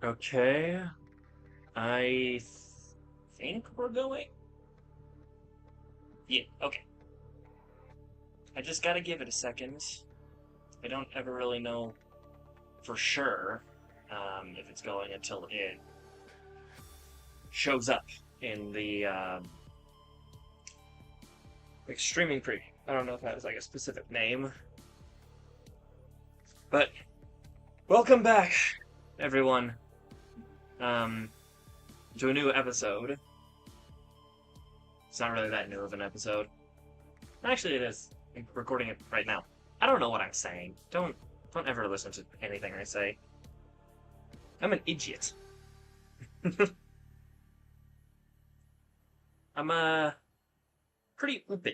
Okay, I think we're going. Yeah, okay. I just gotta give it a second. I don't ever really know for sure if it's going until it shows up in the like streaming preview. I don't know if that was like a specific name, but welcome back, everyone, um, to a new episode. It's not really that new of an episode. Actually, it is. I'm recording it right now. I don't know what I'm saying. Don't ever listen to anything I say. I'm an idiot. I'm pretty open,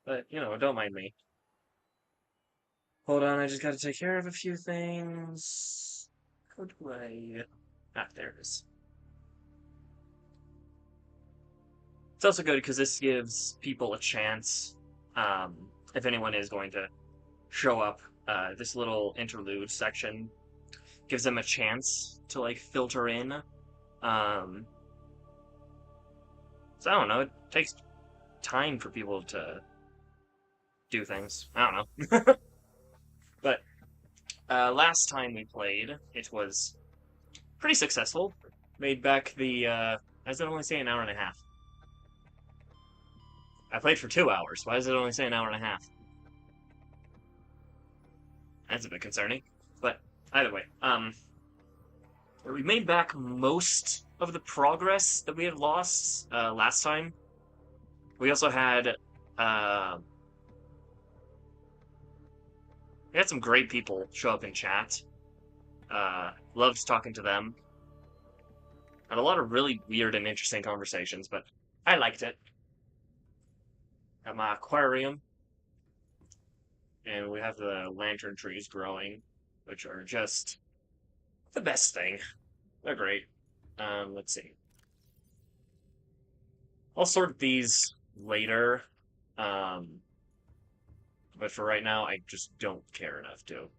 but don't mind me. Hold on, I just gotta take care of a few things. How do I? Ah, there it is. It's also good because this gives people a chance, if anyone is going to show up. This little interlude section gives them a chance to like filter in. So I don't know. It takes time for people to do things. I don't know. But last time we played, it was pretty successful. Made back the. Why does it only say an hour and a half? I played for 2 hours. Why does it only say an hour and a half? That's a bit concerning. But either way, we made back most of the progress that we had lost last time. We also had we had some great people show up in chat. Loved talking to them. Had a lot of really weird and interesting conversations, but I liked it. At my aquarium, and we have the lantern trees growing, which are just the best thing. They're great. Let's see. I'll sort these later, um, but for right now, I just don't care enough to.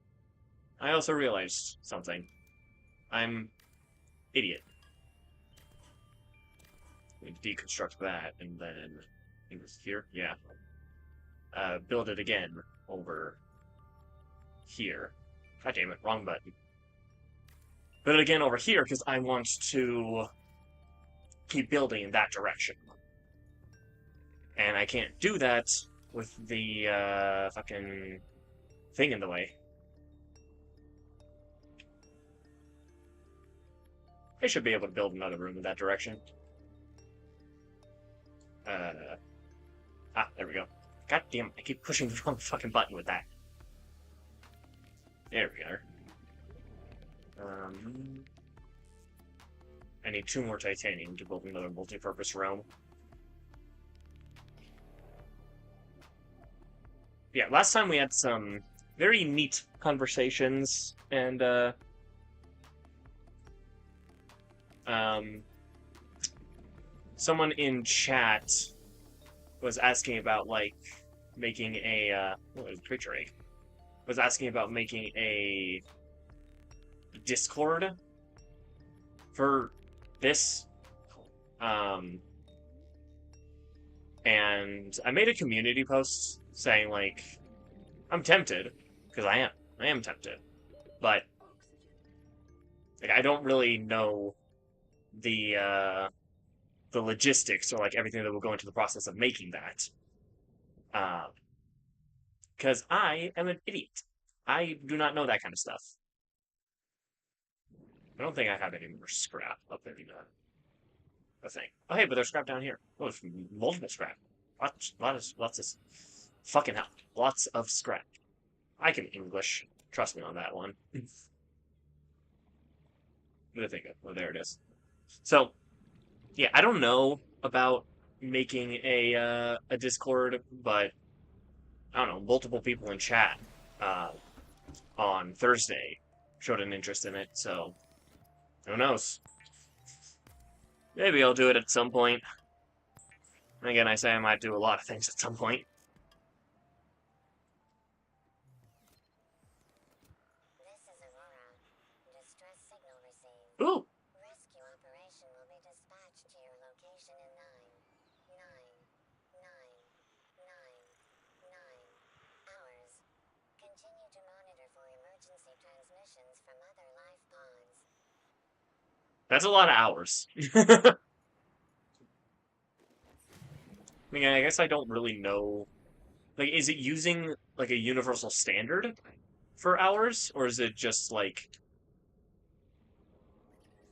I also realized something. I'm idiot. We deconstruct that, and then I think it's here. Yeah. Build it again over here. God damn it, wrong button. Build it again over here because I want to keep building in that direction. And I can't do that with the fucking thing in the way. I should be able to build another room in that direction. There we go. God damn, I keep pushing the wrong fucking button with that. There we are. I need 2 more titanium to build another multi-purpose realm. Yeah, last time we had some very neat conversations, and someone in chat was asking about like making a what was creature egg? Was asking about making a Discord for this. And I made a community post saying like I'm tempted because I am tempted, but like I don't really know the logistics or like everything that will go into the process of making that. Because I am an idiot. I do not know that kind of stuff. I don't think I have any more scrap up in the thing. Oh, hey, but there's scrap down here. Oh, there's multiple scrap. Lots of fucking hell. Lots of scrap. I can English. Trust me on that one. What do I think of? Oh, there it is. So, yeah, I don't know about making a Discord, but I don't know. Multiple people in chat uh, on Thursday showed an interest in it, so who knows? Maybe I'll do it at some point. Again, I say I might do a lot of things at some point. This is Aurora. Distress signal received. Ooh! Rescue operation will be dispatched to your location in 9 hours. Continue to monitor for emergency transmissions from other life pods. That's a lot of hours. I mean, I guess I don't really know. Like, is it using, like, a universal standard for hours? Or is it just, like,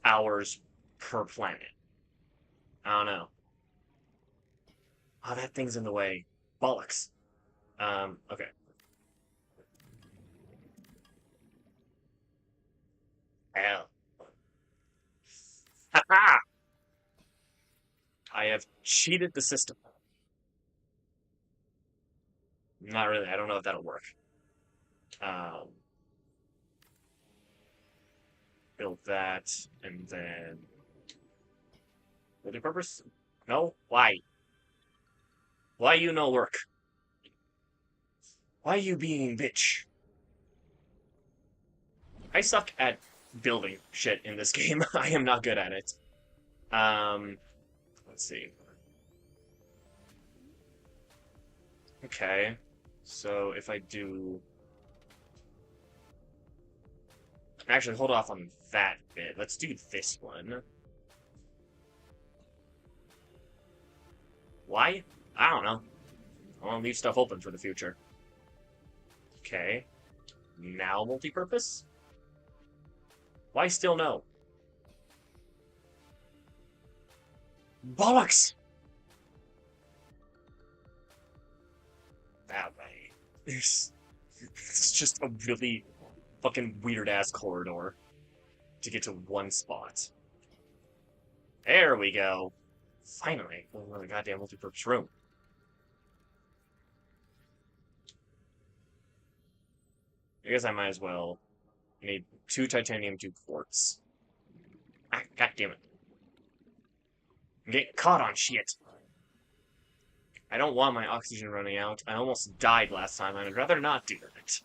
hours per planet? I don't know. Oh, that thing's in the way. Bollocks. Okay. Hell. Ha-ha! I have cheated the system. Not really. I don't know if that'll work. Um, build that, and then... Multi-purpose? No? Why? Why you no work? Why you being bitch? I suck at building shit in this game. I am not good at it. Let's see. Okay. So if I do... Actually, hold off on that bit. Let's do this one. Why? I don't know. I want to leave stuff open for the future. Okay. Now multi-purpose? Why still no? Bollocks! That way. It's just a really fucking weird-ass corridor to get to one spot. There we go. Finally. Another goddamn multi-purpose room. I guess I might as well. I need 2 titanium, 2 quartz. Ah, god damn it. I'm getting caught on shit. I don't want my oxygen running out. I almost died last time. I'd rather not do that.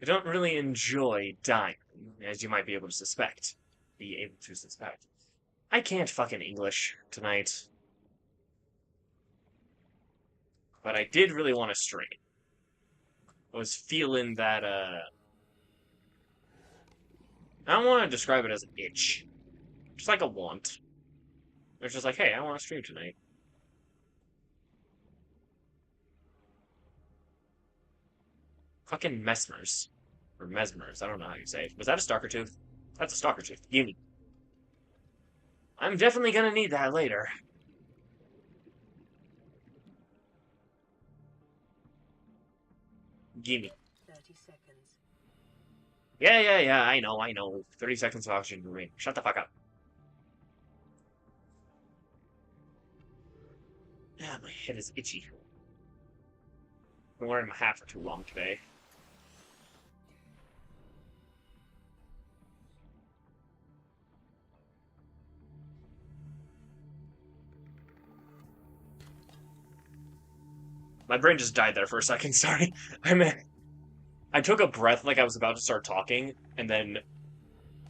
I don't really enjoy dying, as you might be able to suspect. I can't fucking English tonight. But I did really want to stream. I was feeling that, I don't want to describe it as an itch. Just like a want. It's just like, hey, I want to stream tonight. Fucking mesmers. Or mesmers, I don't know how you say it. Was that a stalker tooth? That's a stalker tooth. Gimme. I'm definitely gonna need that later. Gimme. 30 seconds. Yeah, I know. 30 seconds of oxygen remaining. Shut the fuck up. Yeah, my head is itchy. I've been wearing my hat for too long today. My brain just died there for a second, sorry. I took a breath like I was about to start talking, and then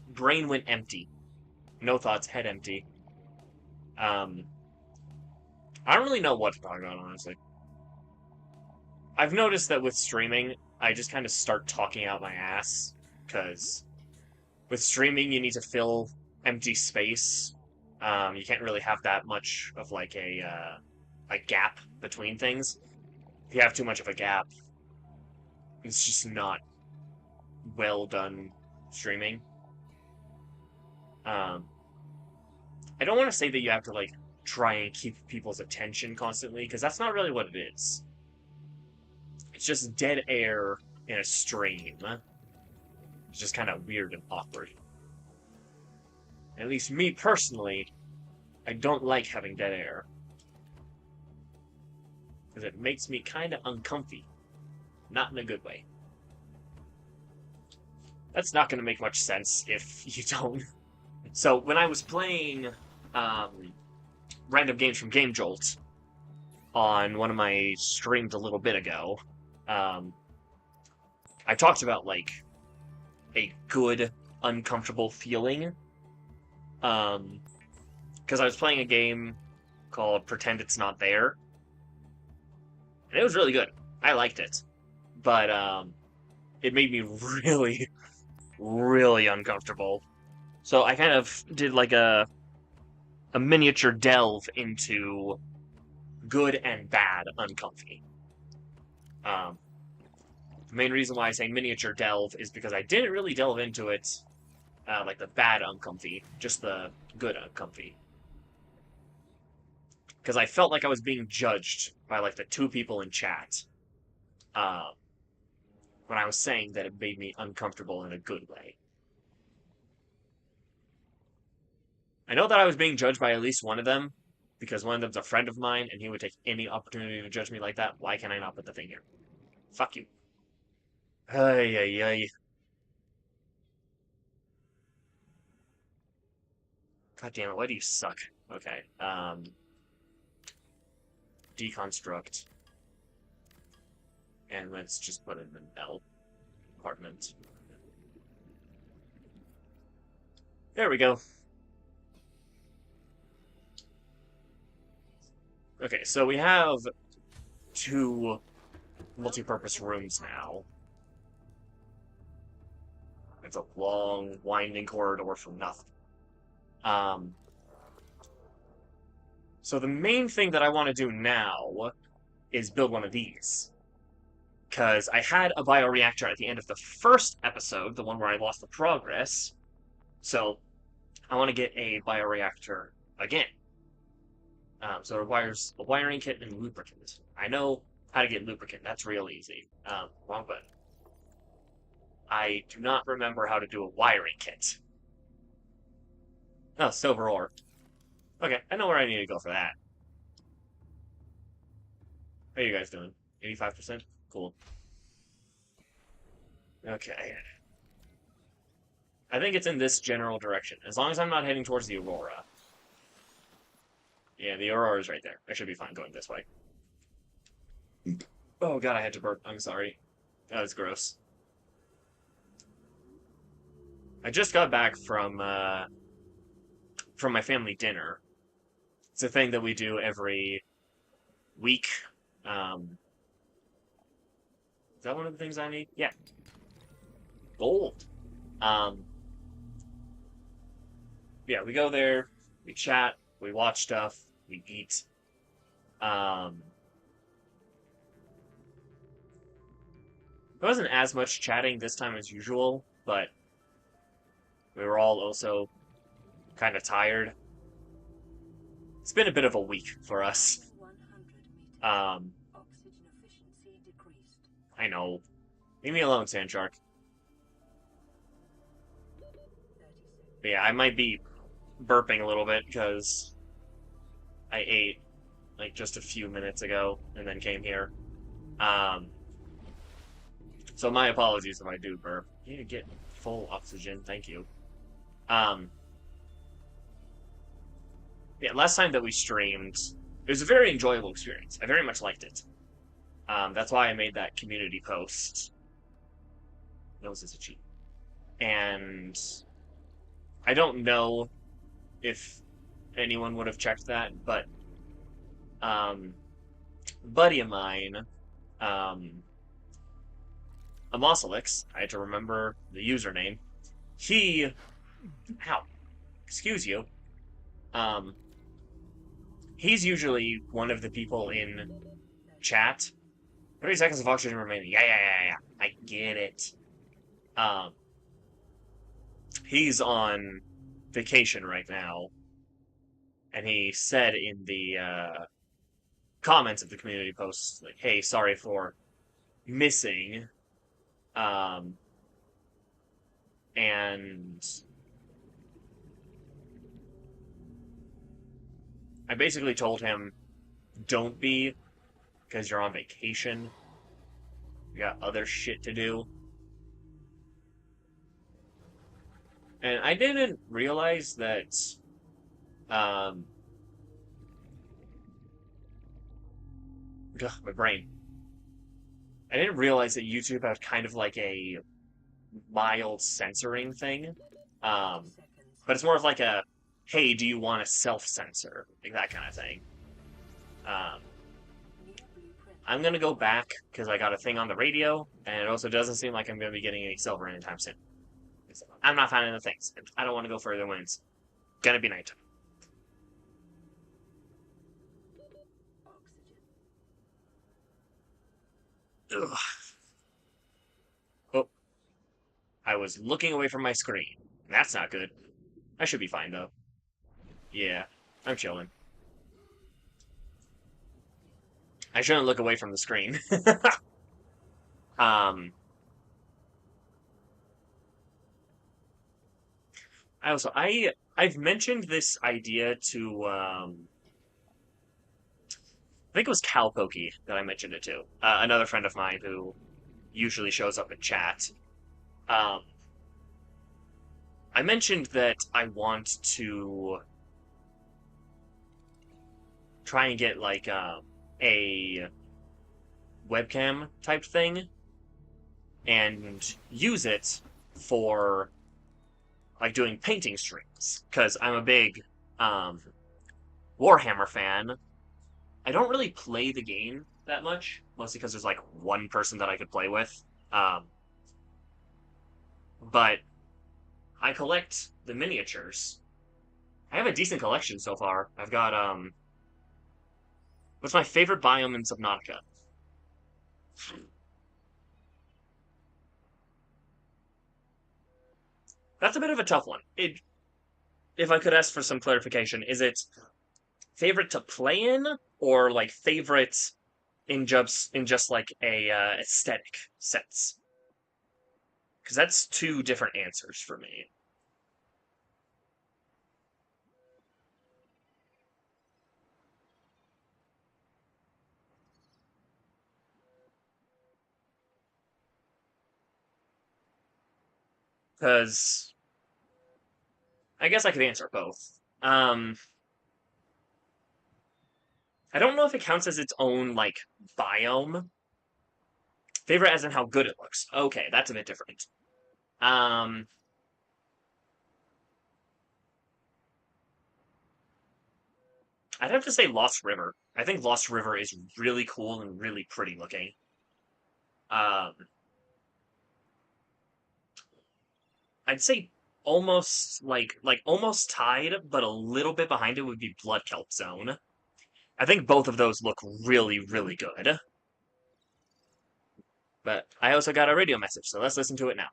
brain went empty. No thoughts, head empty. I don't really know what to talk about, honestly. I've noticed that with streaming, I just kind of start talking out my ass, because with streaming, you need to fill empty space. You can't really have that much of like a gap between things. If you have too much of a gap, it's just not well done streaming. I don't want to say that you have to like try and keep people's attention constantly, because that's not really what it is. It's just dead air in a stream. It's just kind of weird and awkward. At least me personally, I don't like having dead air. Because it makes me kind of uncomfy. Not in a good way. That's not going to make much sense if you don't. So, when I was playing random games from Game Jolt on one of my streams a little bit ago, I talked about, like, a good, uncomfortable feeling. Um, because I was playing a game called Pretend It's Not There, and it was really good. I liked it, but it made me really, really uncomfortable. So I kind of did like a miniature delve into good and bad uncomfy. Um, the main reason why I say miniature delve is because I didn't really delve into it like the bad uncomfy, just the good uncomfy. Because I felt like I was being judged by like the two people in chat uh, when I was saying that it made me uncomfortable in a good way. I know that I was being judged by at least one of them because one of them's a friend of mine and he would take any opportunity to judge me like that. Why can I not put the thing here? Fuck you. Ay, ay, ay. God damn it, why do you suck? Okay. Deconstruct. And let's just put in an L apartment. There we go. Okay, so we have two multi-purpose rooms now. It's a long, winding corridor from nothing. Um, so the main thing that I want to do now is build one of these. Because I had a bioreactor at the end of the first episode, the one where I lost the progress. So I want to get a bioreactor again. So it requires a wiring kit and lubricant. I know how to get lubricant. That's real easy. Wrong button. I do not remember how to do a wiring kit. Oh, silver ore. Okay, I know where I need to go for that. How are you guys doing? 85%? Cool. Okay. I think it's in this general direction. As long as I'm not heading towards the Aurora. Yeah, the Aurora is right there. I should be fine going this way. Oh god, I had to burp. I'm sorry. That was gross. I just got back from my family dinner. It's a thing that we do every week. Is that one of the things I need? Yeah, gold. Um, yeah, we go there, we chat, we watch stuff, we eat. Um, there wasn't as much chatting this time as usual, but we were all also kind of tired. It's been a bit of a week for us. 100 meters. Um, Oxygen efficiency decreased. I know. Leave me alone, Sandshark. 30 seconds. But yeah, I might be burping a little bit because I ate like just a few minutes ago and then came here. Um, so my apologies if I do burp. You need to get full oxygen, thank you. Um, yeah, last time that we streamed, it was a very enjoyable experience. I very much liked it. That's why I made that community post. Nose is a cheat. And I don't know if anyone would have checked that, but um, a buddy of mine, um, Amosilix, I had to remember the username. He, ow, excuse you. Um, he's usually one of the people in chat. 30 seconds of oxygen remaining. Yeah. I get it. Um, he's on vacation right now, and he said in the comments of the community post, like, "Hey, sorry for missing." Um, and I basically told him, "Don't be, because you're on vacation. You got other shit to do." And I didn't realize that um ugh, my brain. I didn't realize that YouTube had kind of like a mild censoring thing. Um, Seconds. but it's more of like a, hey, do you want to self-censor? Like that kind of thing. Um, New blueprint. I'm gonna go back because I got a thing on the radio, and it also doesn't seem like I'm gonna be getting any silver anytime soon. I'm not finding the things. I don't want to go further when it's gonna be nighttime. Oxygen. Ugh. Oh, I was looking away from my screen. That's not good. I should be fine though. Yeah, I'm chilling. I shouldn't look away from the screen. um, I've mentioned this idea to I think it was Cal Pokey that I mentioned it to. Another friend of mine who usually shows up in chat. Um, I mentioned that I want to try and get like a webcam type thing and use it for like doing painting streams because I'm a big um, Warhammer fan. I don't really play the game that much, mostly because there's like one person that I could play with. Um, but I collect the miniatures. I have a decent collection so far. I've got what's my favorite biome in Subnautica? That's a bit of a tough one. If I could ask for some clarification, is it favorite to play in or like favorite in just like a aesthetic sense? Because that's two different answers for me. Because I guess I could answer both. I don't know if it counts as its own like biome. Favorite as in how good it looks. Okay, that's a bit different. Um, I'd have to say Lost River. I think Lost River is really cool and really pretty looking. Um, I'd say almost like almost tied, but a little bit behind it would be Blood Kelp Zone. I think both of those look really, really good. But I also got a radio message, so let's listen to it now.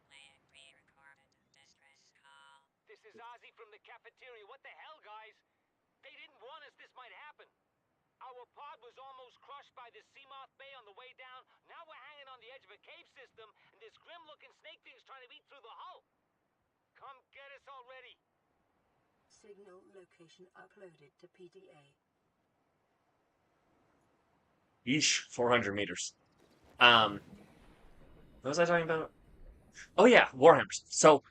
This is Ozzy from the cafeteria. What the hell, guys? They didn't warn us this might happen. Our pod was almost crushed by the Seamoth Bay on the way down. Now we're hanging on the edge of a cave system, and this grim-looking snake thing's trying to eat through the hull. Come get us already. Signal location uploaded to PDA. Yeesh, 400 meters. What was I talking about? Oh yeah, Warhammers. So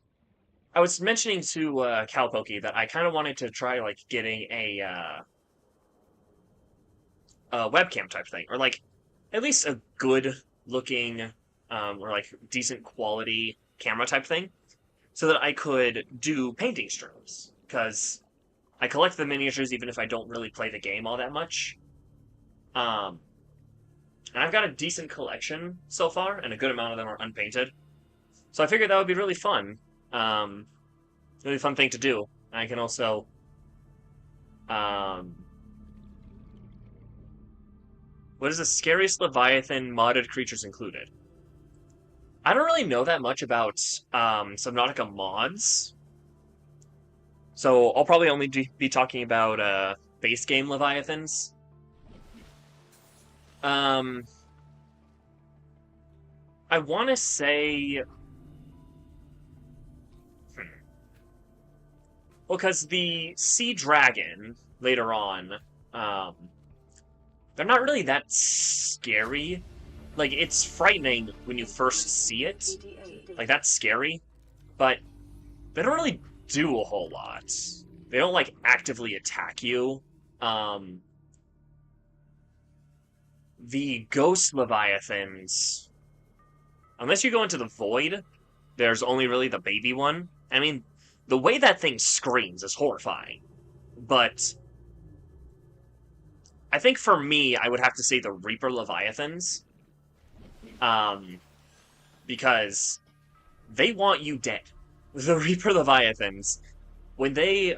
I was mentioning to Calpoki that I kind of wanted to try like getting a webcam type thing, or like at least a good looking or like decent quality camera type thing, so that I could do painting streams. Because I collect the miniatures even if I don't really play the game all that much. Um, and I've got a decent collection so far, and a good amount of them are unpainted. So I figured that would be really fun. Um, really fun thing to do. I can also um, what is the scariest Leviathan modded creatures included? I don't really know that much about Subnautica mods, so I'll probably only be talking about base game Leviathans. Um, I want to say, well, because the Sea Dragon later on, um, they're not really that scary. Like, it's frightening when you first see it. PDA Like, that's scary. But they don't really do a whole lot. They don't, like, actively attack you. Um, the Ghost Leviathans, unless you go into the Void, There's only really the baby one. I mean, the way that thing screams is horrifying. But I think for me, I would have to say the Reaper Leviathans. Um, because they want you dead. The Reaper Leviathans, when they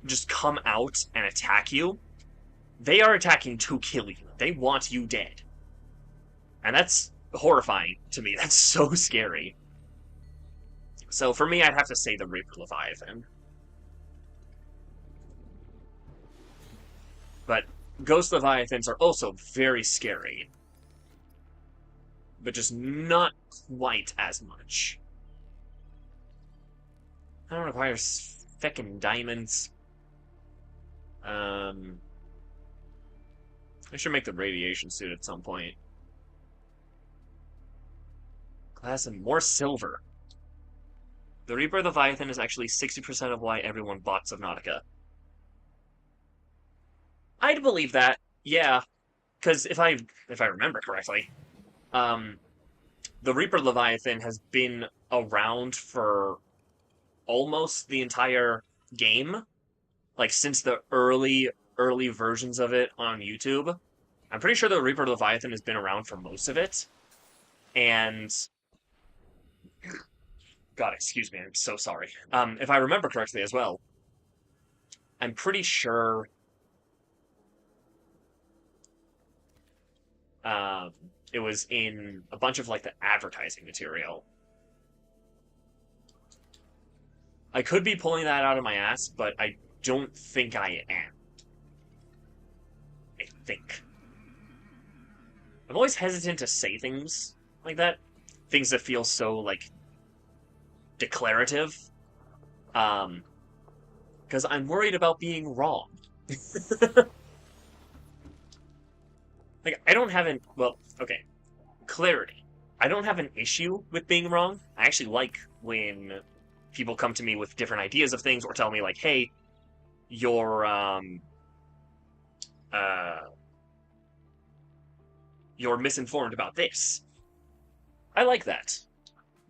just come out and attack you, they are attacking to kill you. They want you dead. And that's horrifying to me. That's so scary. So for me, I'd have to say the Reaper Leviathan. But Ghost Leviathans are also very scary, but just not quite as much. I don't require feckin' diamonds. I should make the radiation suit at some point. Glass and more silver. The Reaper Leviathan is actually 60% of why everyone bought Subnautica. I'd believe that, yeah, because if I remember correctly, um, the Reaper Leviathan has been around for almost the entire game, like since the early versions of it on YouTube. I'm pretty sure the Reaper Leviathan has been around for most of it, and God, excuse me, I'm so sorry. If I remember correctly as well, I'm pretty sure um, it was in a bunch of like the advertising material. I could be pulling that out of my ass, but I don't think I am. I think. I'm always hesitant to say things like that. Things that feel so, like, declarative. Um, because I'm worried about being wrong. Like, I don't have an, well, okay, clarity. I don't have an issue with being wrong. I actually like when people come to me with different ideas of things or tell me, like, hey, you're, uh, you're misinformed about this. I like that.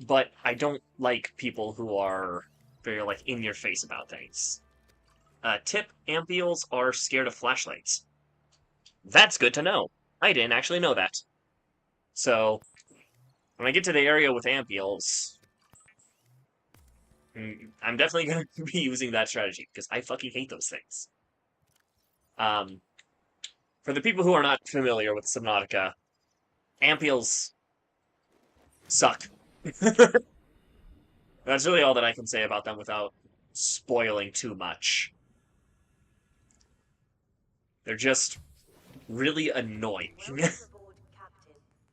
But I don't like people who are very, like, in your face about things. Tip, ampules are scared of flashlights. That's good to know. I didn't actually know that. So, when I get to the area with ampules, I'm definitely going to be using that strategy, because I fucking hate those things. Um, for the people who are not familiar with Subnautica, ampules suck. That's really all that I can say about them without spoiling too much. They're just really annoying.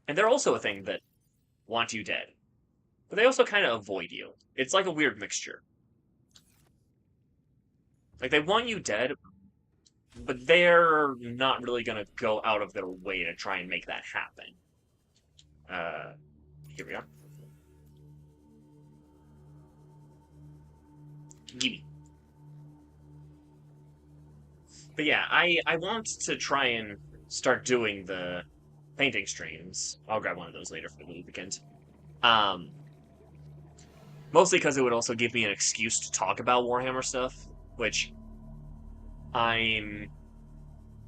And they're also a thing that want you dead. But they also kind of avoid you. It's like a weird mixture. Like, they want you dead, but they're not really gonna go out of their way to try and make that happen. Here we are. Gimme. But yeah, I want to try and start doing the painting streams. I'll grab one of those later for the weekend. Um, Mostly because it would also give me an excuse to talk about Warhammer stuff, which I'm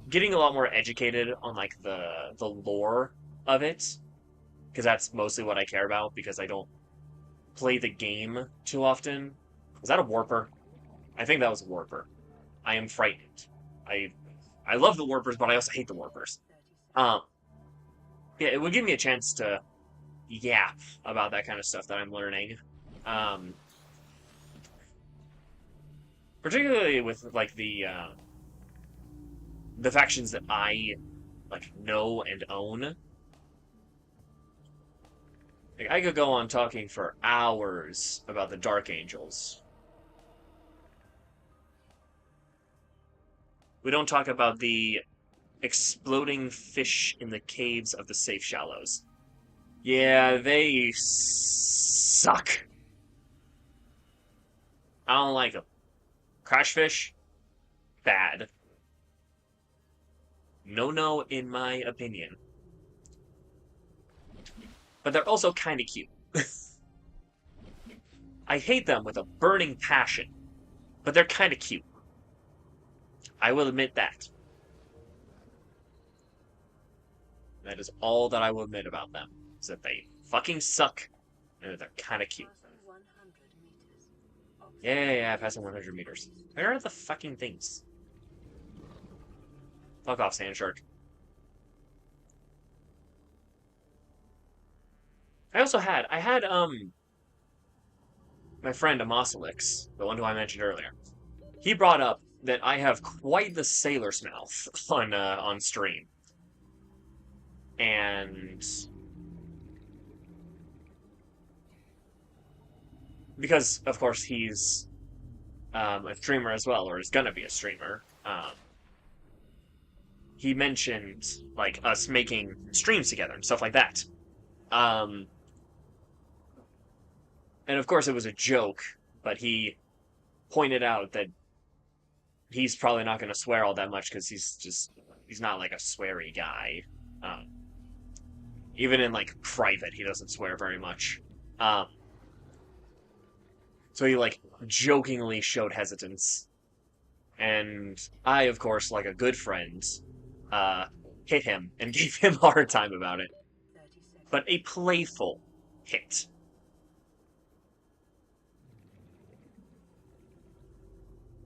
getting a lot more educated on, like, the lore of it, because that's mostly what I care about, because I don't play the game too often. Was that a warper? I think that was a warper. I am frightened. I I love the warpers, but I also hate the warpers. Um, yeah, it would give me a chance to yap about that kind of stuff that I'm learning. Um, Particularly with, like, the factions that I, like, know and own. Like, I could go on talking for hours about the Dark Angels. We don't talk about the exploding fish in the caves of the Safe Shallows. Yeah, they suck. I don't like them. Crashfish, bad. No, in my opinion. But they're also kind of cute. I hate them with a burning passion, but they're kind of cute. I will admit that. That is all that I will admit about them, is that they fucking suck, and that they're kind of cute. Yeah, passing 100 meters. Where are the fucking things? Fuck off, sand shark. I had, my friend Amosilix, the one who I mentioned earlier. He brought up that I have quite the sailor's mouth on stream. And because, of course, he's a streamer as well, or is gonna be a streamer, he mentioned, like, us making streams together and stuff like that. Um, and of course, it was a joke, but he pointed out that he's probably not going to swear all that much because he's not like a sweary guy. Um, Even in like private, he doesn't swear very much. Um, so he like jokingly showed hesitance, and I, of course, like a good friend, hit him and gave him a hard time about it, but a playful hit.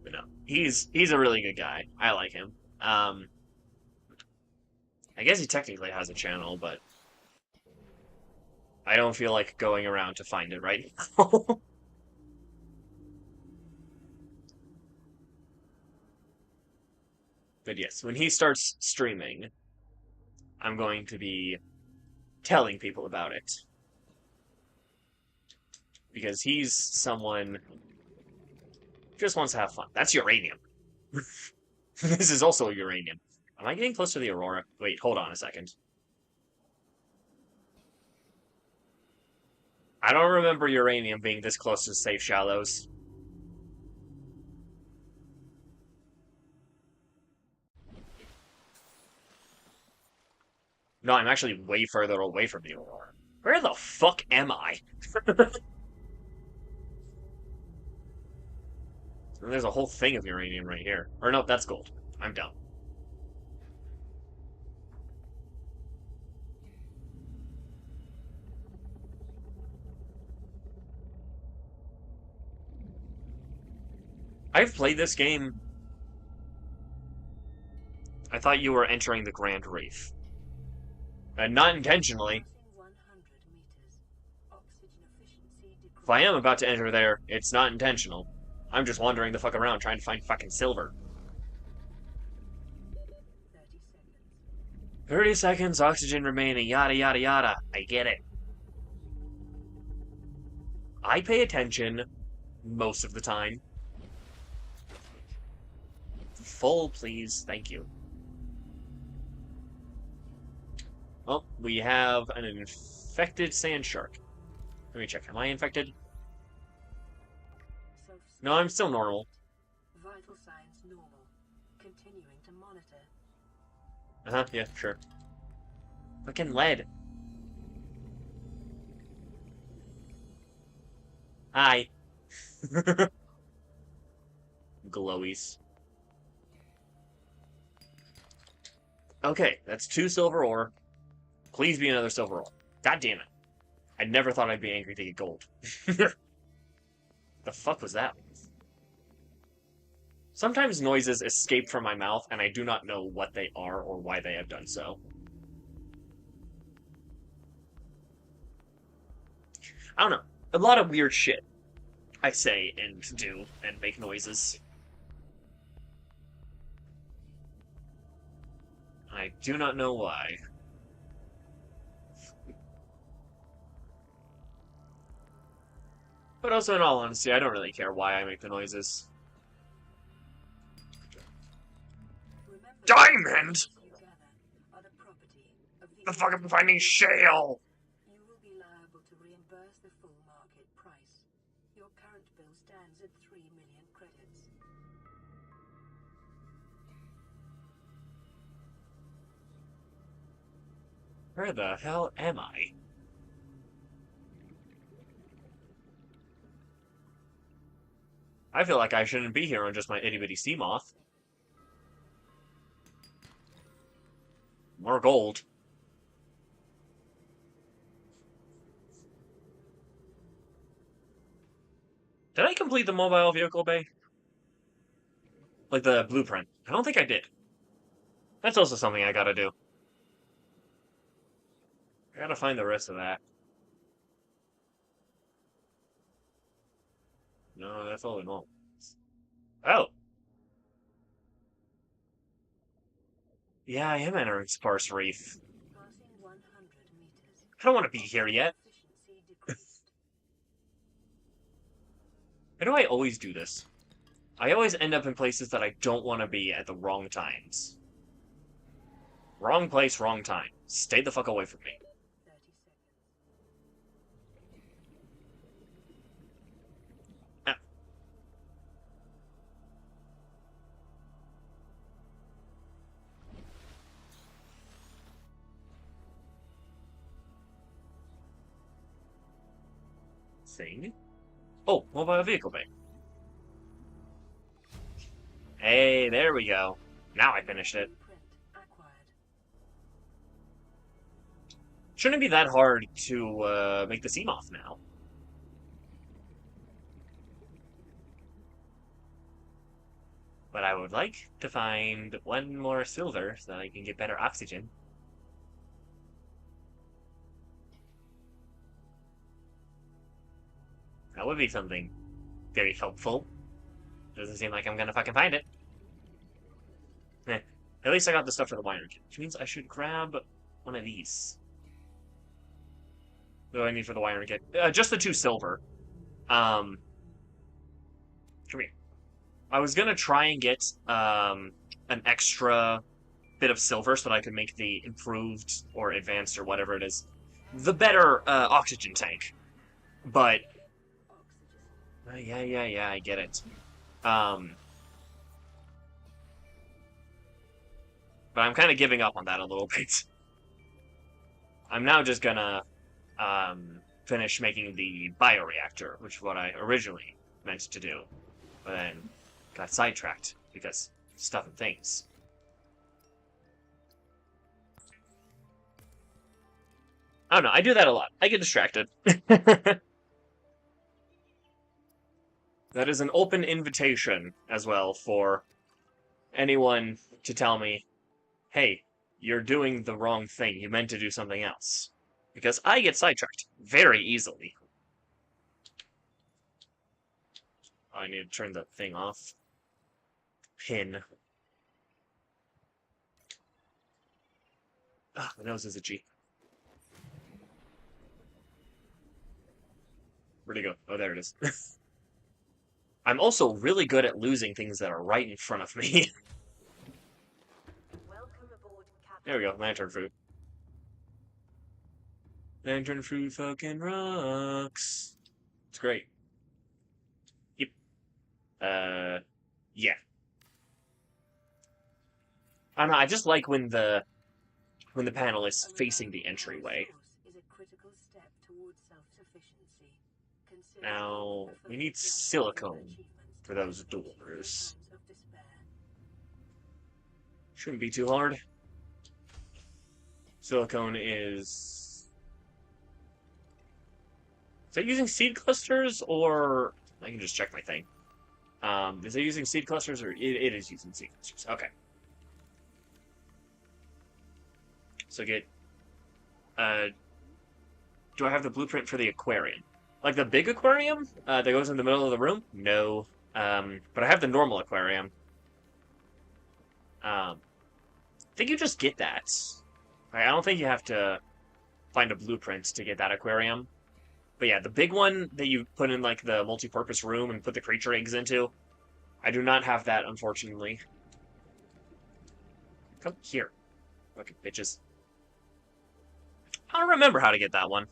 But no, he's a really good guy. I like him. I guess he technically has a channel, but I don't feel like going around to find it right now. But yes, when he starts streaming, I'm going to be telling people about it. Because he's someone who just wants to have fun. That's uranium. This is also uranium. Am I getting close to the Aurora? Wait, hold on a second. I don't remember uranium being this close to safe shallows. No, I'm actually way further away from the Aurora. Where the fuck am I? There's a whole thing of uranium right here. Or no, that's gold. I'm dumb. I've played this game. I thought you were entering the Grand Reef. And not intentionally. If I am about to enter there, it's not intentional. I'm just wandering the fuck around trying to find fucking silver. 30 seconds, oxygen remaining, yada yada yada. I get it. I pay attention most of the time. Full, please. Thank you. Oh, we have an infected sand shark. Let me check. Am I infected? No, I'm still normal. Vital signs normal. Continuing to monitor. Uh-huh, yeah, sure. Fucking lead. Hi. Glowies. Okay, that's 2 silver ore. Please be another silver ore. God damn it. I never thought I'd be angry to get gold. The fuck was that? Sometimes noises escape from my mouth, and I do not know what they are or why they have done so. I don't know. A lot of weird shit I say and do and make noises. I do not know why. But also, in all honesty, I don't really care why I make the noises. Diamond! The fuck am I finding shale? You will be liable to reimburse the full market price. Your current bill stands at 3 million credits. Where the hell am I? I feel like I shouldn't be here on just my itty-bitty sea moth. More gold. Did I complete the mobile vehicle bay? Like the blueprint? I don't think I did. That's also something I gotta do. I gotta find the rest of that. No, that's all in all. Oh! Yeah, I am entering Sparse Reef. Passing 100 meters. I don't want to be here yet. Efficiency decreased. Why do I always do this? I always end up in places that I don't want to be at the wrong times. Wrong place, wrong time. Stay the fuck away from me. 30 seconds. Ah. Thing? Oh, mobile vehicle bay. Hey, there we go. Now I finished it. Blueprint acquired. Shouldn't be that hard to make the Seamoth now. But I would like to find one more silver so that I can get better oxygen. That would be something very helpful. Doesn't seem like I'm gonna fucking find it. Eh. At least I got the stuff for the wiring kit, which means I should grab one of these. What do I need for the wiring kit? Just the 2 silver. Come here. I was gonna try and get an extra bit of silver so that I could make the improved or advanced or whatever it is, the better oxygen tank. But Oxygen. yeah, I get it. But I'm kind of giving up on that a little bit. I'm now just gonna finish making the bioreactor, which is what I originally meant to do, but then got sidetracked because stuff and things. I don't know, I do that a lot. I get distracted. That is an open invitation as well for anyone to tell me, hey, you're doing the wrong thing. You meant to do something else. Because I get sidetracked very easily. Oh, I need to turn the thing off. Pin. Ah, my nose is itchy. Where'd it go? Oh, there it is. I'm also really good at losing things that are right in front of me. Welcome aboard, Captain. There we go, lantern fruit. Lantern fruit fucking rocks. It's great. Yep. Yeah. I don't know, I just like when the panel is facing the entryway. Is a critical step towards self-sufficiency. Consider Now, a we need focused silicone achievements for those to reach doors. times of despair. Shouldn't be too hard. Silicone is... Is that using seed clusters, or... I can just check my thing. Is it using seed clusters, or it is using seed clusters? Okay. So get... do I have the blueprint for the aquarium? Like the big aquarium that goes in the middle of the room? No. But I have the normal aquarium. I think you just get that. I don't think you have to find a blueprint to get that aquarium. But yeah, the big one that you put in like the multi-purpose room and put the creature eggs into, I do not have that, unfortunately. Come here. Fucking bitches. I don't remember how to get that one.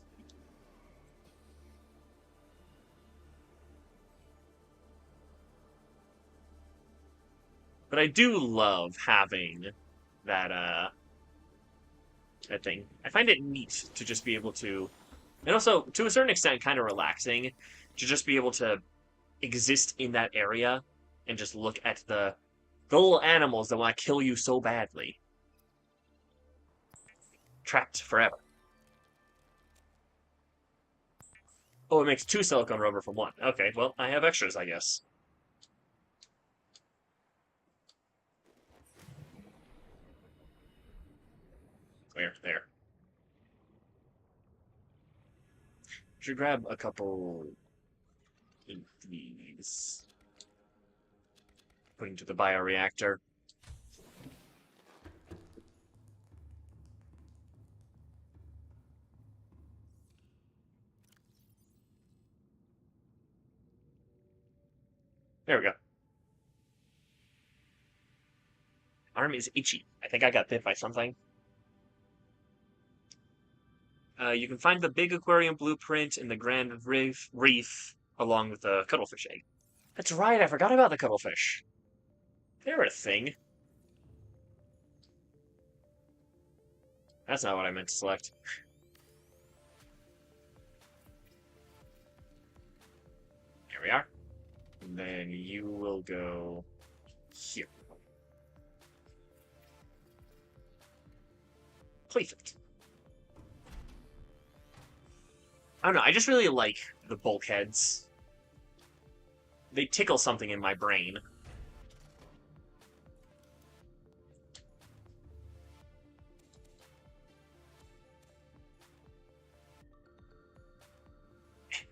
But I do love having that, that thing. I find it neat to just be able to... And also, to a certain extent, kind of relaxing to just be able to exist in that area and just look at the little animals that want to kill you so badly. Trapped forever. Oh, it makes 2 silicone rubber from 1. Okay, well, I have extras, I guess. There. Should grab a couple of these. Put into the bioreactor. There we go. Arm is itchy. I think I got bit by something. You can find the big aquarium blueprint in the Grand Reef along with the cuttlefish egg. That's right, I forgot about the cuttlefish. They're a thing. That's not what I meant to select. Here we are. And then you will go here. Perfect. I don't know, I just really like the bulkheads. They tickle something in my brain.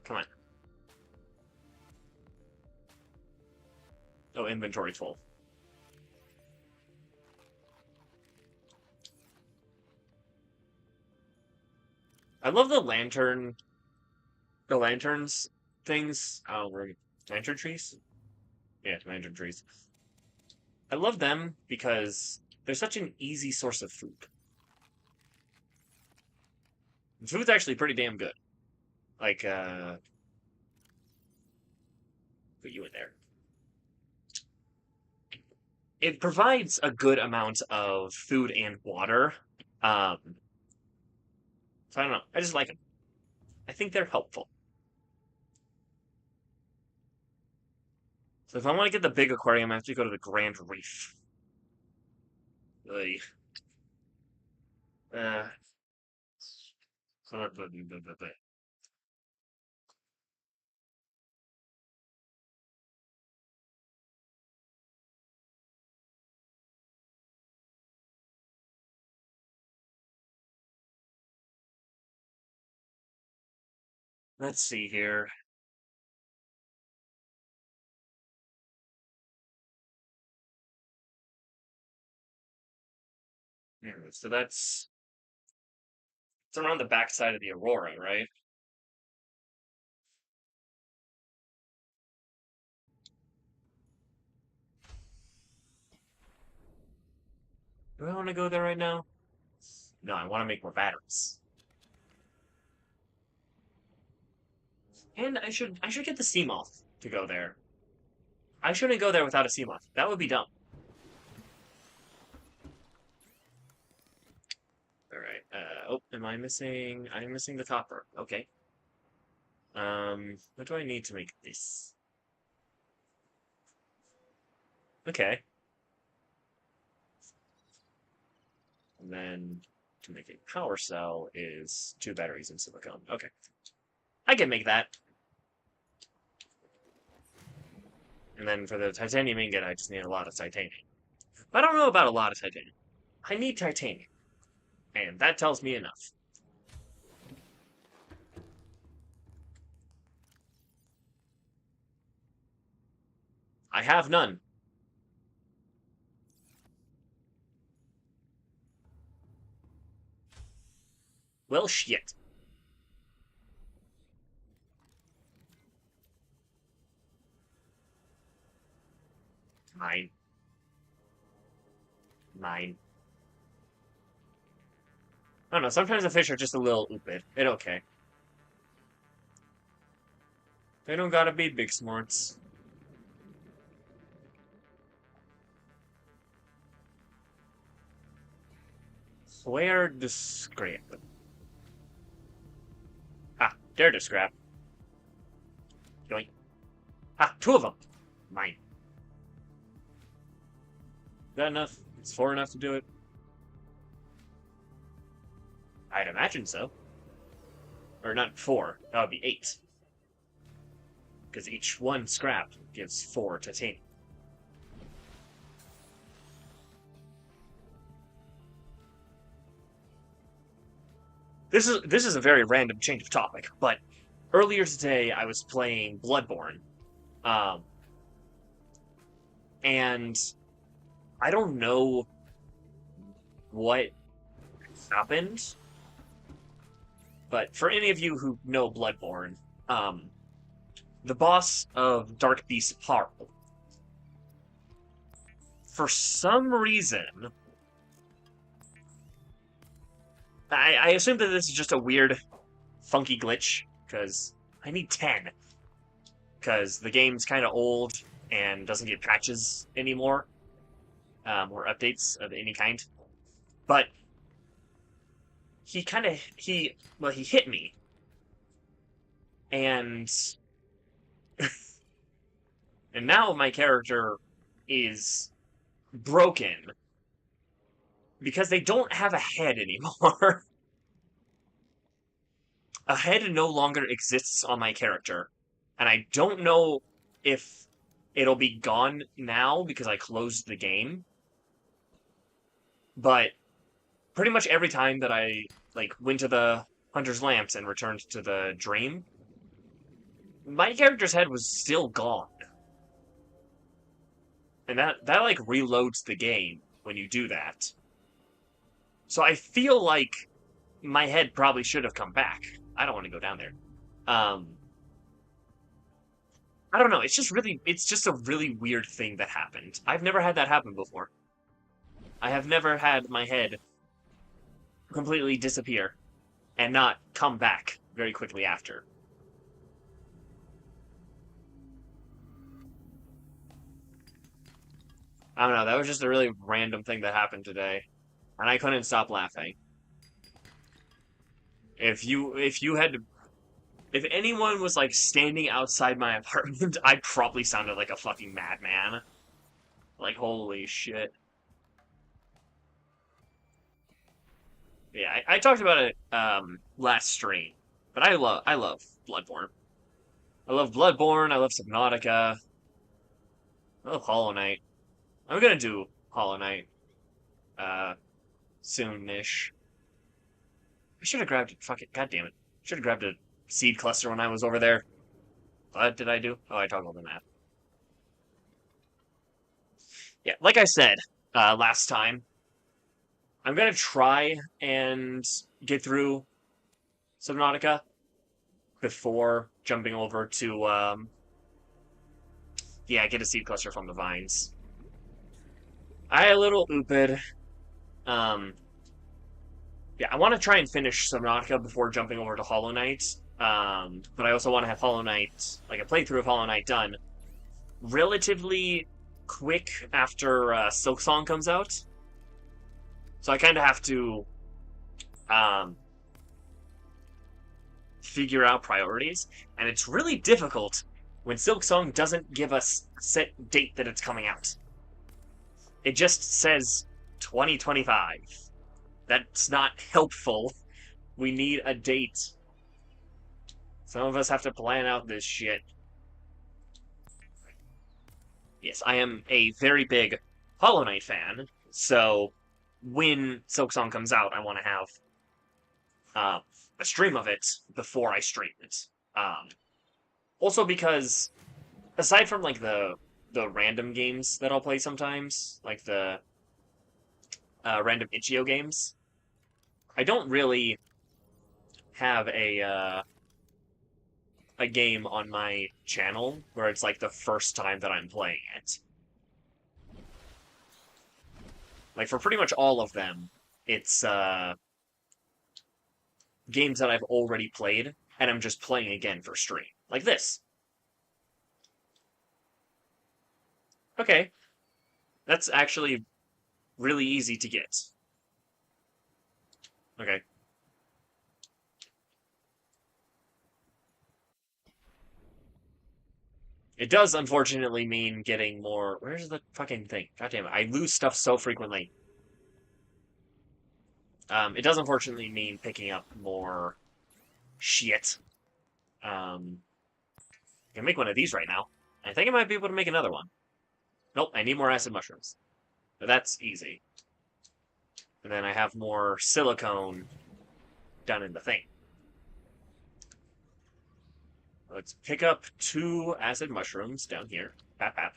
Come on. Oh, inventory's full. I love the lanterns things. Oh, we're lantern trees? Yeah, lantern trees. I love them because they're such an easy source of food. The food's actually pretty damn good. Like, put you in there. It provides a good amount of food and water. Um, so I don't know. I just like them. I think they're helpful. So if I want to get the big aquarium, I have to go to the Grand Reef. Really. Uh, let's see here. So it's around the backside of the Aurora, right? Do I want to go there right now? No, I want to make more batteries. And I should get the sea moth to go there. I shouldn't go there without a sea moth. That would be dumb. All right. Oh, am I missing? I'm missing the copper. Okay. What do I need to make this? Okay. And then to make a power cell is 2 batteries in silicon. Okay. I can make that. And then for the titanium ingot, I just need a lot of titanium. But I don't know about a lot of titanium. I need titanium. And that tells me enough. I have none. Well, shit. Mine. Mine. I don't know, sometimes the fish are just a little oopid. It okay. They don't gotta be big smarts. Where the scrap? Ah, there the scrap. Yoink. Ah, two of them. Mine. Is that enough? It's four enough to do it? I'd imagine so. Or not four. That would be 8. Because each one scrap gives 4 titanium. This is a very random change of topic, but earlier today I was playing Bloodborne, um, and I don't know what happened, but for any of you who know Bloodborne, the boss of Dark Beast Parl, for some reason, I assume that this is just a weird, funky glitch, because I need 10, because the game's kind of old and doesn't get patches anymore, or updates of any kind. But he hit me, and and now my character is broken because they don't have a head anymore. A head no longer exists on my character, and I don't know if it'll be gone now because I closed the game, but pretty much every time that I went to the Hunter's Lamps and returned to the dream, my character's head was still gone. And that like reloads the game when you do that. So I feel like my head probably should have come back. I don't want to go down there. I don't know. It's just a really weird thing that happened. I've never had that happen before. I have never had my head completely disappear and not come back very quickly after. I don't know. That was just a really random thing that happened today, and I couldn't stop laughing. If anyone was like standing outside my apartment, I probably sounded like a fucking madman. Like holy shit. Yeah, I talked about it last stream, but I love Bloodborne. I love Bloodborne. I love Subnautica. I love Hollow Knight. I'm gonna do Hollow Knight uh soon-ish. I should have grabbed it. Fuck it. God damn it. Should have grabbed a seed cluster when I was over there. What did I do? Oh, I toggled the map. Yeah, like I said last time, I'm gonna try and get through Subnautica before jumping over to yeah, get a seed cluster from the vines. I a little ooped. Um, yeah, I want to try and finish Subnautica before jumping over to Hollow Knight. But I also want to have Hollow Knight, like a playthrough of Hollow Knight done relatively quick after Silksong comes out. So I kind of have to um, figure out priorities, and it's really difficult when Silksong doesn't give us a set date that it's coming out. It just says 2025. That's not helpful. We need a date. Some of us have to plan out this shit. Yes, I am a very big Hollow Knight fan, so when Silksong comes out, I want to have a stream of it before I stream it. Also because aside from like the random games that I'll play sometimes, like the random itch.io games, I don't really have a game on my channel where it's like the first time that I'm playing it. Like for pretty much all of them, it's games that I've already played and I'm just playing again for stream. Like this. Okay. That's actually really easy to get. Okay. It does unfortunately mean getting more. Where's the fucking thing? God damn it! I lose stuff so frequently. It does unfortunately mean picking up more shit. I can make one of these right now. I think I might be able to make another one. Nope, I need more acid mushrooms. But that's easy. And then I have more silicone done in the thing. Let's pick up 2 acid mushrooms down here. Bap, bap.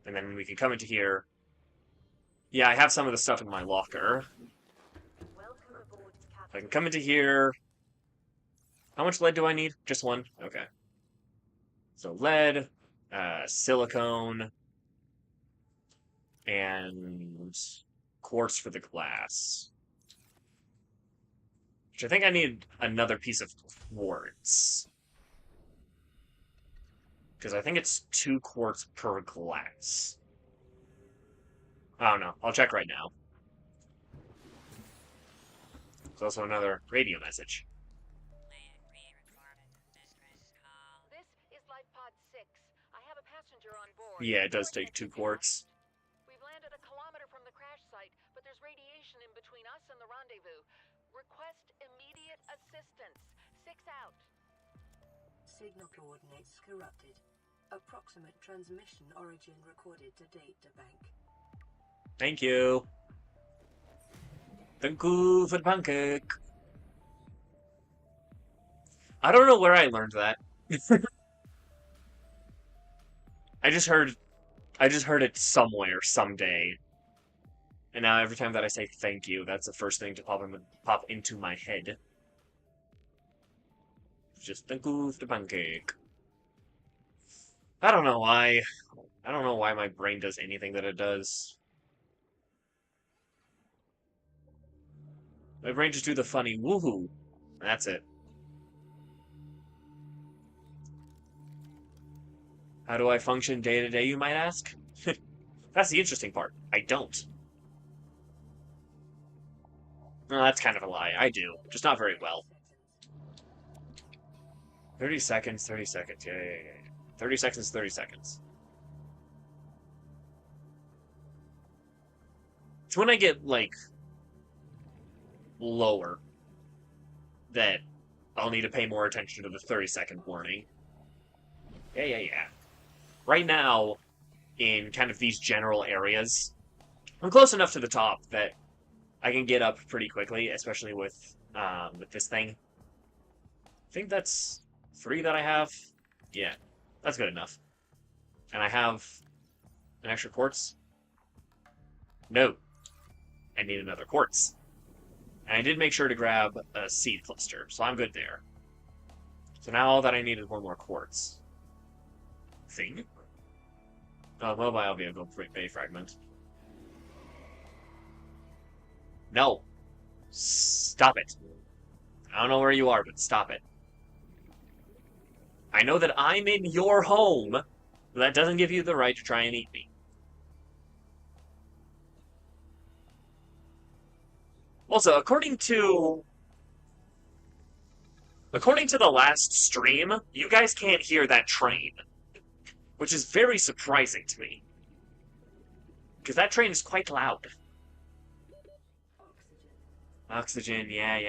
And then we can come into here. Yeah, I have some of the stuff in my locker. I can come into here. How much lead do I need? Just 1? Okay. So lead, silicone, and quartz for the glass. Which I think I need another piece of quartz. Because I think it's 2 quartz per glass. I don't know. I'll check right now. There's also another radio message. This is Life Pod 6. I have a passenger on board. Yeah, it does take 2 quartz. We've landed a kilometer from the crash site, but there's radiation in between us and the rendezvous. Request immediate assistance. 6 out. Signal coordinates corrupted. Approximate transmission origin recorded to data bank. Thank you. Thank you for the pancake. I don't know where I learned that. I just heard it somewhere, someday. And now every time that I say thank you, that's the first thing to pop into my head. Just thank you for the pancake. I don't know why. I don't know why my brain does anything that it does. My brain just do the funny woohoo. That's it. How do I function day to day, you might ask? That's the interesting part. I don't. Well, that's kind of a lie. I do. Just not very well. 30 seconds, 30 seconds. Yeah. 30 seconds, 30 seconds. It's when I get, like, lower that I'll need to pay more attention to the 30-second warning. Yeah. Right now, in kind of these general areas, I'm close enough to the top that I can get up pretty quickly, especially with this thing. I think that's 3 that I have. Yeah, that's good enough. And I have an extra quartz. No, I need another quartz. And I did make sure to grab a seed cluster, so I'm good there. So now all that I need is 1 more quartz. Thing? Oh, mobile vehicle bay fragment. No. Stop it. I don't know where you are, but stop it. I know that I'm in your home, but that doesn't give you the right to try and eat me. Also, according to the last stream, you guys can't hear that train, which is very surprising to me. Because that train is quite loud. Oxygen, yeah.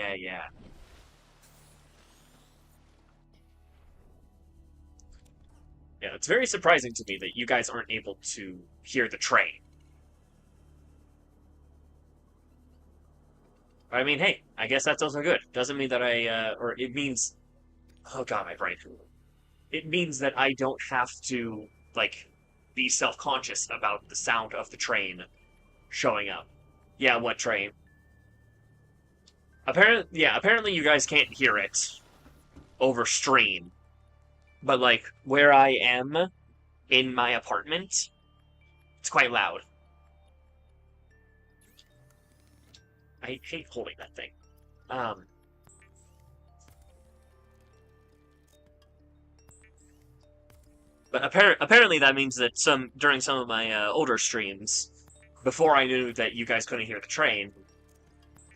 Yeah, it's very surprising to me that you guys aren't able to hear the train. But I mean, hey, I guess that's also good. Doesn't mean that or it means, oh god, my brain. It means that I don't have to, like, be self-conscious about the sound of the train showing up. Yeah, what train? Apparently you guys can't hear it over stream. But, like, where I am in my apartment, it's quite loud. I hate holding that thing. But apparently that means that during some of my older streams, before I knew that you guys couldn't hear the train,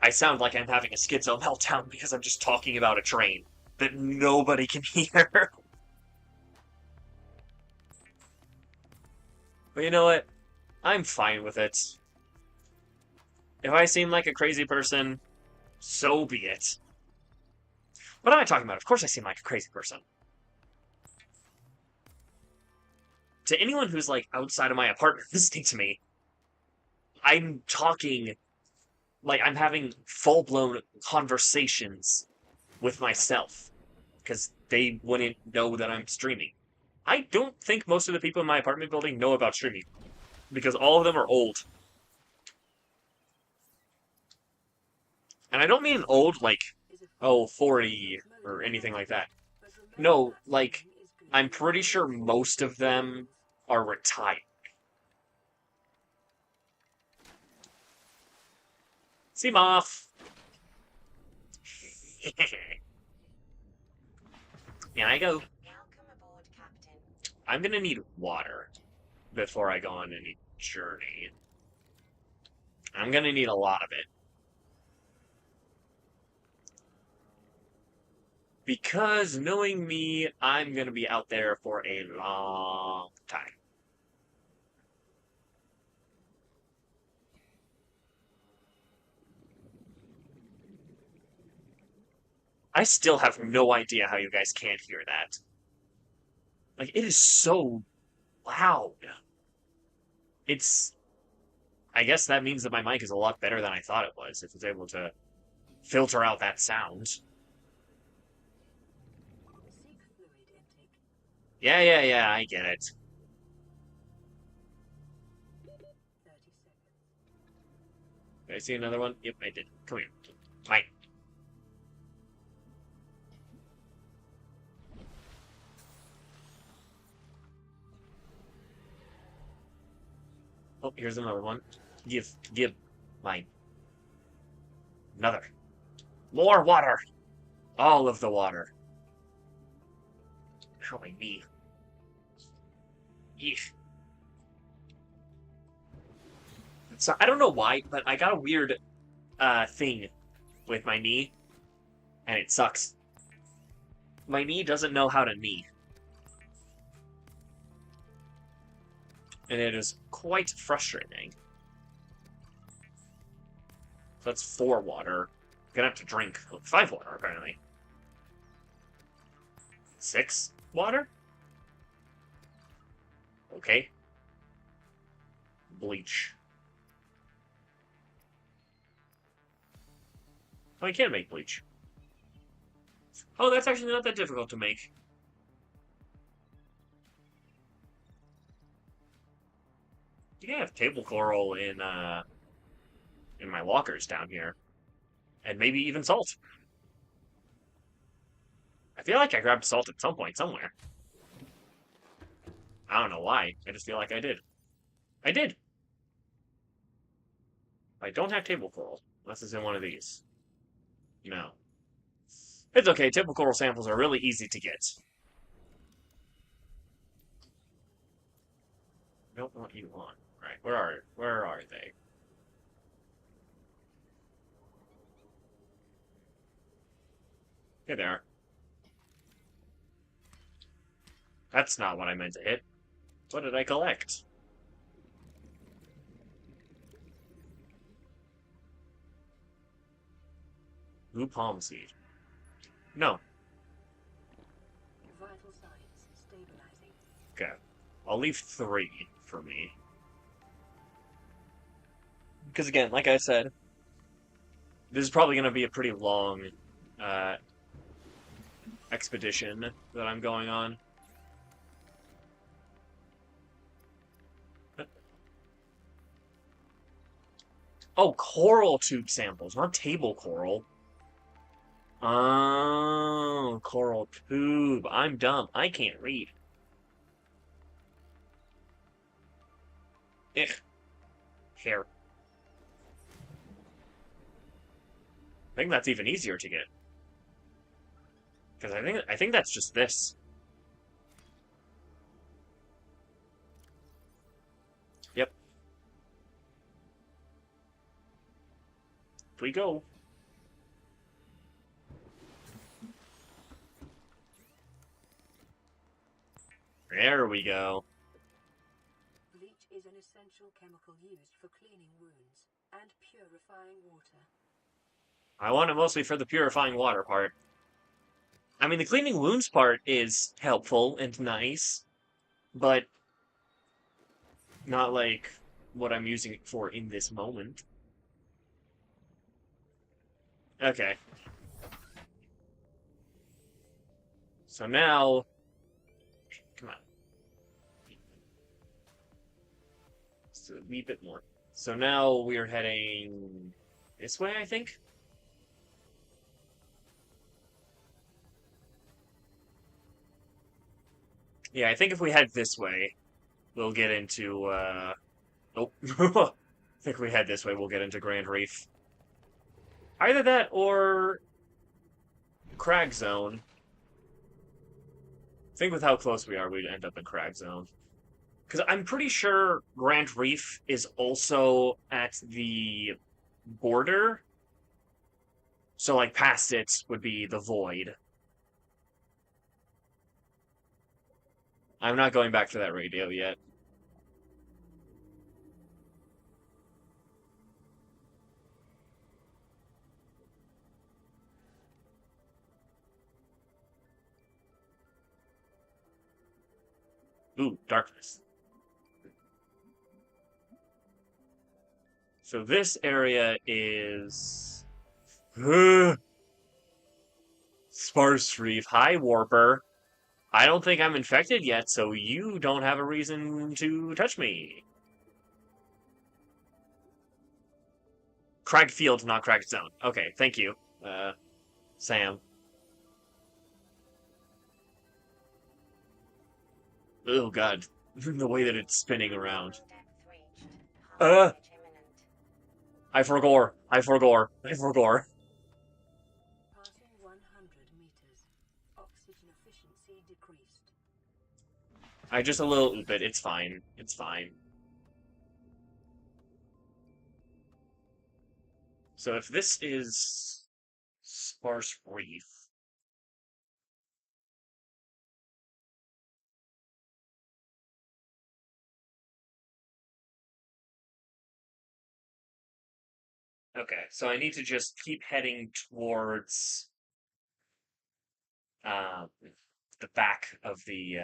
I sound like I'm having a schizo meltdown because I'm just talking about a train that nobody can hear. But you know what? I'm fine with it. If I seem like a crazy person, so be it. What am I talking about? Of course I seem like a crazy person. To anyone who's like outside of my apartment listening to me, I'm talking like I'm having full-blown conversations with myself because they wouldn't know that I'm streaming. I don't think most of the people in my apartment building know about streaming because all of them are old. And I don't mean old like, Is a oh, fast 40 or locomotive anything like that. but remember No, that like, thing is I'm controlled pretty sure by most of them wheels. are retired. See, Moth. And I go, Welcome aboard, Captain. I'm gonna need water before I go on any journey. I'm gonna need a lot of it. Because knowing me, I'm gonna be out there for a long time. I still have no idea how you guys can't hear that. Like, it is so loud. It's. I guess that means that my mic is a lot better than I thought it was, if it's able to filter out that sound. Seek fluid intake. Yeah, I get it. 30 seconds. Did I see another one? Yep, I did. Come here. Mike. Oh, here's another one. Give. Mine. Another. More water! All of the water. How my knee. Eesh. So I don't know why, but I got a weird thing with my knee, and it sucks. My knee doesn't know how to knee. And it is quite frustrating. So that's 4 water. Gonna have to drink 5 water, apparently. 6 water? Okay. Bleach. Oh, I can make bleach. Oh, that's actually not that difficult to make. You can have table coral in my lockers down here. And maybe even salt. I feel like I grabbed salt at some point somewhere. I don't know why. I just feel like I did. I did! I don't have table coral. Unless it's in one of these. No. It's okay, table coral samples are really easy to get. I don't want you on. Right, where are they? Here they are. That's not what I meant to hit. What did I collect? Blue palm seed. No. Vital signs stabilizing. Okay. I'll leave 3 for me. Because again, like I said, this is probably going to be a pretty long uh, expedition that I'm going on. Oh, coral tube samples, not table coral. Oh, coral tube. I'm dumb. I can't read. Ugh. Hair. I think that's even easier to get. Because I think that's just this. Yep. Here we go. There we go. Bleach essential chemical used for cleaning wounds and purifying water. I want it mostly for the purifying water part. I mean, the cleaning wounds part is helpful and nice, but not like what I'm using it for in this moment. Okay. So now, come on. Just a wee bit more. So now we're heading this way, I think? Yeah, I think if we head this way, we'll get into, oh. I think if we head this way, we'll get into Grand Reef. Either that or Crag Zone. I think with how close we are, we'd end up in Crag Zone. Because I'm pretty sure Grand Reef is also at the border. So, like, past it would be the Void. I'm not going back to that radio yet. Ooh, darkness. So this area is... Sparse Reef. Hi, Warper. I don't think I'm infected yet, so you don't have a reason to touch me. Crag Field, not Crag Zone. Okay, thank you, Sam. Oh god, the way that it's spinning around. Uh, I forgore. Passing 100 meters. Oxygen efficiency decreased. I just a little bit. It's fine. It's fine. So if this is Sparse Reef, okay, so I need to just keep heading towards um, the back of the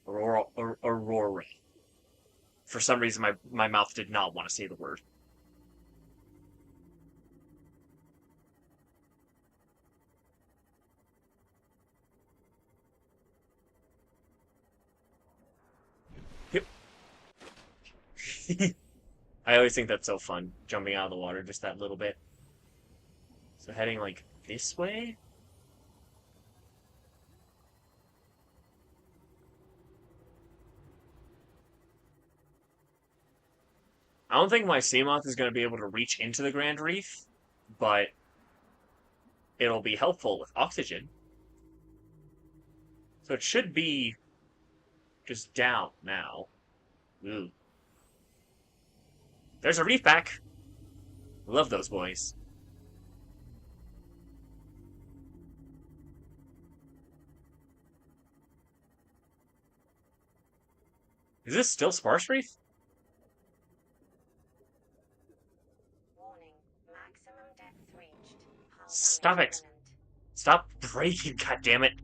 Aurora. For some reason, my mouth did not want to say the word. Yep. I always think that's so fun, jumping out of the water just that little bit. So heading like this way? I don't think my Seamoth is going to be able to reach into the Grand Reef, but it'll be helpful with oxygen. So it should be just down now. Ooh. There's a reef back. Love those boys. Is this still Sparse Reef? Warning. Maximum depth reached. Hull Stop damage it. imminent. Stop breaking, goddammit.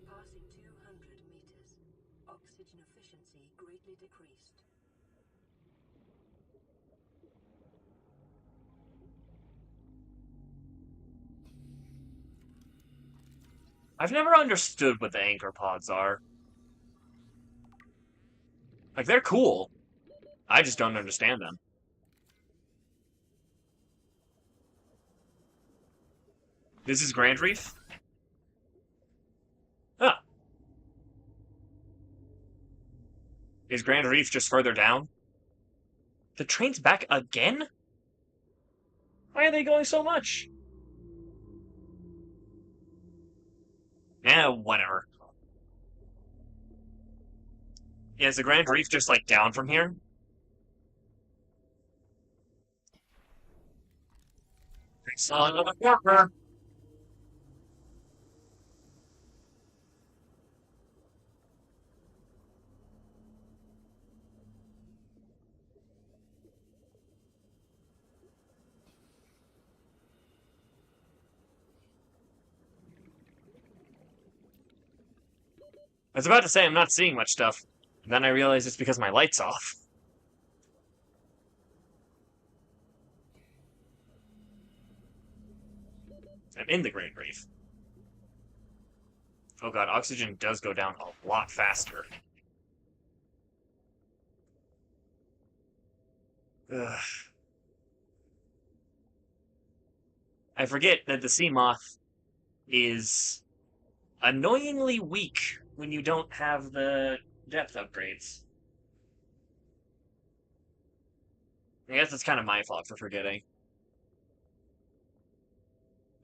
Passing 200 meters. Oxygen efficiency greatly decreased. I've never understood what the anchor pods are. Like, they're cool. I just don't understand them. This is Grand Reef? Ah. Is Grand Reef just further down? The train's back again? Why are they going so much? Eh, whatever. Yeah, is the Grand Reef just, like, down from here? I saw another worker. was about to say I'm not seeing much stuff, and then I realized it's because my light's off. I'm in the Great Reef. Oh god, oxygen does go down a lot faster. Ugh. I forget that the sea moth is annoyingly weak when you don't have the depth upgrades. I guess it's kind of my fault for forgetting.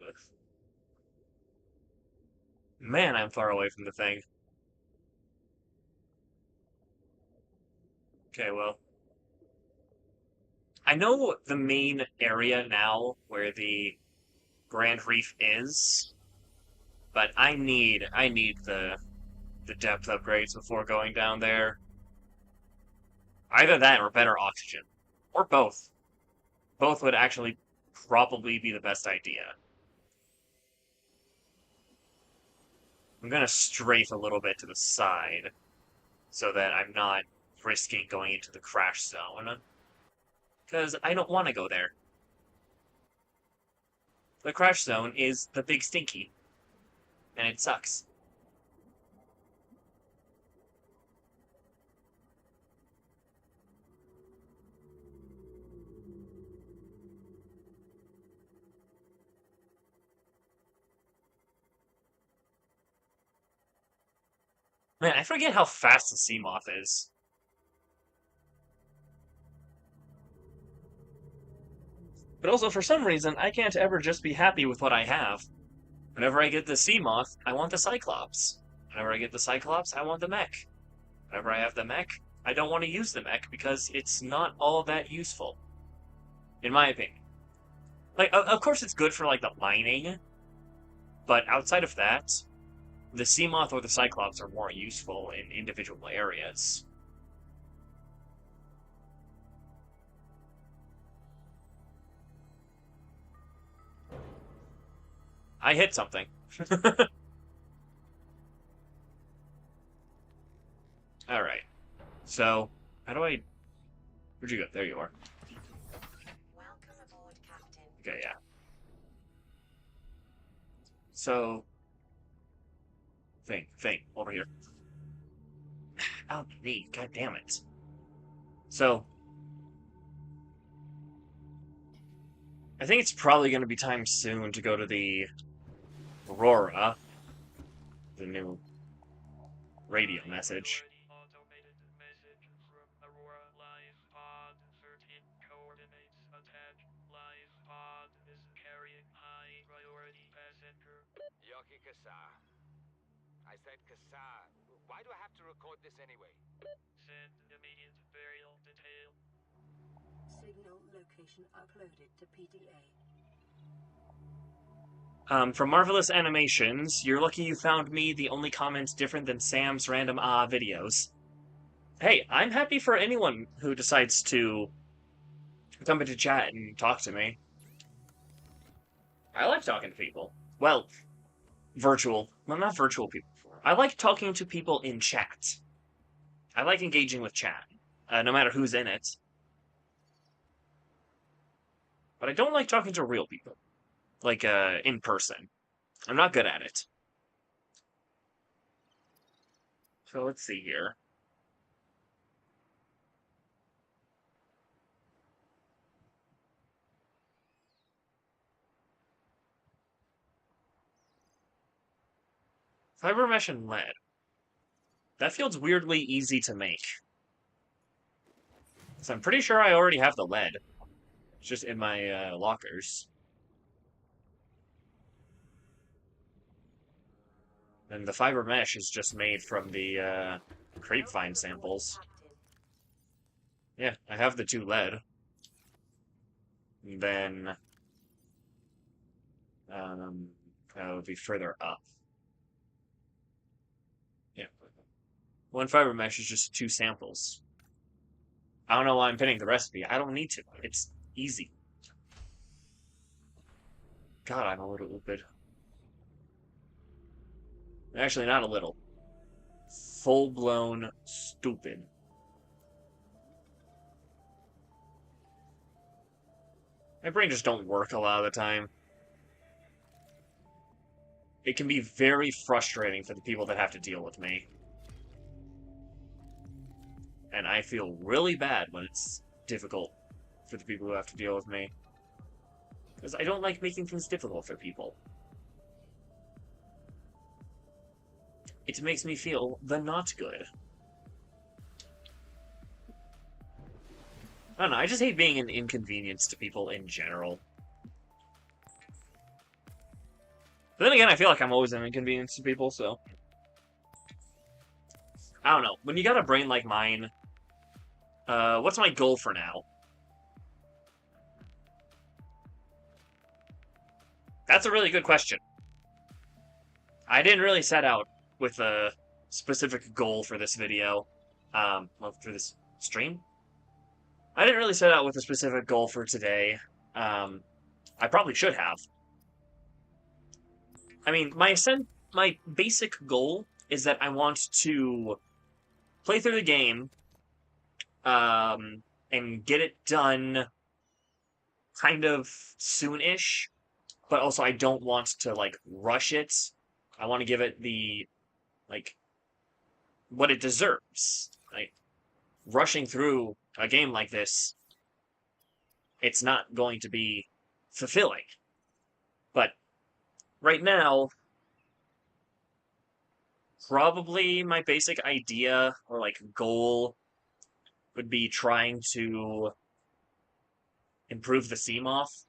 Ugh. Man, I'm far away from the thing. Okay, well. I know the main area now where the Grand Reef is, but I need the depth upgrades before going down there. Either that or better oxygen. Or both. Both would actually probably be the best idea. I'm gonna strafe a little bit to the side so that I'm not risking going into the crash zone. Because I don't want to go there. The crash zone is the big stinky. And it sucks. Man, I forget how fast the sea moth is. But also, for some reason, I can't ever just be happy with what I have. Whenever I get the sea moth, I want the Cyclops. Whenever I get the Cyclops, I want the mech. Whenever I have the mech, I don't want to use the mech because it's not all that useful. In my opinion. Like, of course it's good for, like, the mining, but outside of that, the sea moth or the Cyclops are more useful in individual areas. I hit something. Alright. So, how do I... Where'd you go? There you are. Welcome aboard, Captain. Okay, yeah. So... Thing, over here. Oh, knee, god damn it. So... I think it's probably going to be time soon to go to the Aurora, the new radio message. Automated message from Aurora. Live pod 13 coordinates attached. Live pod is carrying high priority passenger. Yoki Kasa. I said Kasa. Why do I have to record this anyway? Send immediate burial detail. Signal location uploaded to PDA. From Marvelous Animations, you're lucky you found me, the only comment different than Sam's random videos. Hey, I'm happy for anyone who decides to come into chat and talk to me. I like talking to people. Well, virtual. Well, not virtual people. I like talking to people in chat. I like engaging with chat, no matter who's in it. But I don't like talking to real people. Like, in person. I'm not good at it. So let's see here. Fiber mesh and lead. That feels weirdly easy to make. So I'm pretty sure I already have the lead. It's just in my lockers. And the fiber mesh is just made from the grapevine samples. Yeah, I have the 2 lead. And then that would be further up. Yeah. 1 fiber mesh is just 2 samples. I don't know why I'm pinning the recipe. I don't need to. It's easy. God, I'm a little bit. Actually, not a little. full-blown stupid. My brain just don't work a lot of the time. It can be very frustrating for the people that have to deal with me. And I feel really bad when it's difficult for the people who have to deal with me. Because I don't like making things difficult for people. It makes me feel the not good. I don't know, I just hate being an inconvenience to people in general. But then again, I feel like I'm always an inconvenience to people, so... I don't know. When you got a brain like mine, what's my goal for now? That's a really good question. I didn't really set out with a specific goal for this video. Well, for this stream? I didn't really set out with a specific goal for today. I probably should have. I mean, my basic goal is that I want to play through the game, and get it done kind of soon-ish, but also I don't want to, like, rush it. I want to give it the, like, what it deserves. Like, rushing through a game like this, it's not going to be fulfilling. But right now, probably my basic idea or like goal would be trying to improve the Seamoth.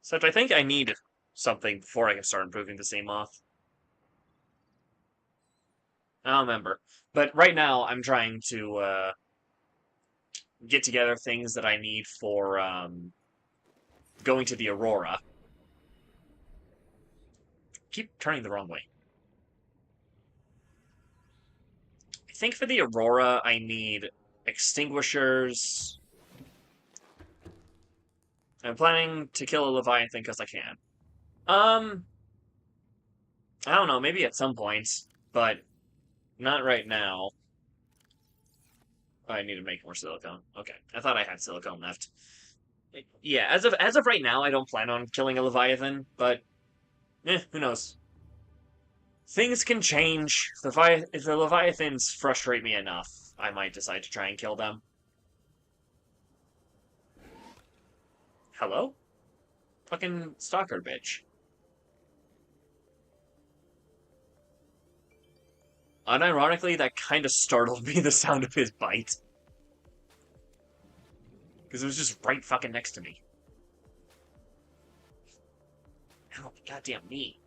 Except I think I need something before I can start improving the Seamoth. I don't remember. But right now, I'm trying to get together things that I need for going to the Aurora. Keep turning the wrong way. I think for the Aurora, I need extinguishers. I'm planning to kill a Leviathan because I can. I don't know, maybe at some point, but not right now. Oh, I need to make more silicone. Okay, I thought I had silicone left. Yeah, as of right now, I don't plan on killing a Leviathan, but who knows? Things can change. If the Leviathans frustrate me enough, I might decide to try and kill them. Hello? Fucking stalker bitch. Unironically, that kind of startled me, the sound of his bite. Because it was just right fucking next to me. Ow, goddamn knee.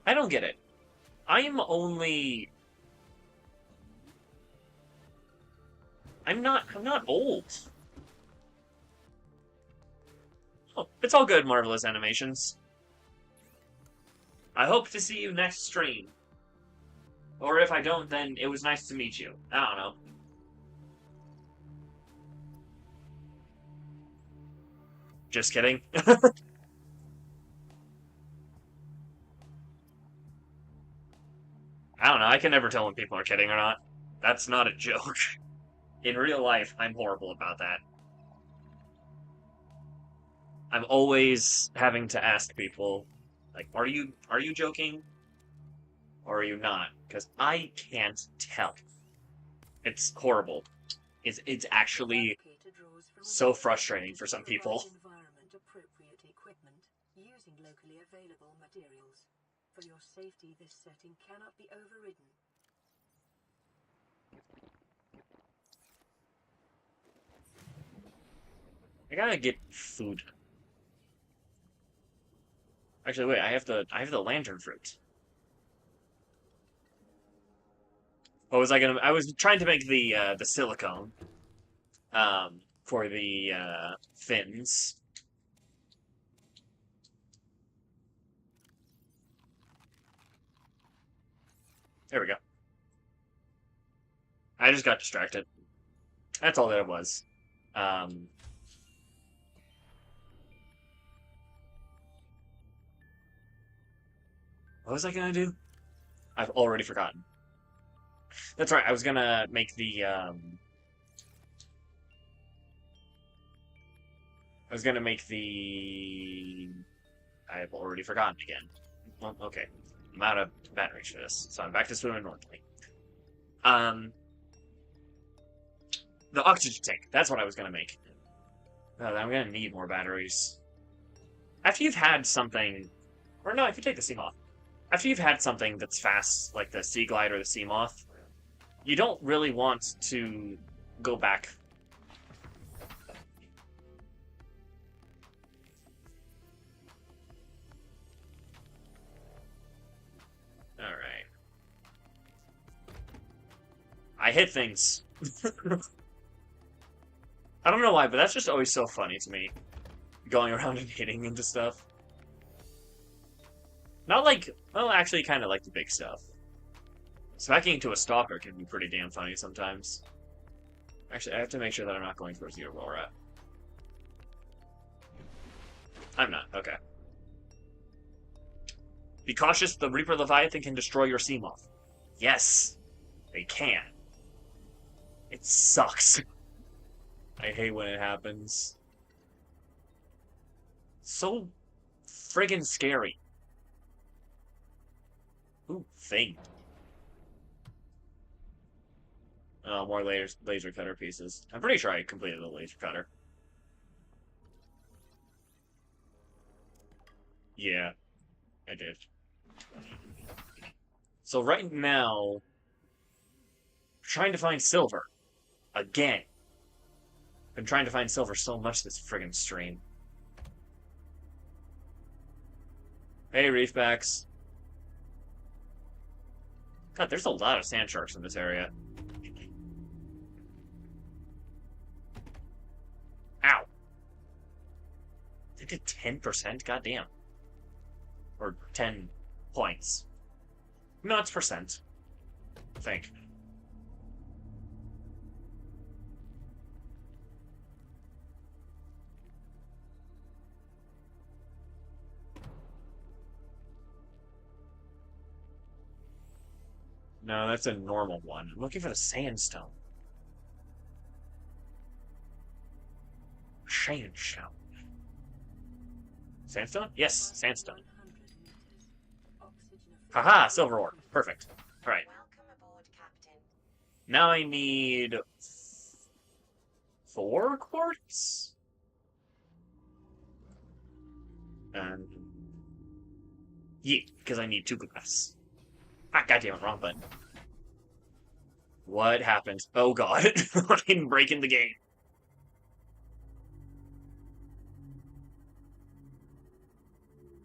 I don't get it. I'm not old. Oh, it's all good, Marvelous Animations. I hope to see you next stream. Or if I don't, then it was nice to meet you. I don't know. Just kidding. I don't know, I can never tell when people are kidding or not. That's not a joke. In real life, I'm horrible about that. I'm always having to ask people, like, are you joking? Or are you not? Because I can't tell. It's horrible. It's actually so frustrating for some people. Environment-appropriate equipment using locally available materials. For your safety, this setting cannot be overridden. I gotta get food. Actually, wait, I have the lantern fruit. What was I gonna? I was trying to make the silicone, for the fins. There we go. I just got distracted. That's all that it was. What was I gonna do? I've already forgotten. That's right, I was gonna make the, I was gonna make the... I've already forgotten again. Well, okay. I'm out of batteries for this, so I'm back to swimming normally. Um, the oxygen tank. That's what I was gonna make. I'm gonna need more batteries. After you've had something... Or no, if you take the sea moth. After you've had something that's fast, like the sea glide or the sea moth, you don't really want to go back. Alright. I hit things. I don't know why, but that's just always so funny to me. Going around and hitting into stuff. Not like, well, actually kind of like the big stuff. Smacking into a stalker can be pretty damn funny sometimes. Actually, I have to make sure that I'm not going towards the Aurora. I'm not, okay. Be cautious, the Reaper Leviathan can destroy your Seamoth. Yes, they can. It sucks. I hate when it happens. So friggin' scary. Ooh, thing. Oh, more laser cutter pieces. I'm pretty sure I completed the laser cutter. Yeah, I did. So right now, trying to find silver. Again. Been trying to find silver so much this friggin' stream. Hey, reefbacks. God, there's a lot of sand sharks in this area. Ow. They did 10%? Goddamn. Or 10 points. No, it's percent. I think. No, that's a normal one. I'm looking for the sandstone. Sandstone. Sandstone? Yes, sandstone. 100 meters. Oxygen Haha, silver ore. Perfect. Alright. Welcome aboard, Captain. Now I need 4 quartz? Yeah, because I need 2 glass. Ah, goddammit, wrong button. What happened? Oh god. I'm breaking the game.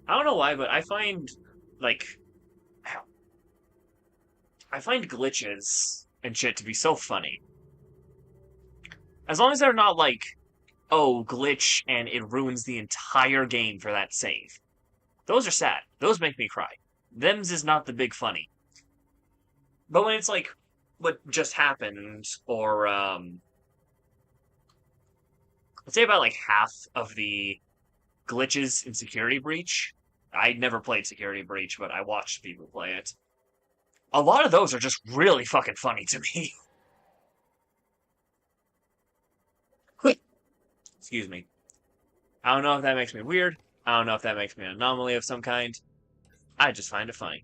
I don't know why, but I find, like, I find glitches and shit to be so funny. As long as they're not like, oh, glitch and it ruins the entire game for that save. Those are sad. Those make me cry. Them's is not the big funny. But when it's like, what just happened, or, let's say about like half of the glitches in Security Breach. I never played Security Breach, but I watched people play it. A lot of those are just really fucking funny to me. Excuse me. I don't know if that makes me weird. I don't know if that makes me an anomaly of some kind. I just find it funny.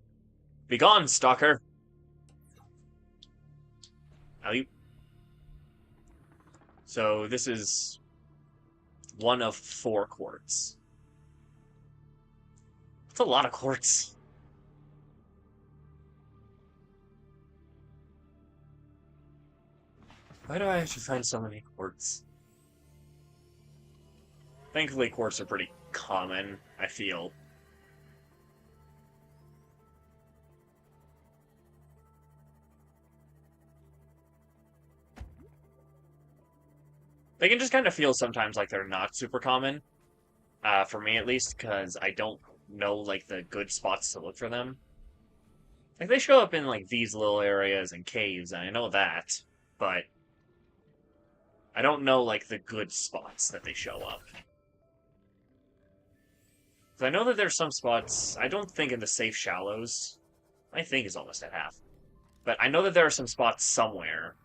Begone, stalker! Alley. So this is 1 of 4 quartz. That's a lot of quartz. Why do I have to find so many quartz? Thankfully, quartz are pretty common, I feel. They can just kind of feel sometimes like they're not super common. For me, at least, because I don't know, like, the good spots to look for them. Like, they show up in, like, these little areas and caves, and I know that, but I don't know, like, the good spots that they show up. 'Cause I know that there's some spots, I don't think in the safe shallows. I think it's almost at half. But I know that there are some spots somewhere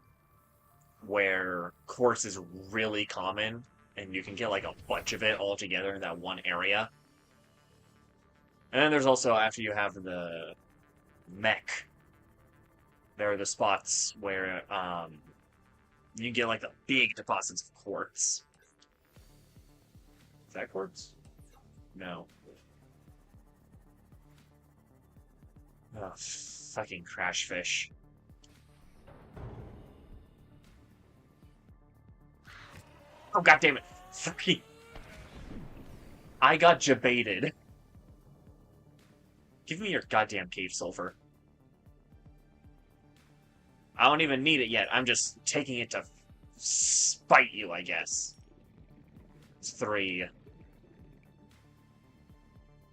where quartz is really common, and you can get like a bunch of it all together in that one area. And then there's also, after you have the mech, there are the spots where you get like the big deposits of quartz. Is that quartz? No. Oh, fucking crash fish. Oh, god damn it. Fucking. I got jebaited. Give me your goddamn cave sulfur. I don't even need it yet. I'm just taking it to spite you, I guess. It's 3.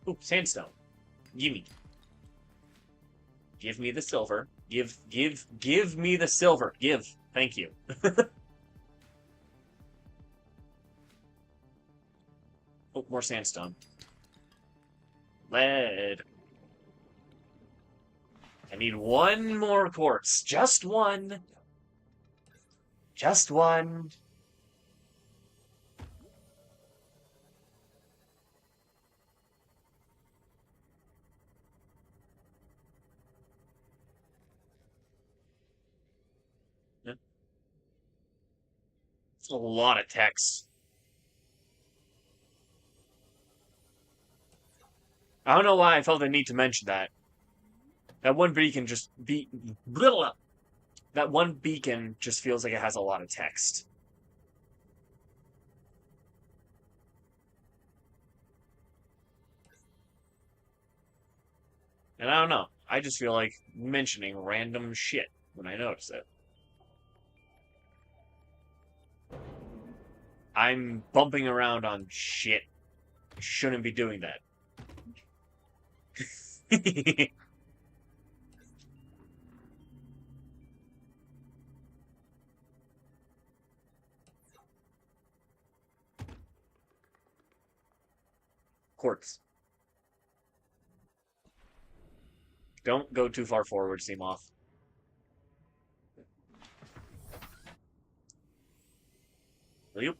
Ooh, sandstone. Gimme. Give me the silver. Give me the silver. Give. Thank you. Oh, more sandstone. Lead. I need one more quartz. Just one. Just one. It's a lot of text. I don't know why I felt the need to mention that. That one beacon just that one beacon just feels like it has a lot of text. And I don't know. I just feel like mentioning random shit when I notice it. I'm bumping around on shit. Shouldn't be doing that. Quartz. Don't go too far forward, Seamoth. Will you?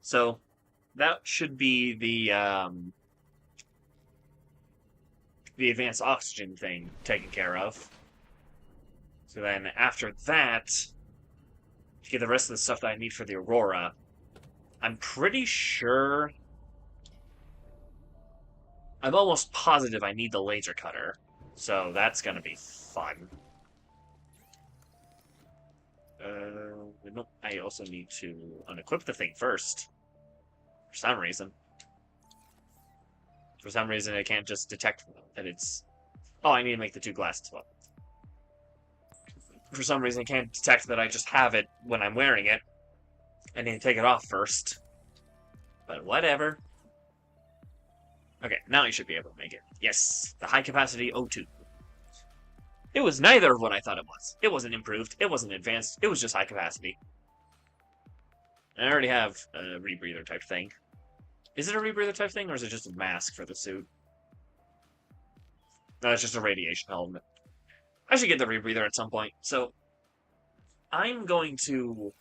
So, that should be the advanced oxygen thing taken care of. So then, after that, to get the rest of the stuff that I need for the Aurora, I'm pretty sure... I'm almost positive I need the laser cutter. So that's gonna be fun. Nope, I also need to unequip the thing first. For some reason. For some reason, I can't just detect that it's... Oh, I need to make the 2 glasses. Well, for some reason, I can't detect that I just have it when I'm wearing it. I need to take it off first. But whatever. Okay, now I should be able to make it. Yes, the high-capacity O2. It was neither of what I thought it was. It wasn't improved. It wasn't advanced. It was just high-capacity. I already have a rebreather type thing. Is it a rebreather type thing, or is it just a mask for the suit? No, it's just a radiation helmet. I should get the rebreather at some point. So, I'm going to...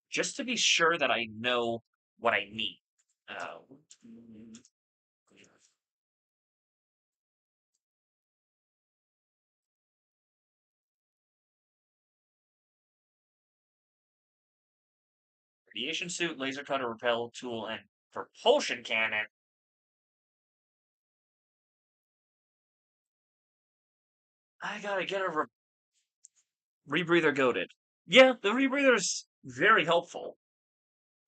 Just to be sure that I know what I need. Radiation suit, laser cutter, repel tool, and propulsion cannon. I gotta get a rebreather goaded. Yeah, the rebreather's very helpful.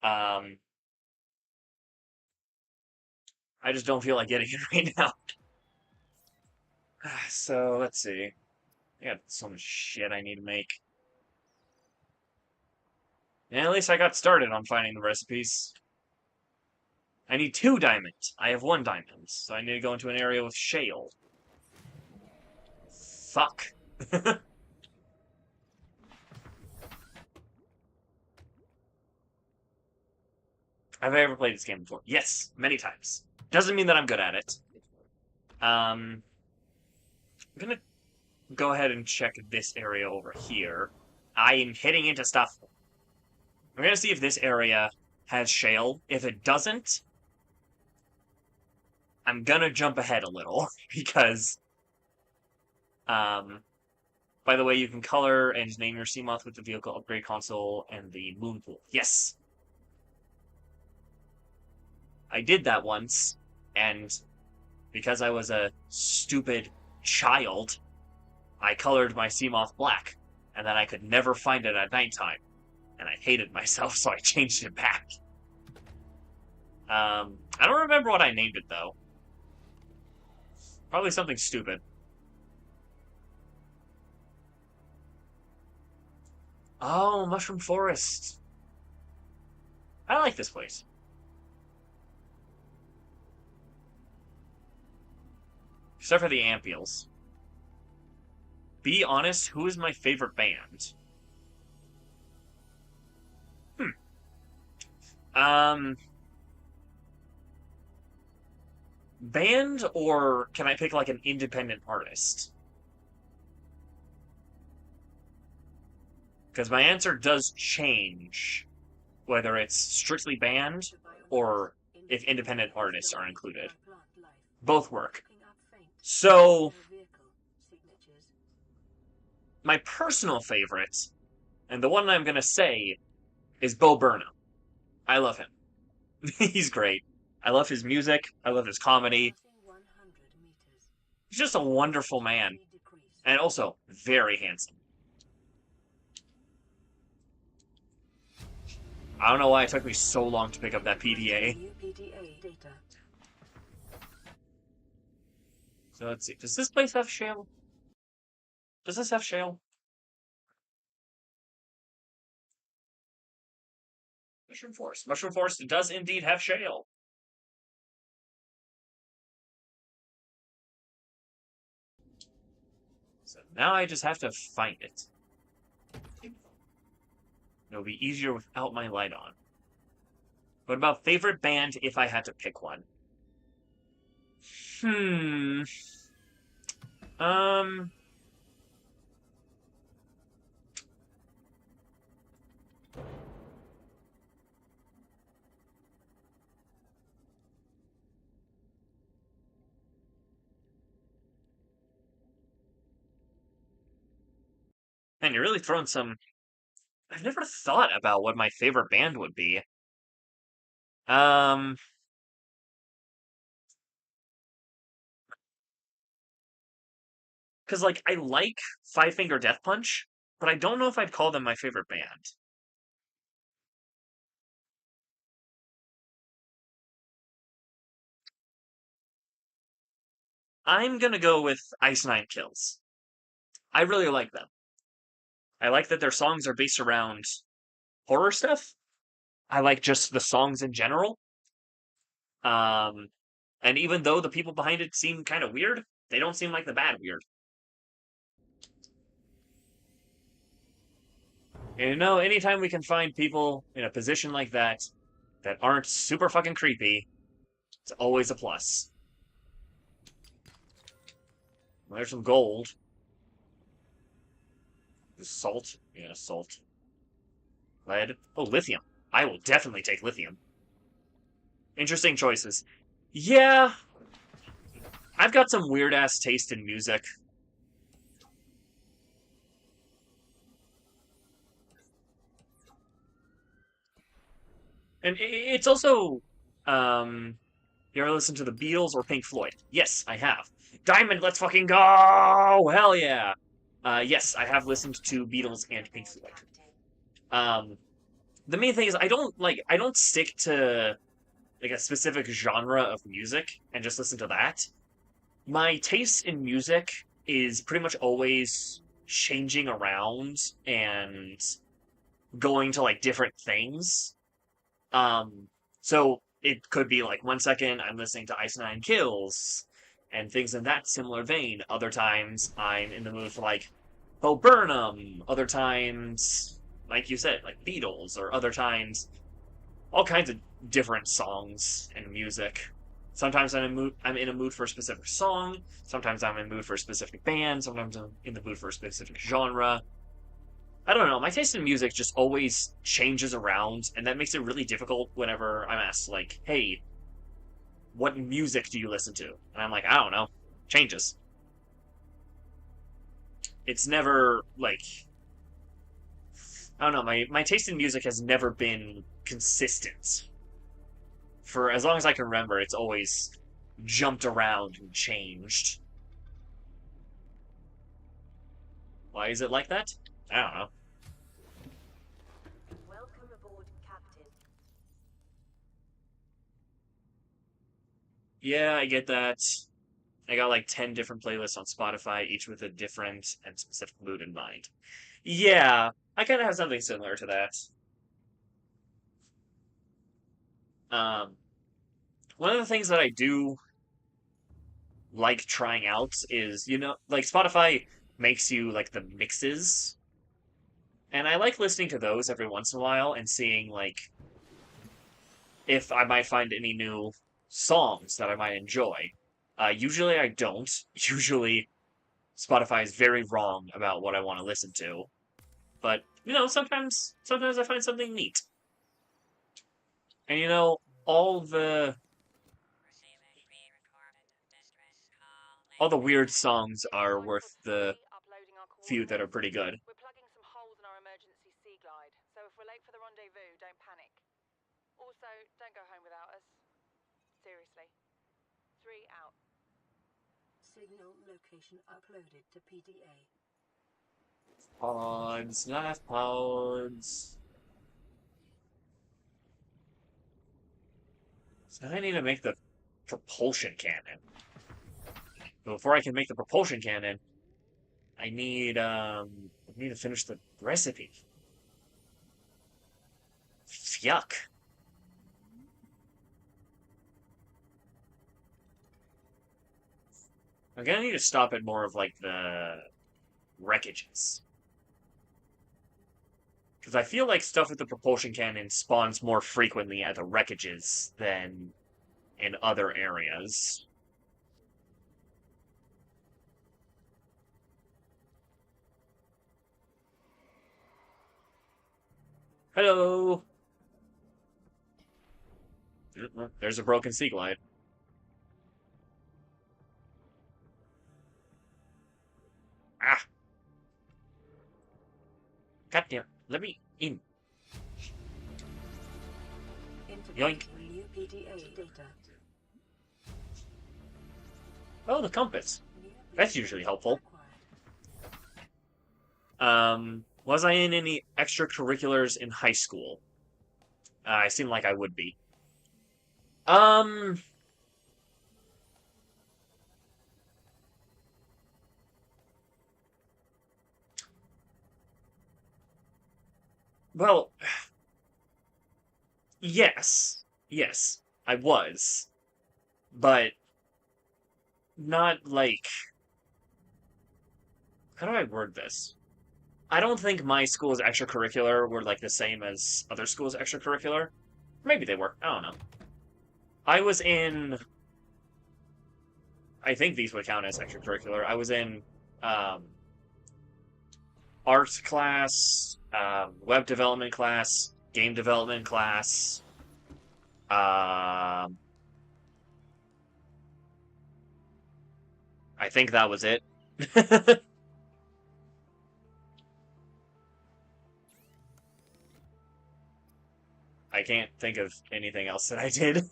I just don't feel like getting it right now. So, let's see. I got so much shit I need to make. And at least I got started on finding the recipes. I need 2 diamonds. I have 1 diamond, so I need to go into an area with shale. Fuck. Have I ever played this game before? Yes, many times. Doesn't mean that I'm good at it. I'm gonna go ahead and check this area over here. I am hitting into stuff. I'm gonna see if this area has shale. If it doesn't, I'm gonna jump ahead a little because, by the way, you can color and name your Seamoth with the vehicle upgrade console and the moon pool. Yes, I did that once, and because I was a stupid child, I colored my Seamoth black, and then I could never find it at nighttime, and I hated myself, so I changed it back. I don't remember what I named it, though. Probably something stupid. Oh, Mushroom Forest. I like this place. Except for the Ampules. Be honest, who is my favorite band? Band, or can I pick like an independent artist? Because my answer does change, whether it's strictly band or if independent artists are included. Both work. So, my personal favorite, and the one I'm going to say, is Bo Burnham. I love him. He's great. I love his music. I love his comedy. He's just a wonderful man. And also, very handsome. I don't know why it took me so long to pick up that PDA. So let's see. Does this place have shale? Does this have shale? Mushroom Forest. Mushroom Forest does indeed have shale. So now I just have to find it. It'll be easier without my light on. What about favorite band if I had to pick one? Man, you're really throwing some... I've never thought about what my favorite band would be. Because, like, I like Five Finger Death Punch, but I don't know if I'd call them my favorite band. I'm gonna go with Ice Nine Kills. I really like them. I like that their songs are based around horror stuff. I like just the songs in general. And even though the people behind it seem kind of weird, they don't seem like the bad weird. And you know, anytime we can find people in a position like that that aren't super fucking creepy, it's always a plus. Well, there's some gold. Salt? Yeah, salt. Lead? Oh, lithium. I will definitely take lithium. Interesting choices. Yeah, I've got some weird-ass taste in music. And it's also, you ever listen to the Beatles or Pink Floyd? Yes, I have. Diamond, let's fucking go! Hell yeah! Yes, I have listened to Beatles and Pink Floyd. The main thing is I don't stick to like a specific genre of music and just listen to that. My taste in music is pretty much always changing around and going to like different things. So it could be like 1 second I'm listening to Ice Nine Kills and things in that similar vein. Other times I'm in the mood for like Bo Burnham. Other times, like you said, like Beatles, or other times all kinds of different songs and music. Sometimes I'm in a mood for a specific song. Sometimes I'm in a mood for a specific band. Sometimes I'm in the mood for a specific genre. I don't know. My taste in music just always changes around, and that makes it really difficult whenever I'm asked, like, "Hey, what music do you listen to?" And I'm like, "I don't know. Changes." It's never like I don't know. My taste in music has never been consistent. For as long as I can remember, it's always jumped around and changed. Why is it like that? I don't know. Welcome aboard, Captain. Yeah, I get that. I got like 10 different playlists on Spotify, each with a different and specific mood in mind. Yeah, I kind of have something similar to that. Um, one of the things that I do like trying out is, like Spotify makes you like the mixes, and I like listening to those every once in a while and seeing like if I might find any new songs that I might enjoy. Usually I don't. Usually Spotify is very wrong about what I want to listen to. But sometimes I find something neat. And all the all the weird songs are Rifle worth the 3, uploading our few that are coordinates. pretty good. We're plugging some holes in our emergency sea glide, so if we're late for the rendezvous, don't panic. Also, don't go home without us. Seriously. 3 out. Signal location uploaded to PDA. Pods, life pods. So I need to make the propulsion cannon. But before I can make the propulsion cannon, I need to finish the recipe. Yuck. I'm gonna need to stop at more of like the wreckages. Because I feel like stuff with the propulsion cannon spawns more frequently at the wreckages than in other areas. Hello! There's a broken sea glide. Ah! Goddamn, let me in. Yoink. Integrating new PDA data. Oh, the compass. New That's usually blueprint helpful. required. Was I in any extracurriculars in high school? I seem like I would be. Um, well, yes. Yes, I was. But not like, how do I word this? I don't think my school's extracurricular were like the same as other schools' extracurricular. Maybe they were. I don't know. I was in, I think these would count as extracurricular. I was in um, art class, web development class, game development class. Um, I think that was it. I can't think of anything else that I did.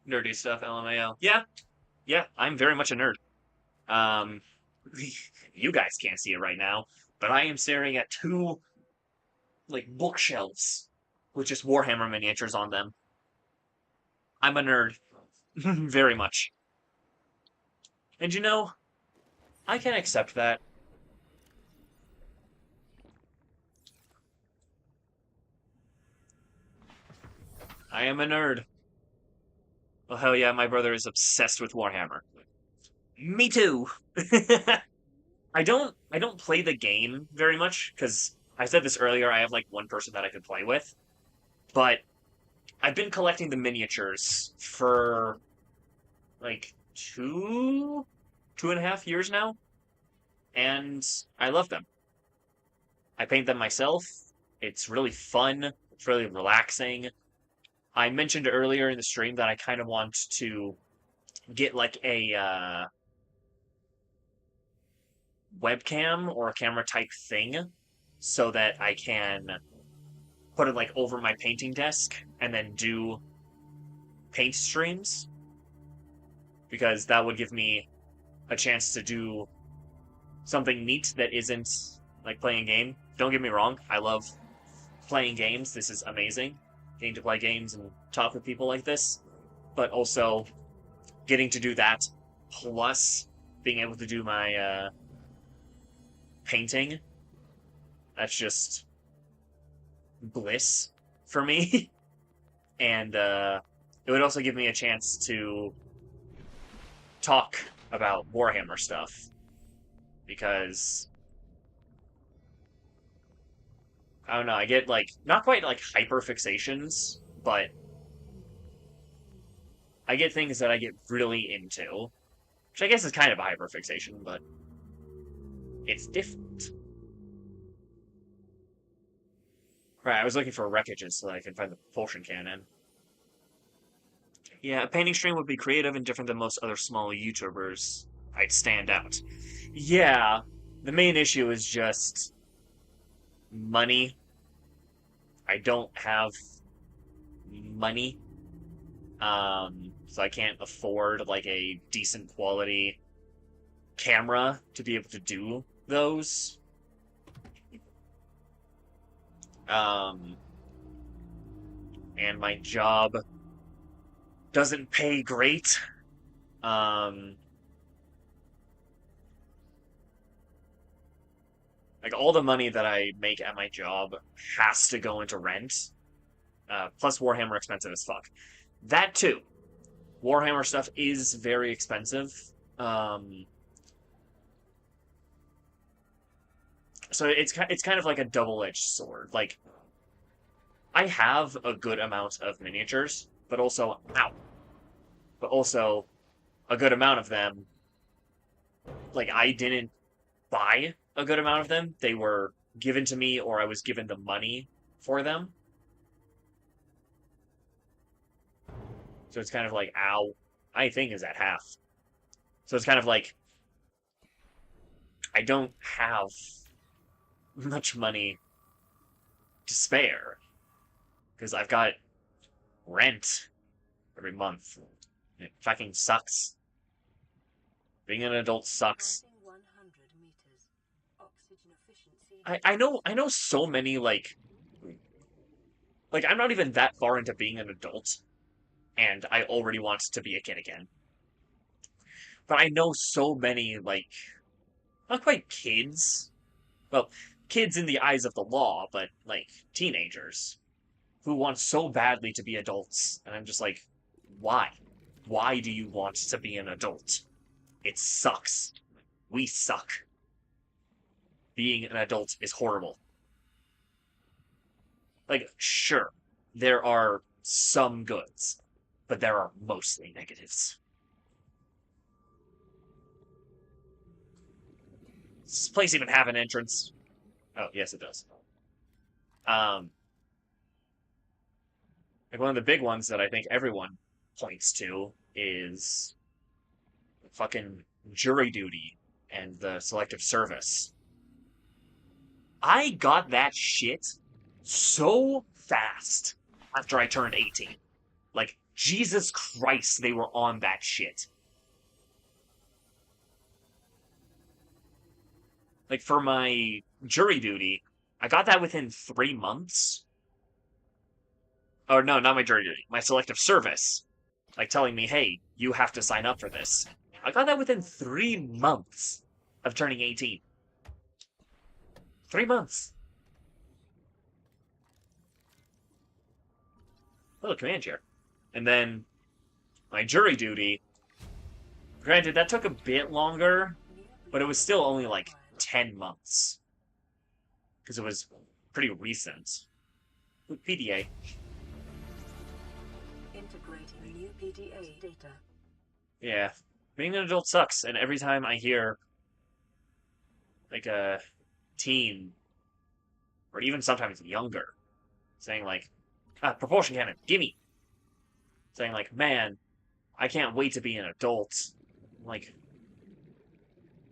Nerdy stuff, LMAO. Yeah, yeah, I'm very much a nerd. Um, you guys can't see it right now, but I am staring at two like bookshelves with just Warhammer miniatures on them. I'm a nerd, very much. And I can accept that. I am a nerd. Well, hell yeah, my brother is obsessed with Warhammer. Me too. I don't play the game very much because I said this earlier. I have like one person that I could play with, but I've been collecting the miniatures for like 2.5 years now, and I love them. I paint them myself. It's really fun. It's really relaxing. I mentioned earlier in the stream that I kind of want to get like a webcam or a camera type thing so that I can put it like over my painting desk and then do paint streams because that would give me a chance to do something neat that isn't like playing a game. Don't get me wrong, I love playing games. This is amazing. Getting to play games and talk with people like this, but also getting to do that plus being able to do my painting. That's just bliss for me. And it would also give me a chance to talk about Warhammer stuff because I don't know, I get like not quite like hyper fixations, but I get things that I get really into, which I guess is kind of a hyper fixation, but it's different. Right, I was looking for wreckages so that I could find the propulsion cannon. Yeah, a painting stream would be creative and different than most other small YouTubers. I'd stand out. Yeah, the main issue is just money. I don't have money. So I can't afford like a decent quality camera to be able to do those. And my job doesn't pay great. Like all the money that I make at my job has to go into rent. Plus Warhammer expensive as fuck. That too. Warhammer stuff is very expensive. So it's kind of like a double-edged sword. Like I have a good amount of miniatures, but also a good amount of them. Like I didn't buy a good amount of them. They were given to me, or I was given the money for them. So it's kind of like, ow, my thing is at half. So it's kind of like I don't have much money to spare because I've got rent every month. It fucking sucks. Being an adult sucks. Passing 100 meters. Oxygen efficiency. I know so many like I'm not even that far into being an adult, and I already want to be a kid again. But I know so many like not quite kids. Well, kids in the eyes of the law, but like teenagers who want so badly to be adults, and I'm just like, why? Why do you want to be an adult? It sucks. We suck. Being an adult is horrible. Like, sure, there are some goods, but there are mostly negatives. Does this place even have an entrance? Oh, yes, it does. Um, like one of the big ones that I think everyone points to is fucking jury duty and the selective service. I got that shit so fast after I turned 18. Like, Jesus Christ, they were on that shit. Like, for my jury duty, I got that within 3 months. Oh, no, not my jury duty. My selective service. Like, telling me, hey, you have to sign up for this. I got that within 3 months of turning 18. 3 months. Little command chair. And then my jury duty. Granted, that took a bit longer, but it was still only like 10 months. Because it was pretty recent. Ooh, PDA. Integrating new PDA data. Yeah. Being an adult sucks, and every time I hear like a teen, or even sometimes younger, saying like, propulsion cannon, gimme! Saying like, man, I can't wait to be an adult. I'm like,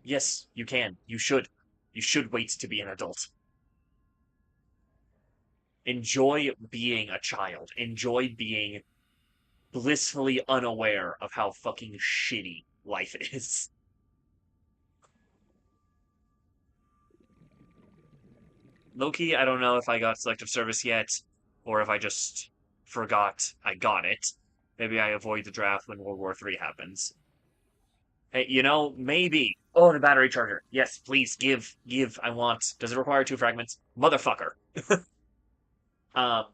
yes, you can. You should. You should wait to be an adult. Enjoy being a child. Enjoy being blissfully unaware of how fucking shitty life is. Low-key, I don't know if I got selective service yet, or if I just forgot I got it. Maybe I avoid the draft when World War III happens. Hey, you know, maybe. Oh, the battery charger. Yes, please, give, I want. Does it require 2 fragments? Motherfucker. Um,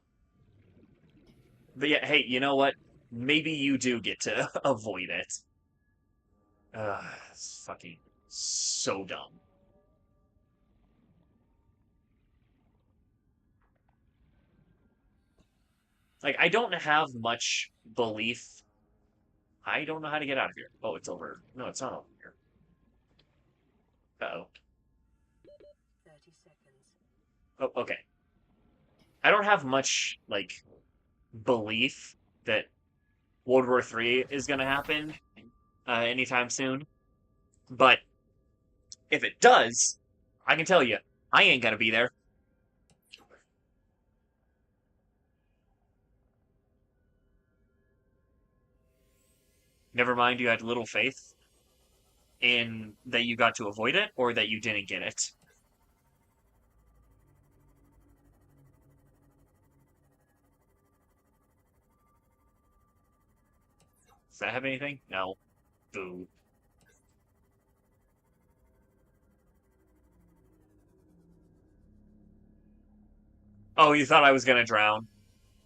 but yeah, hey, you know what? Maybe you do get to avoid it. It's fucking so dumb. Like, I don't have much belief. I don't know how to get out of here. Oh, it's over. No, it's not over here. Uh-oh. 30 seconds. Oh, okay. I don't have much, like, belief that World War III is going to happen anytime soon. But if it does, I can tell you, I ain't going to be there. Never mind, you had little faith in that you got to avoid it or that you didn't get it. Does that have anything? No. Boo. Oh, you thought I was gonna drown.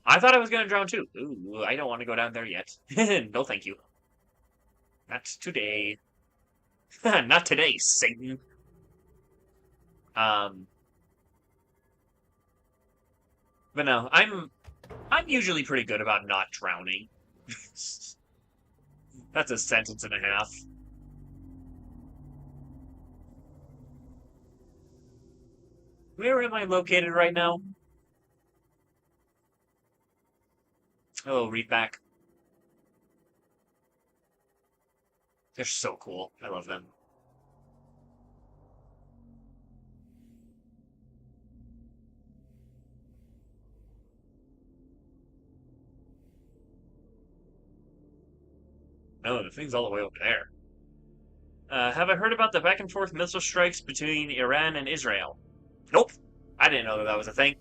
I thought I was gonna drown too. Ooh, I don't want to go down there yet. No, thank you. Not today. Not today, Satan. Um, but no, I'm usually pretty good about not drowning. That's a sentence and a half. Where am I located right now? Oh, Reefback. They're so cool. I love them. No, the thing's all the way over there. Have I heard about the back and forth missile strikes between Iran and Israel? Nope. I didn't know that that was a thing.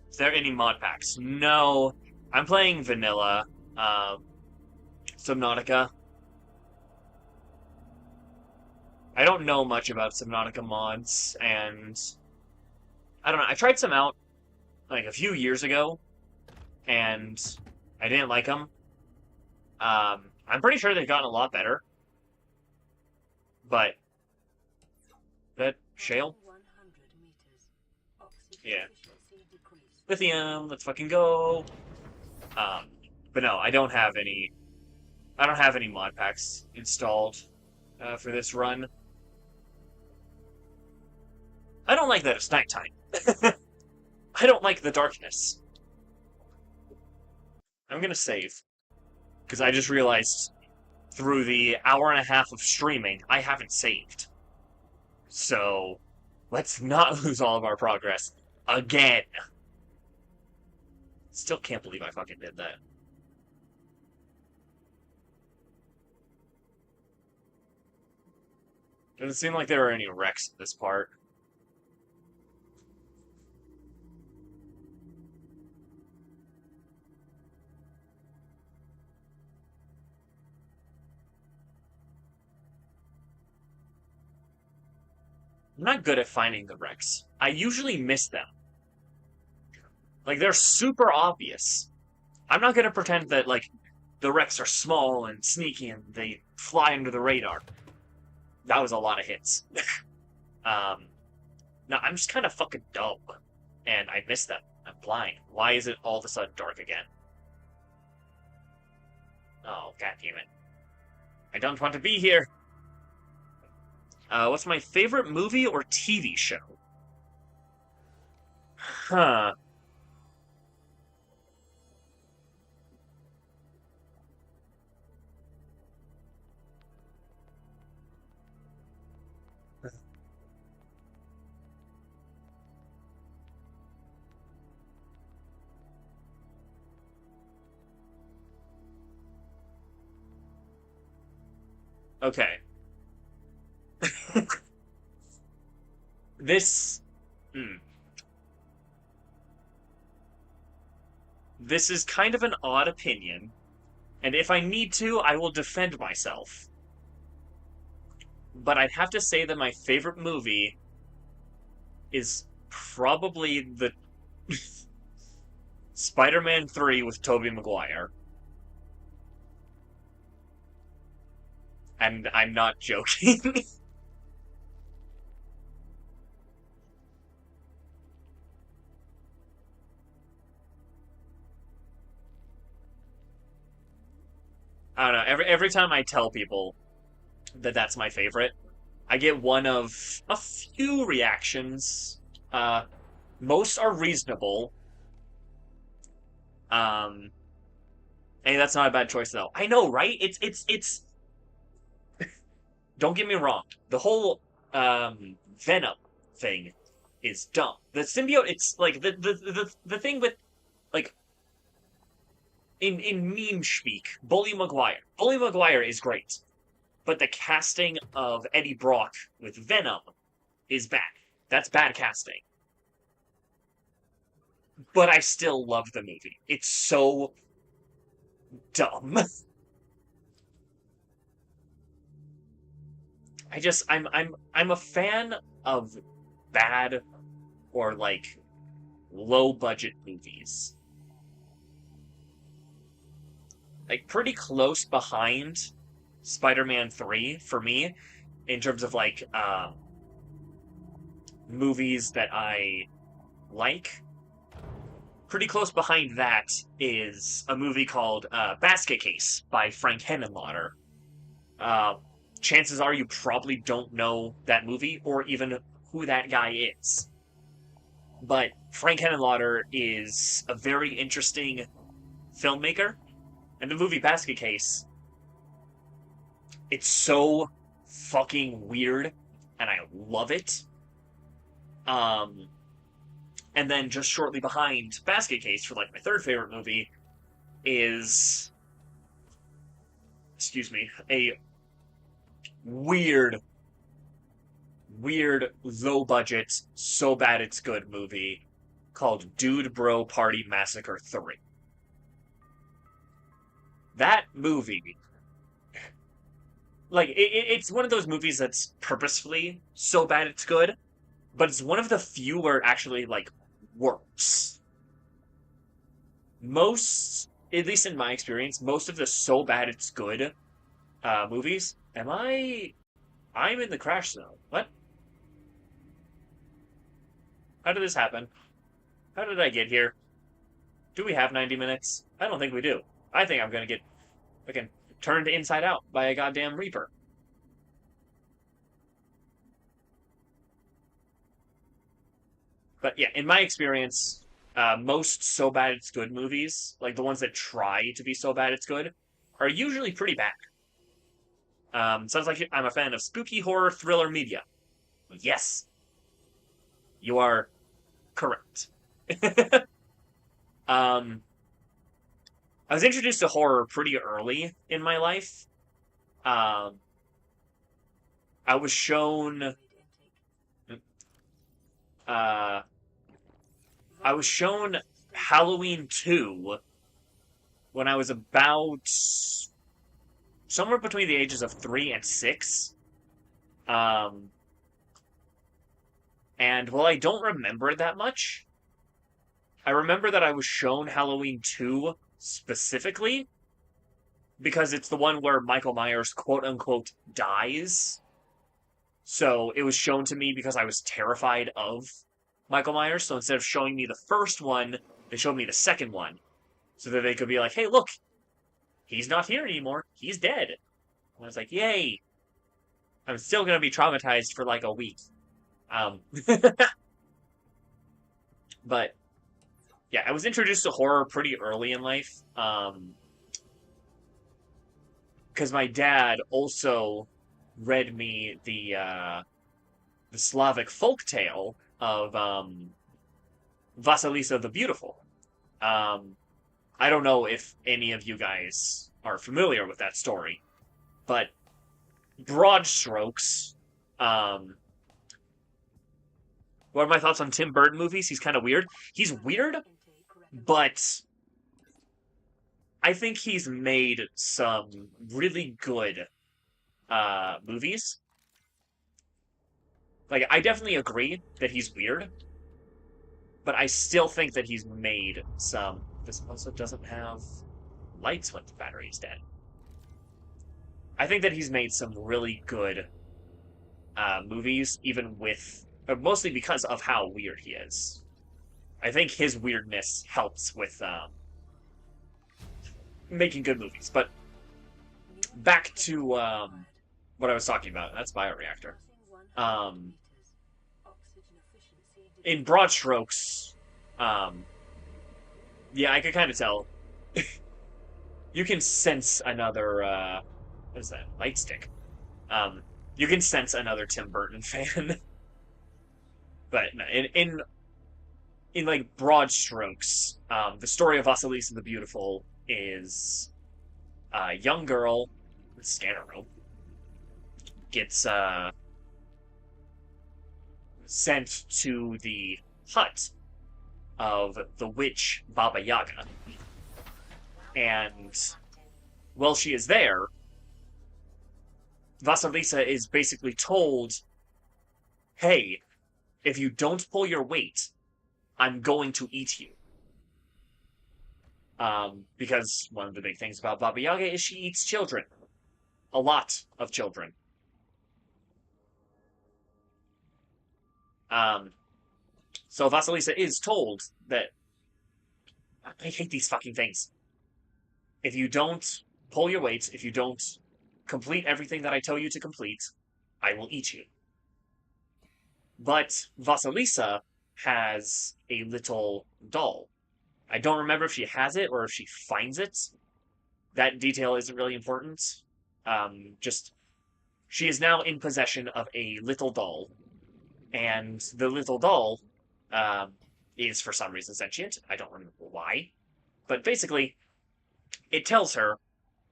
Is there any mod packs? No. I'm playing vanilla. Subnautica. I don't know much about Subnautica mods, and I don't know. I tried some out like a few years ago, and I didn't like them. I'm pretty sure they've gotten a lot better, but that shale, 100 meters. Oxygen yeah, efficiency decreased. lithium. Let's fucking go. But no, I don't have any. I don't have any mod packs installed for this run. I don't like that it's nighttime. I don't like the darkness. I'm gonna save. Because I just realized through the hour and a half of streaming, I haven't saved. So, let's not lose all of our progress again. Still can't believe I fucking did that. Doesn't seem like there are any wrecks at this part. I'm not good at finding the wrecks. I usually miss them. Like, they're super obvious. I'm not gonna pretend that, like, the wrecks are small and sneaky and they fly under the radar. That was a lot of hits. um, no, I'm just kind of fucking dumb, and I miss them. I'm blind. Why is it all of a sudden dark again? Oh, god damn it. I don't want to be here. What's my favorite movie or TV show? Huh. Okay. This. Hmm. This is kind of an odd opinion, and if I need to, I will defend myself. But I'd have to say that my favorite movie is probably the Spider-Man 3 with Tobey Maguire. And I'm not joking. I don't know. Every time I tell people that that's my favorite, I get one of a few reactions. Most are reasonable. Um, and that's not a bad choice though. I know, right? It's. Don't get me wrong. The whole Venom thing is dumb. The symbiote. It's like the thing with like in meme speak. Bully Maguire. Bully Maguire is great, but the casting of Eddie Brock with Venom is bad. That's bad casting. But I still love the movie. It's so dumb. I'm a fan of bad or like low budget movies. Like pretty close behind Spider-Man 3 for me in terms of like movies that I like. Pretty close behind that is a movie called Basket Case by Frank Henenlotter. Chances are you probably don't know that movie or even who that guy is. But Frank Henenlotter is a very interesting filmmaker. And the movie Basket Case, it's so fucking weird, and I love it. And then just shortly behind Basket Case, for like my third favorite movie, is, excuse me, a weird, low budget, so bad it's good movie called Dude Bro Party Massacre 3. That movie, like, it's one of those movies that's purposefully so bad it's good, but it's one of the few where it actually, like, works. Most, at least in my experience, most of the so bad it's good movies. I'm in the crash zone. What? How did this happen? How did I get here? Do we have 90 minutes? I don't think we do. I think I'm gonna get fucking turned inside out by a goddamn Reaper. But yeah, in my experience, most so bad it's good movies, like the ones that try to be so bad it's good, are usually pretty bad. Sounds like I'm a fan of spooky horror thriller media. Yes, you are correct. I was introduced to horror pretty early in my life. Um, I was shown, uh, I was shown Halloween 2 when I was about somewhere between the ages of 3 and 6. Um, and while I don't remember it that much, I remember that I was shown Halloween 2 specifically because it's the one where Michael Myers quote unquote dies. So it was shown to me because I was terrified of Michael Myers. So instead of showing me the first one, they showed me the second one. So that they could be like, hey, look, he's not here anymore. He's dead. And I was like, yay. I'm still going to be traumatized for like a week. Um, but yeah, I was introduced to horror pretty early in life. Because my dad also read me the Slavic folktale of Vasilisa the Beautiful. I don't know if any of you guys are familiar with that story, but broad strokes. What are my thoughts on Tim Burton movies? He's kind of weird. He's weird, but I think he's made some really good movies. Like, I definitely agree that he's weird, but I still think that he's made some. This also doesn't have lights when the battery is dead. I think that he's made some really good movies, even with, mostly because of how weird he is. I think his weirdness helps with making good movies. But back to what I was talking about. That's bioreactor. In broad strokes, yeah, I could kind of tell. You can sense another, what is that? Light stick. You can sense another Tim Burton fan. But no, in like broad strokes, the story of Vasilisa the Beautiful is a young girl, scanner room, gets sent to the hut of the witch Baba Yaga. And while she is there, Vasilisa is basically told, hey, if you don't pull your weight, I'm going to eat you. Because one of the big things about Baba Yaga is she eats children. A lot of children. So Vasilisa is told that I hate these fucking things. If you don't pull your weight, if you don't complete everything that I tell you to complete, I will eat you. But Vasilisa has a little doll. I don't remember if she has it or if she finds it. That detail isn't really important. Just she is now in possession of a little doll, and the little doll is for some reason sentient. I don't remember why, but basically, it tells her,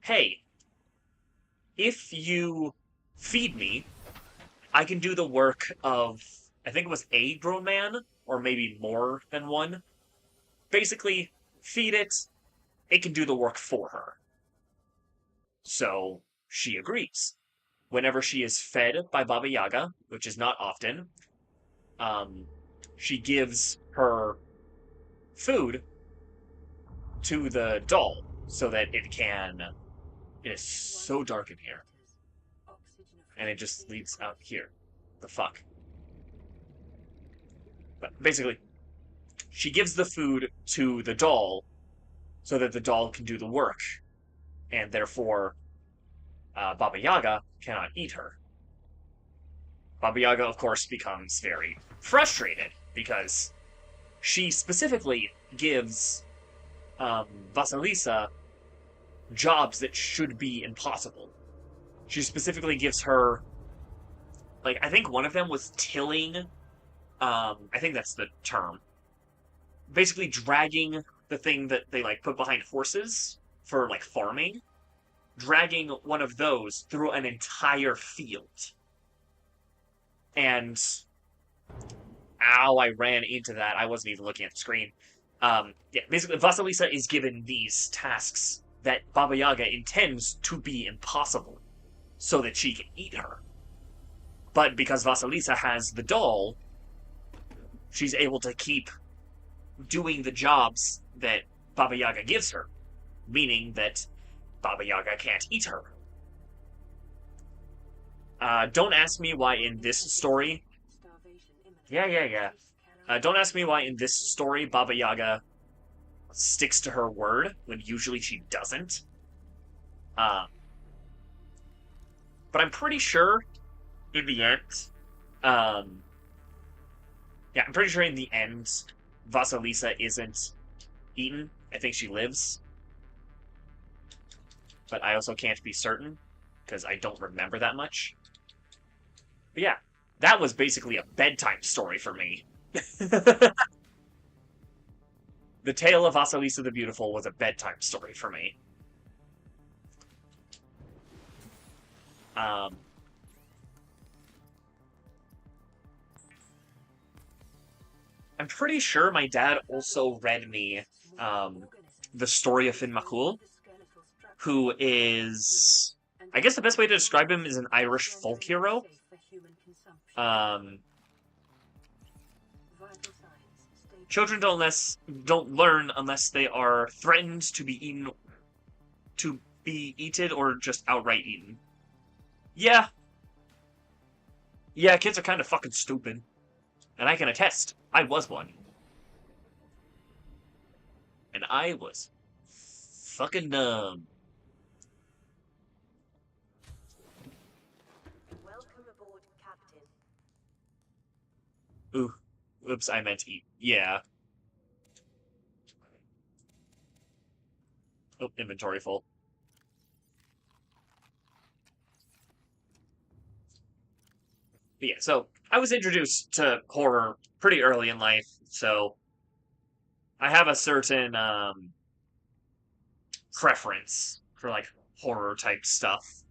"Hey, if you feed me, I can do the work of, I think it was a grown man, or maybe more than one. Basically, feed it, it can do the work for her." So she agrees. Whenever she is fed by Baba Yaga, which is not often, she gives her food to the doll so that it can. It is so dark in here. And it just leads out here. The fuck? But basically, she gives the food to the doll so that the doll can do the work. And therefore, Baba Yaga cannot eat her. Baba Yaga, of course, becomes very frustrated because she specifically gives Vasilisa jobs that should be impossible. She specifically gives her, like, I think one of them was tilling. I think that's the term. Basically, dragging the thing that they like put behind horses for like farming, dragging one of those through an entire field. And ow, I ran into that. I wasn't even looking at the screen. Yeah, basically, Vasilisa is given these tasks that Baba Yaga intends to be impossible so that she can eat her. But because Vasilisa has the doll, she's able to keep doing the jobs that Baba Yaga gives her, meaning that Baba Yaga can't eat her. Don't ask me why in this story. Yeah. Don't ask me why in this story Baba Yaga sticks to her word when usually she doesn't. Uh, but I'm pretty sure in the end, um, yeah, I'm pretty sure in the end, Vasilisa isn't eaten. I think she lives, but I also can't be certain because I don't remember that much. But yeah, that was basically a bedtime story for me. The Tale of Vasilisa the Beautiful was a bedtime story for me. Um, I'm pretty sure my dad also read me the story of Finn McCool, who is, I guess the best way to describe him is an Irish folk hero. Um, Children don't learn unless they are threatened to be eaten or just outright eaten. Yeah, kids are kind of fucking stupid, and I can attest, I was one, and I was fucking dumb. Welcome aboard, Captain. Ooh, oops, I meant eat. Yeah. Oh, inventory full. But yeah, so I was introduced to horror pretty early in life, so I have a certain preference for like horror type stuff.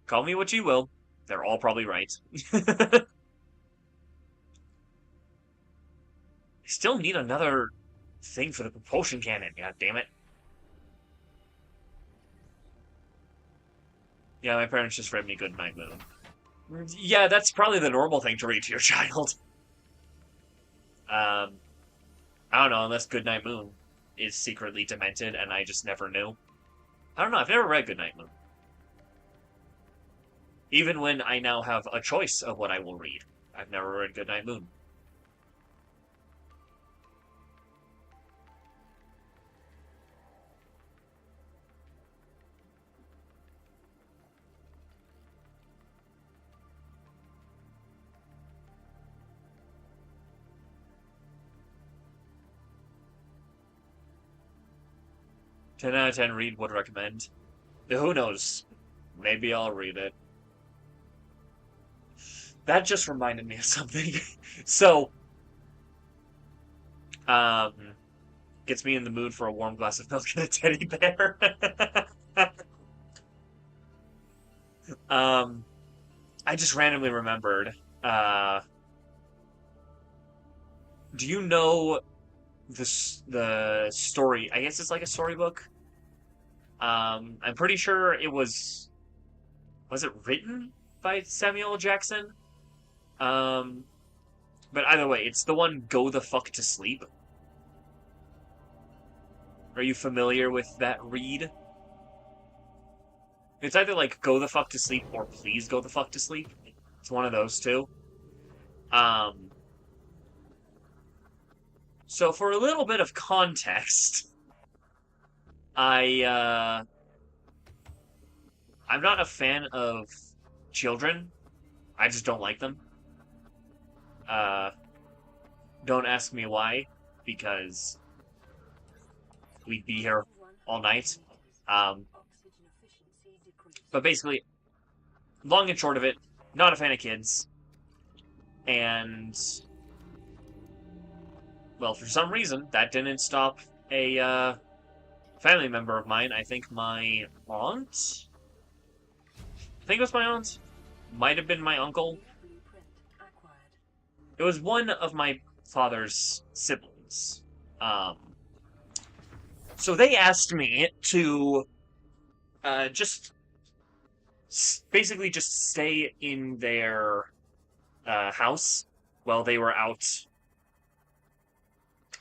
Call me what you will, they're all probably right. I still need another thing for the propulsion cannon, god damn it. Yeah, my parents just read me Goodnight Moon. Yeah, that's probably the normal thing to read to your child. I don't know, unless Goodnight Moon is secretly demented and I just never knew. I don't know, I've never read Goodnight Moon. Even when I now have a choice of what I will read, I've never read Goodnight Moon. Ten out of 10 read would recommend. Who knows? Maybe I'll read it. That just reminded me of something. So, um, gets me in the mood for a warm glass of milk and a teddy bear. um, I just randomly remembered. Do you know the story? I guess it's like a storybook. I'm pretty sure it was. Was it written by Samuel L. Jackson? But either way, it's the one "Go the Fuck to Sleep." Are you familiar with that read? It's either like "Go the Fuck to Sleep" or "Please Go the Fuck to Sleep." It's one of those two. Um, so for a little bit of context, I'm not a fan of children. I just don't like them. Uh, don't ask me why, because we'd be here all night. But basically, long and short of it, not a fan of kids. And, well, for some reason, that didn't stop a family member of mine. I think my aunt? I think it was my aunt. Might have been my uncle. It was one of my father's siblings. So they asked me to basically just stay in their house while they were out.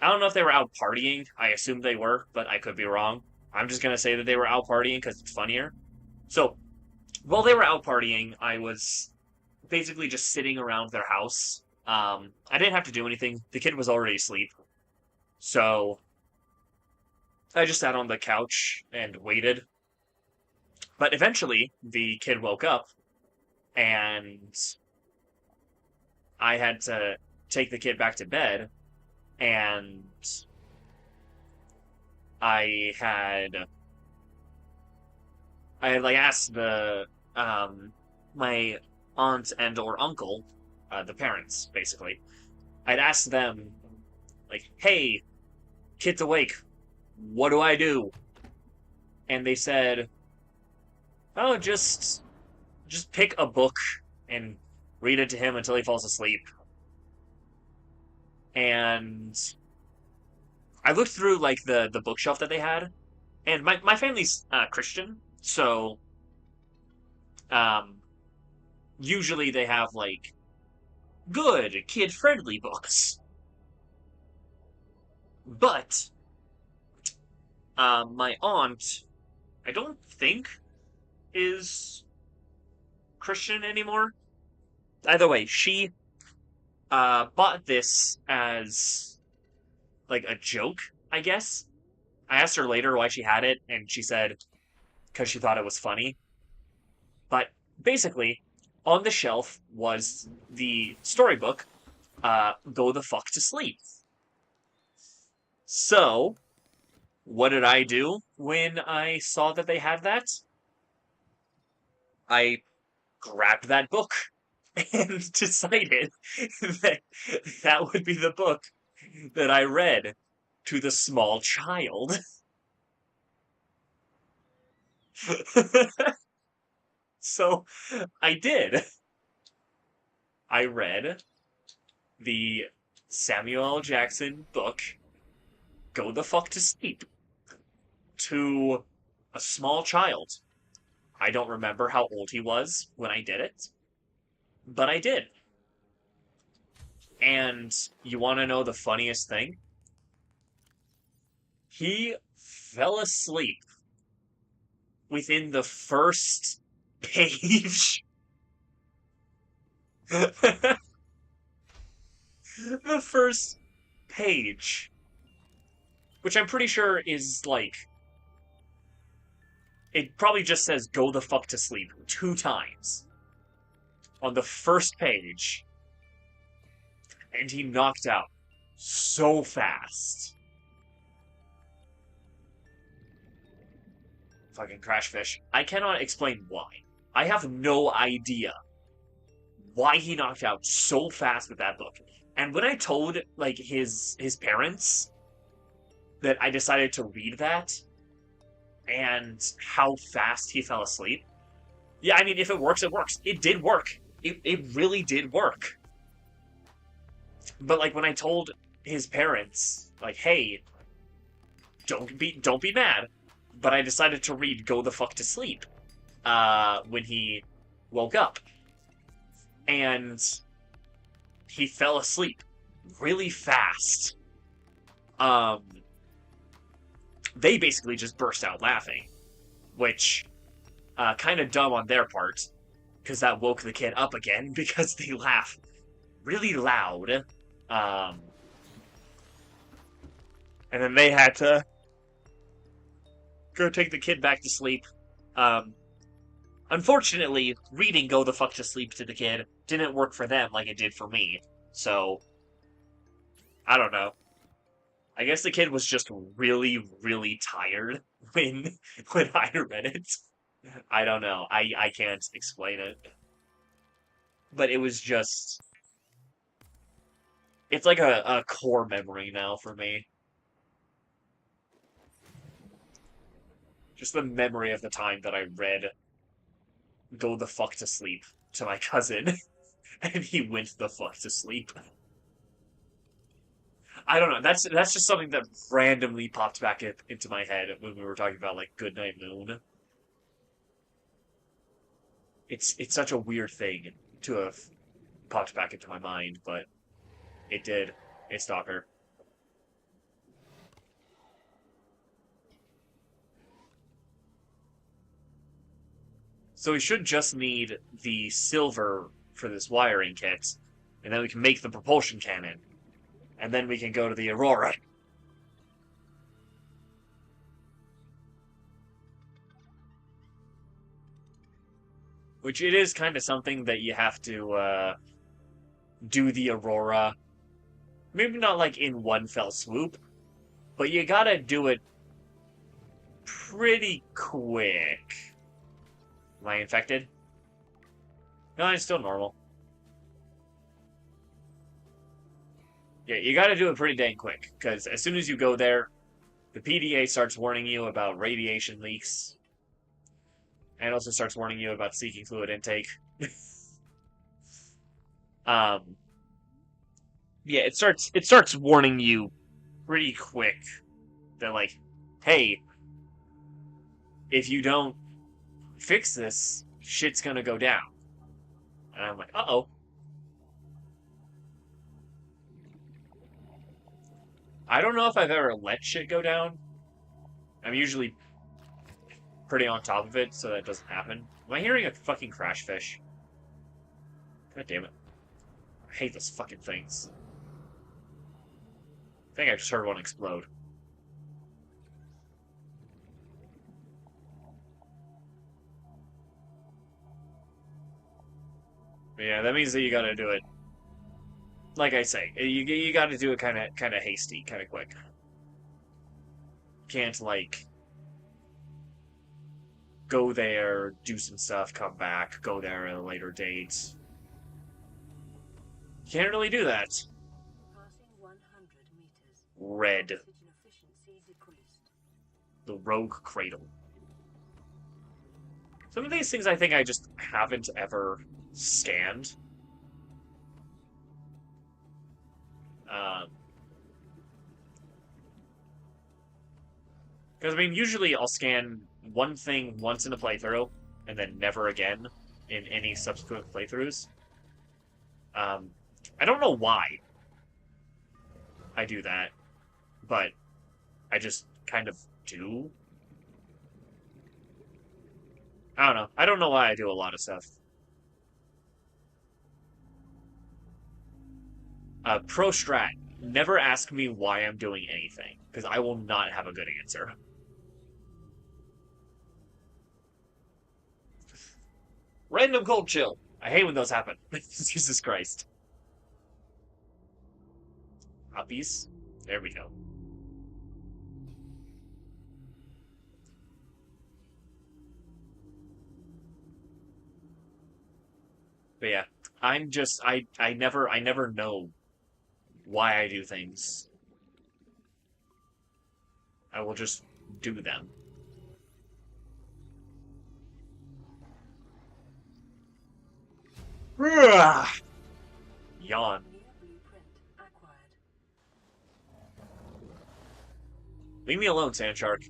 I don't know if they were out partying. I assumed they were, but I could be wrong. I'm just gonna say that they were out partying because it's funnier. So while they were out partying, I was basically just sitting around their house. I didn't have to do anything. The kid was already asleep. So I just sat on the couch and waited. But eventually, the kid woke up, and I had to take the kid back to bed, and I had I had like asked the my aunt and or uncle, the parents basically. I'd asked them like, "Hey, kid's awake. What do I do?" And they said, "Oh, just pick a book and read it to him until he falls asleep." And I looked through like the bookshelf that they had, and my family's Christian, so um, usually they have like good kid friendly books. But my aunt, I don't think is Christian anymore. Either way, she bought this as like a joke, I guess. I asked her later why she had it, and she said because she thought it was funny. But basically, on the shelf was the storybook, Go the Fuck to Sleep. So, what did I do when I saw that they had that? I grabbed that book and decided that that would be the book that I read to the small child. So I did. I read the Samuel L. Jackson book, Go the Fuck to Sleep, to a small child. I don't remember how old he was when I did it, but I did. And you want to know the funniest thing? He fell asleep within the first page. The first page. Which I'm pretty sure is like. It probably just says go the fuck to sleep 2 times on the first page. And he knocked out so fast. Fucking crash fish. I cannot explain why. I have no idea why he knocked out so fast with that book. And when I told like his parents that I decided to read that and how fast he fell asleep, yeah, I mean if it works, it works. It did work. It really did work. But like when I told his parents, like, hey, don't be mad, but I decided to read Go the Fuck to Sleep when he woke up. And he fell asleep really fast. They basically just burst out laughing, which kind of dumb on their part, because that woke the kid up again because they laugh really loud. And then they had to go take the kid back to sleep. Unfortunately, reading Go the Fuck to Sleep to the kid didn't work for them like it did for me. So, I don't know. I guess the kid was just really, really tired when I read it. I don't know. I can't explain it. But it was just it's like a core memory now for me. Just the memory of the time that I read Go the Fuck to Sleep to my cousin and he went the fuck to sleep. I don't know. That's just something that randomly popped back into my head when we were talking about like Goodnight Moon. It's such a weird thing to have popped back into my mind, but it did. A stalker. So we should just need the silver for this wiring kit, and then we can make the propulsion cannon, and then we can go to the Aurora. Which it is kind of something that you have to do the Aurora. Maybe not like in one fell swoop, but you gotta do it pretty quick. Am I infected? No, I'm still normal. Yeah, you gotta do it pretty dang quick, because as soon as you go there, the PDA starts warning you about radiation leaks, and also starts warning you about seeking fluid intake. um, yeah, it starts warning you pretty quick that like, hey, if you don't fix this, shit's gonna go down. And I'm like, uh-oh. I don't know if I've ever let shit go down. I'm usually pretty on top of it so that doesn't happen. Am I hearing a fucking crash fish? God damn it. I hate those fucking things. I think I just heard one explode. But yeah, that means that you gotta do it. Like I say, you gotta do it kind of hasty, kind of quick. Can't like go there, do some stuff, come back, go there at a later date. Can't really do that. Passing 100 meters. Red, Oxygen efficiency decreased. the rogue cradle. Some of these things I think I just haven't ever scanned. Because, I mean, usually I'll scan one thing once in a playthrough, and then never again in any subsequent playthroughs. I don't know why I do that, but I just kind of do. I don't know. I don't know why I do a lot of stuff. Pro strat. Never ask me why I'm doing anything, because I will not have a good answer. Random cold chill. I hate when those happen. Jesus Christ. Puppies. There we go. But yeah, I never know why I do things. I will just do them. Yawn. New blueprint acquired. Leave me alone, Sand Shark.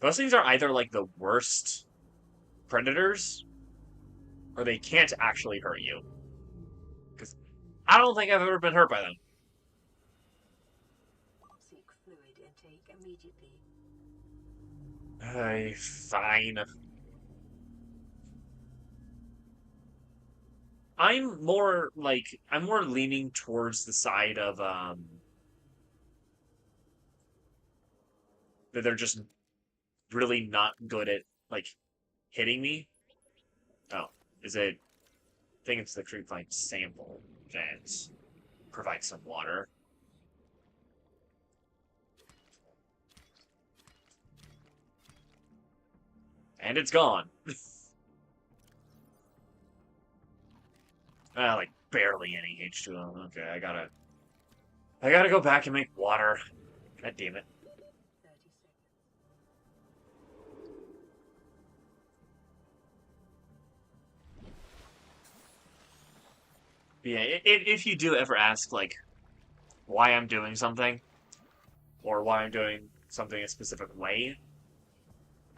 Those things are either like the worst predators, or they can't actually hurt you. Because I don't think I've ever been hurt by them. Seek fluid intake immediately. Fine. I'm more leaning towards the side of that they're just really not good at like hitting me. Oh, is it? I think it's the creepvine sample that provides some water. And it's gone. Like barely any H2O. Okay, I gotta go back and make water. God damn it. 30 seconds. But yeah, if you do ever ask like why I'm doing something, or why I'm doing something a specific way,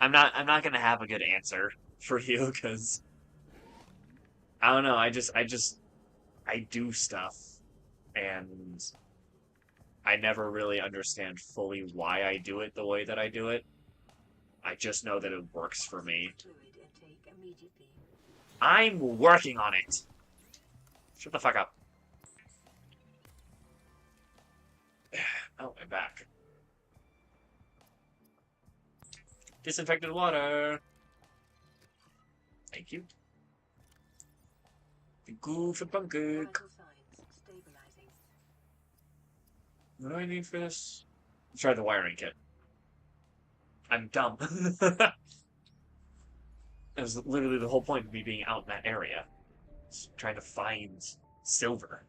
I'm not gonna have a good answer for you because I don't know. I do stuff, and I never really understand fully why I do it the way that I do it. I just know that it works for me. Fluid intake immediately. I'm working on it! Shut the fuck up. Oh, I'm back. Disinfected water! Thank you. Thank you for bunker. Vital signs stabilizing. What do I need for this? Let's try the wiring kit. I'm dumb. That was literally the whole point of me being out in that area. Just trying to find silver.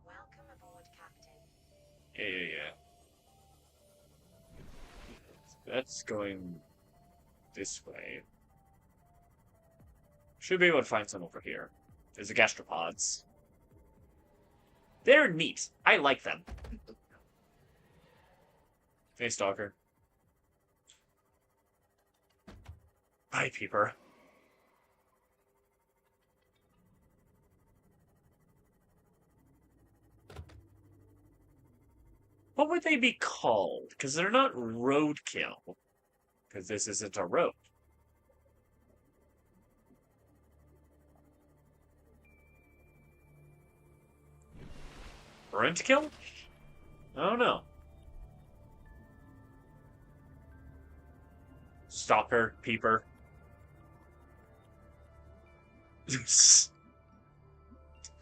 Welcome aboard, Captain. Yeah. That's going this way. Should be able to find some over here. There's the gastropods. They're neat. I like them. Hey, Stalker. Bye, Peeper. What would they be called? Because they're not roadkill. Because this isn't a road. Rentkill? I don't know. Stalker, Peeper.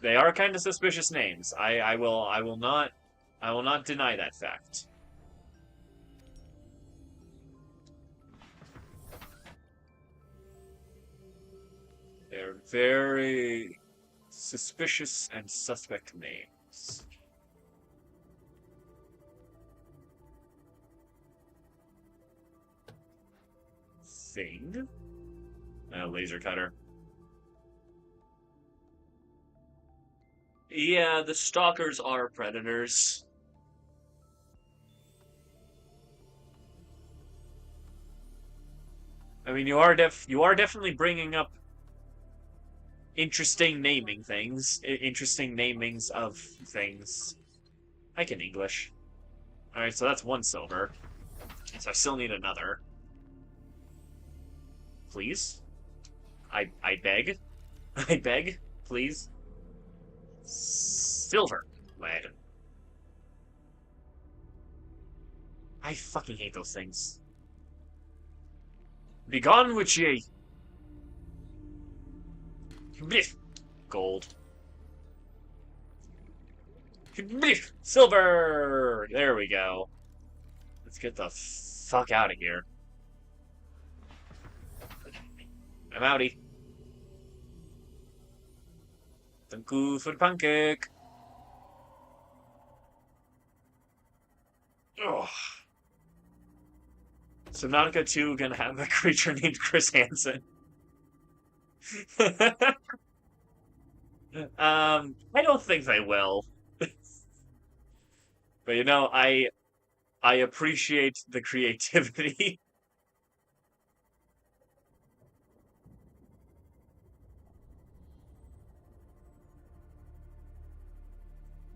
They are kind of suspicious names. I will not deny that fact. They're very suspicious and suspect names. Thing? Laser cutter. Yeah, the stalkers are predators. I mean, you are definitely bringing up interesting naming things, interesting namings of things. I can English. All right, so that's one silver. So I still need another. Please, I beg, I beg, please. Silver lead. I fucking hate those things. Begone with ye! Gold. Silver! There we go. Let's get the fuck out of here. I'm outie. Thank you for the pancake. Ugh. Subnautica 2 gonna have a creature named Chris Hansen. I don't think they will. But you know, I appreciate the creativity.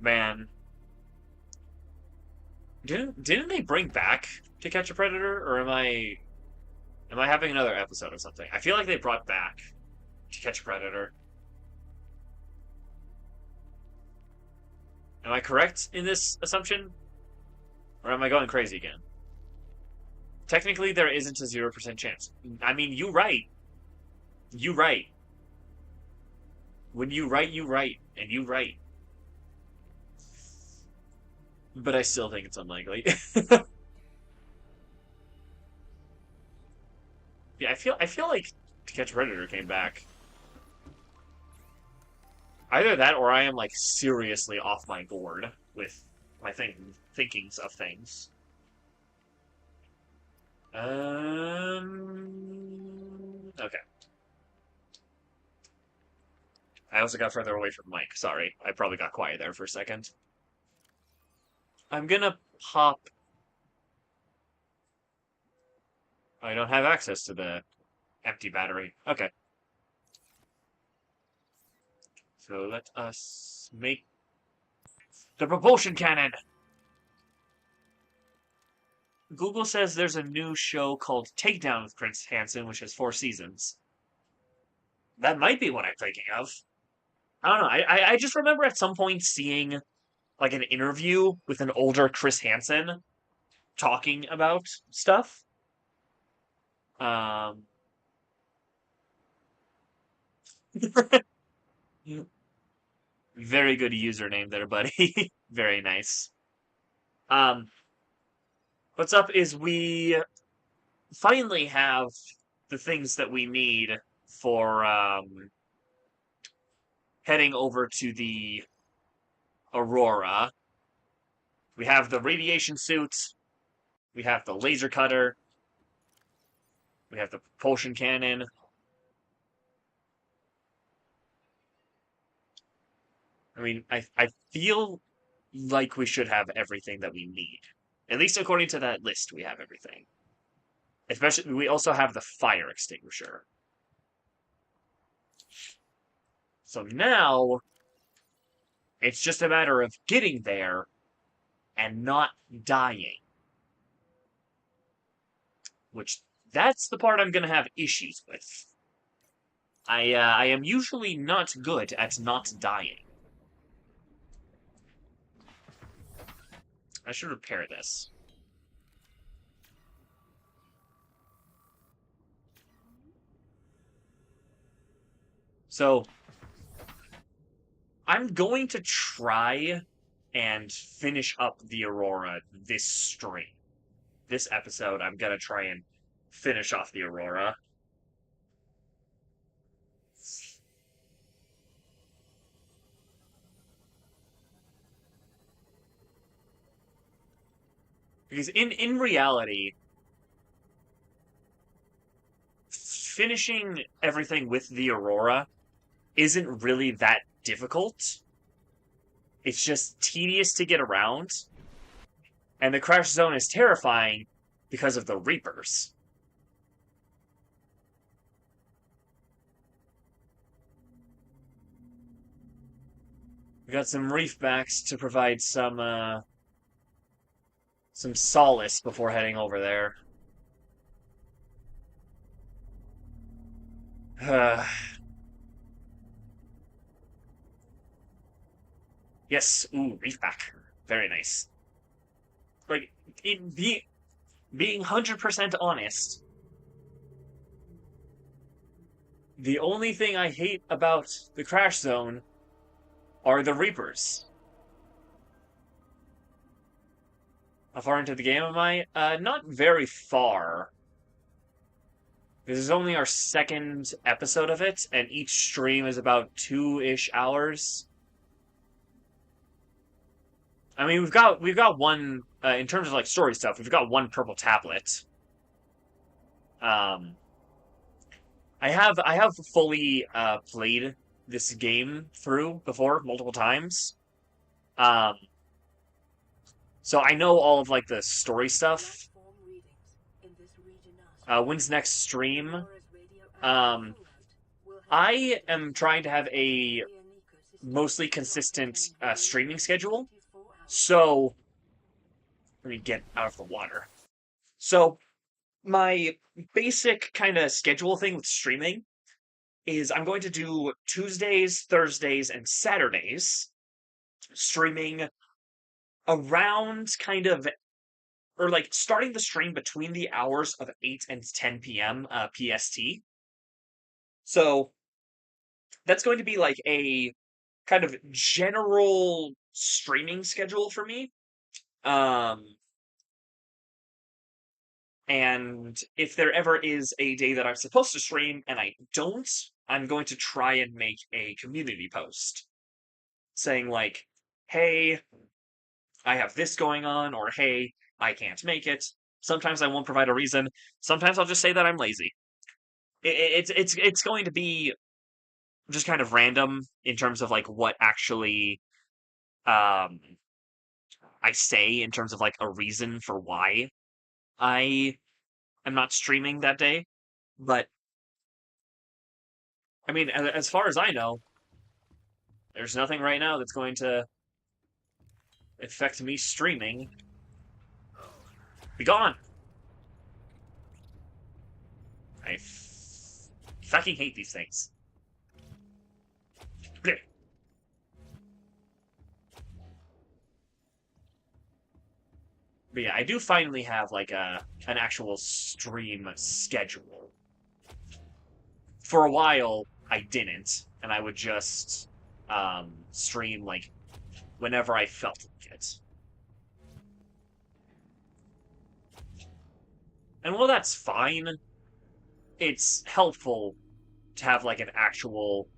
Man. Didn't they bring back To Catch a Predator, or am I having another episode or something? I feel like they brought back To Catch a Predator. Am I correct in this assumption? Or am I going crazy again? Technically, there isn't a 0% chance. I mean, you right. You right. When you write, you write. And you write. But I still think it's unlikely. Yeah, I feel like To Catch a Predator came back. Either that or I am like seriously off my gourd with my thinkings of things. Okay. I also got further away from the mic. Sorry. I probably got quiet there for a second. I'm gonna pop... I don't have access to the empty battery. Okay. So let us make the propulsion cannon! Google says there's a new show called Takedown with Chris Hansen, which has 4 seasons. That might be what I'm thinking of. I don't know. I just remember at some point seeing like an interview with an older Chris Hansen talking about stuff. Um, very good username there, buddy. Very nice. Um, what's up is we finally have the things that we need for heading over to the Aurora. We have the radiation suit, we have the laser cutter, we have the propulsion cannon. I mean, I feel like we should have everything that we need. At least according to that list, we have everything. Especially, we also have the fire extinguisher. So now, it's just a matter of getting there and not dying. Which, that's the part I'm going to have issues with. I am usually not good at not dying. I should repair this. So, I'm going to try and finish up the Aurora this stream. This episode, I'm gonna try and finish off the Aurora. Because in reality, finishing everything with the Aurora isn't really that difficult. It's just tedious to get around. And the crash zone is terrifying because of the Reapers. We got some reefbacks to provide some solace before heading over there. Yes, ooh, reefback. Very nice. Like, being 100% honest, the only thing I hate about the crash zone are the Reapers. How far into the game am I? Not very far. This is only our second episode of it, and each stream is about 2-ish hours. I mean, we've got one in terms of like story stuff. We've got one purple tablet. I have fully played this game through before multiple times. Um, so I know all of like the story stuff. Platform readings in this region are When's next stream? Aurora's radioactive Um, fallout will have I am trying to have a an ecosystem mostly consistent streaming schedule. 24 hours. So let me get out of the water. So my basic kind of schedule thing with streaming is I'm going to do Tuesdays, Thursdays, and Saturdays streaming around kind of or like starting the stream between the hours of 8 and 10 p.m. PST. So that's going to be like a kind of general streaming schedule for me. And if there ever is a day that I'm supposed to stream and I don't, I'm going to try and make a community post saying like, hey, I have this going on, or hey, I can't make it. Sometimes I won't provide a reason. Sometimes I'll just say that I'm lazy. It's going to be just kind of random in terms of like what actually um I say in terms of like a reason for why I am not streaming that day. But I mean, as far as I know, there's nothing right now that's going to affect me streaming. Be gone! I fucking hate these things. Blech. But yeah, I do finally have like an actual stream schedule. For a while, I didn't, and I would just stream like whenever I felt like it. And while that's fine, it's helpful to have like an actual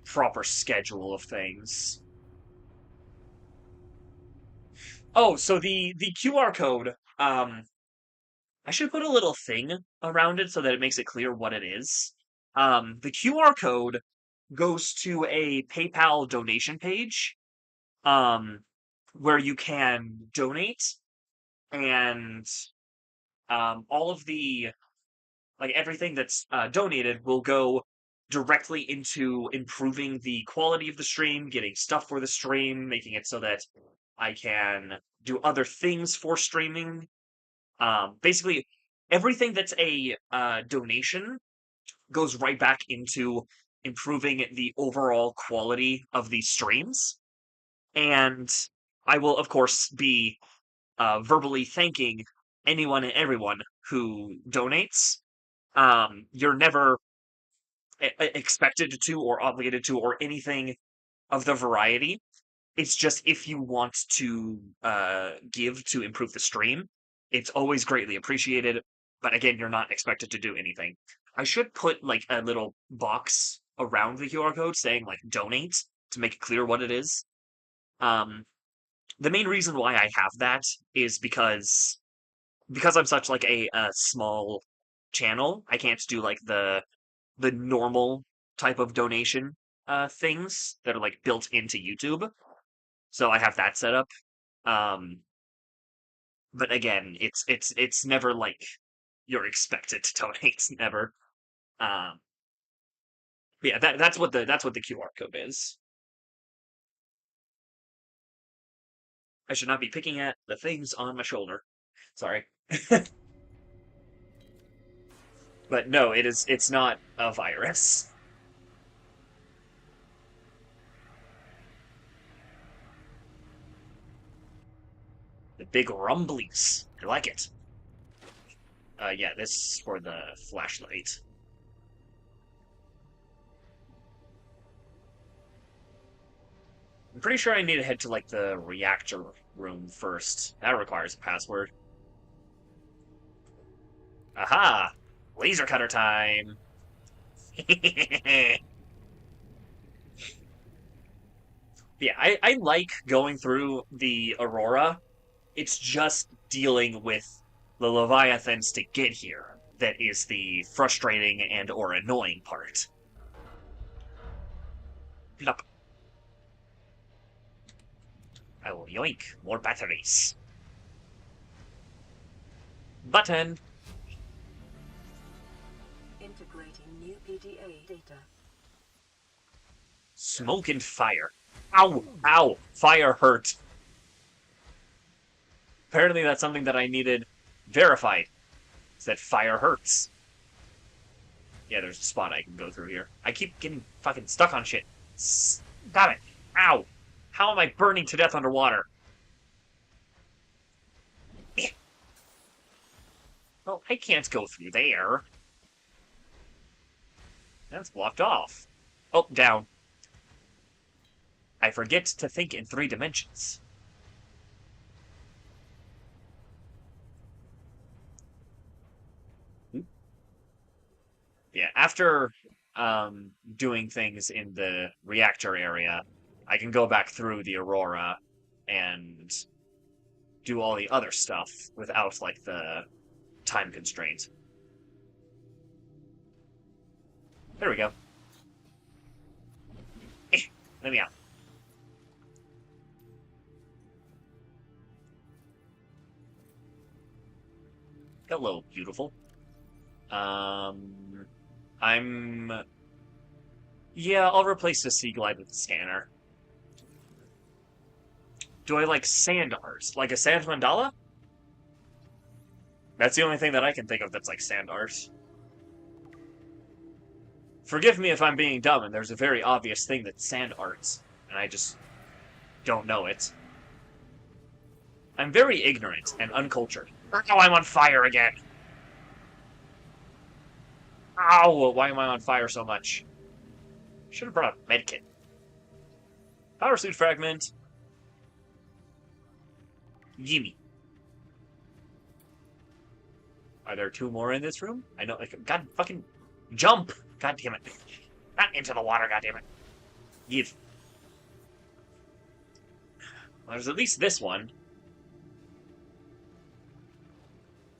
proper schedule of things. Oh, so the QR code, I should put a little thing around it so that it makes it clear what it is. The QR code goes to a PayPal donation page, um, where you can donate, and all of the like everything that's donated will go directly into improving the quality of the stream, getting stuff for the stream, making it so that I can do other things for streaming. Basically, everything that's a donation goes right back into improving the overall quality of these streams. And I will, of course, be verbally thanking anyone and everyone who donates. You're never expected to or obligated to or anything of the variety. It's just if you want to give to improve the stream, it's always greatly appreciated. But again, you're not expected to do anything. I should put like a little box around the QR code saying like donate to make it clear what it is. Um, the main reason why I have that is because I'm such like a small channel. I can't do like the normal type of donation things that are like built into YouTube. So I have that set up. Um, but again, it's never like you're expected to donate. Never. Um, yeah, that's what the QR code is. I should not be picking at the things on my shoulder. Sorry, but no, it's not a virus. The big rumblies. I like it. Yeah, this is for the flashlight. I'm pretty sure I need to head to like the reactor room first. That requires a password. Aha! Laser cutter time! Yeah, I like going through the Aurora. It's just dealing with the Leviathans to get here that is the frustrating and or annoying part. Plop. I will yoink more batteries. Button! Integrating new PDA data. Smoke and fire. Ow! Ow! Fire hurt. Apparently that's something that I needed verified. Is that fire hurts. Yeah, there's a spot I can go through here. I keep getting fucking stuck on shit. Got it. Ow! How am I burning to death underwater? Well, I can't go through there. That's blocked off. Oh, down. I forget to think in 3 dimensions. Yeah, after doing things in the reactor area, I can go back through the Aurora and do all the other stuff without, like, the time constraint. There we go. Let me out. Hello, beautiful. I'm... Yeah, I'll replace the Sea Glide with the scanner. Do I like sand art? Like a sand mandala? That's the only thing that I can think of that's like sand art. Forgive me if I'm being dumb and there's a very obvious thing that's sand arts, and I just don't know it. I'm very ignorant and uncultured. Oh, I'm on fire again! Ow! Why am I on fire so much? Should have brought a medkit. Power suit fragment. Gimme. Are there two more in this room? I know, like, God fucking jump! God damn it. Not into the water, god damn it. Give. Well, there's at least this one.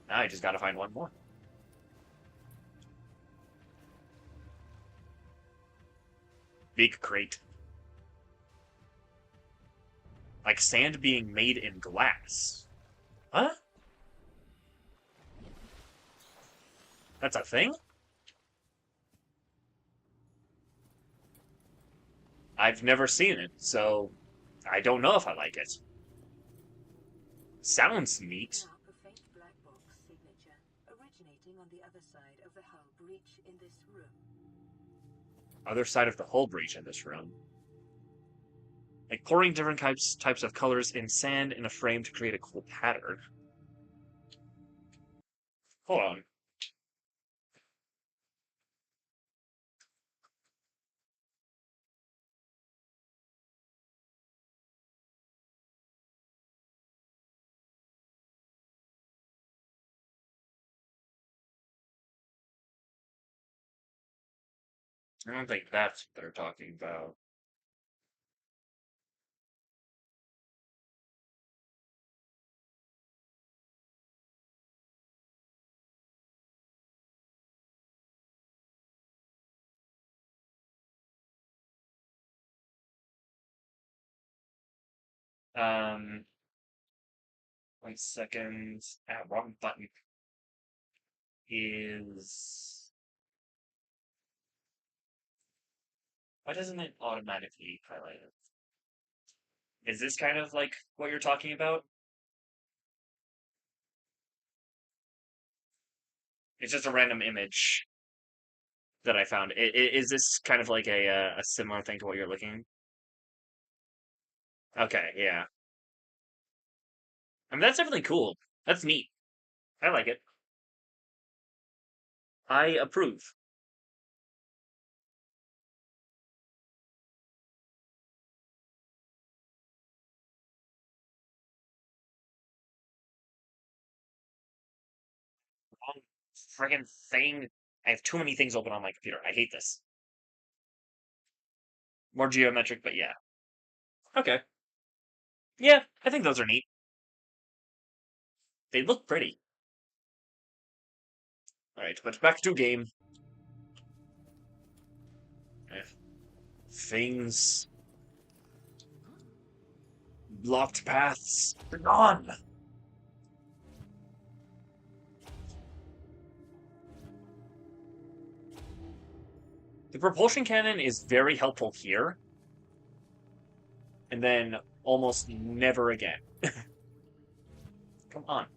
Now I just gotta find one more. Big crate. Like sand being made in glass. Huh? That's a thing? I've never seen it, so I don't know if I like it. Sounds neat. Mark a faint black box signature originating on the other side of the hull breach in this room. Other side of the hull breach in this room. Like pouring different types of colors in sand in a frame to create a cool pattern. Hold on. I don't think that's what they're talking about. Um, 1 second. Ah, wrong button. Is why doesn't it automatically highlight it? Is this kind of like what you're talking about? It's just a random image that I found. Is this kind of like a similar thing to what you're looking? Okay, yeah. I mean, that's definitely cool. That's neat. I like it. I approve. Wrong friggin' thing. I have too many things open on my computer. I hate this. More geometric, but yeah. Okay. Yeah, I think those are neat. They look pretty. Alright, but back to game. Eh, things. Blocked paths. They're gone! The propulsion cannon is very helpful here, and then almost never again. Come on.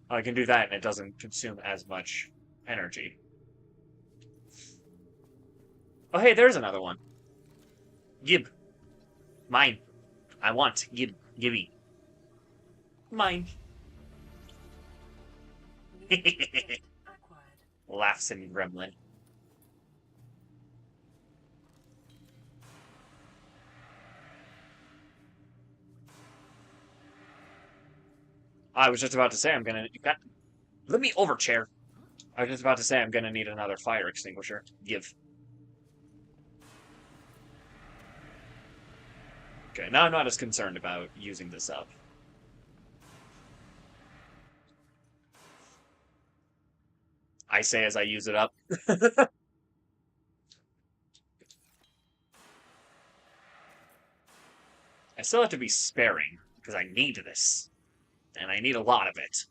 I can do that and it doesn't consume as much energy. Oh, hey, there's another one. Gib. Mine. I want. Gib. Gibby. Mine. New kit acquired. Laughs in gremlin. I was just about to say I'm gonna... Let me over, chair. I was just about to say I'm gonna need another fire extinguisher. Give. Okay, now I'm not as concerned about using this up. I say as I use it up. I still have to be sparing, because I need this. And I need a lot of it.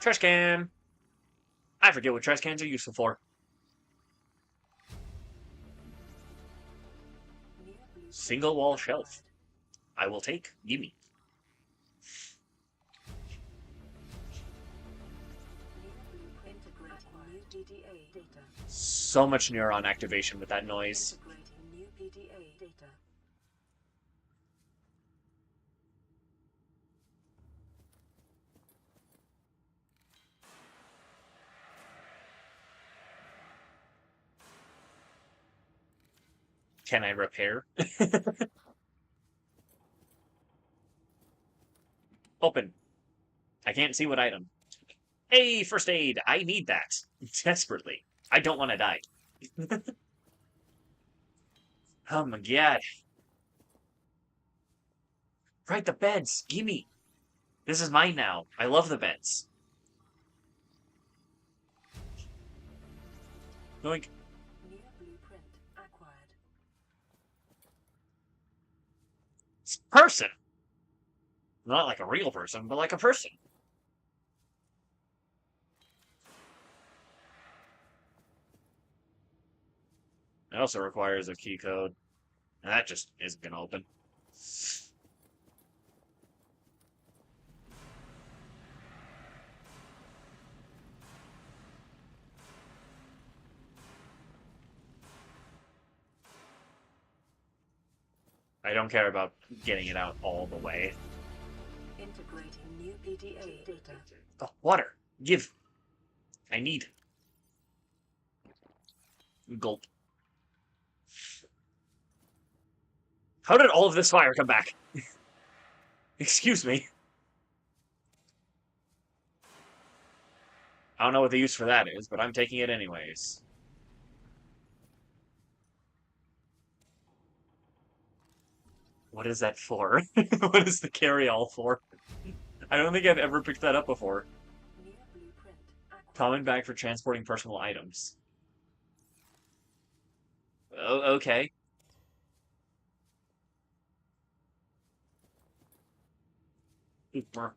Trash can! I forget what trash cans are useful for. New blueprint Single wall acquired. shelf. I will take. Gimme. New blueprint integrating new PDA data. So much neuron activation with that noise. Integrating new PDA data. Can I repair? Open. I can't see what item. Hey, first aid! I need that. Desperately. I don't want to die. Oh my god. Right, the beds! Gimme! This is mine now. I love the beds. Yoink. New blueprint acquired. It's a person! Not like a real person, but like a person. It also requires a key code. And that just isn't gonna open. I don't care about getting it out all the way. Integrating new PDA data. Oh, water! Give! I need. Gulp. How did all of this fire come back? Excuse me. I don't know what the use for that is, but I'm taking it anyways. What is that for? What is the carry-all for? I don't think I've ever picked that up before. New blueprint acquired. Common bag for transporting personal items. Oh, okay.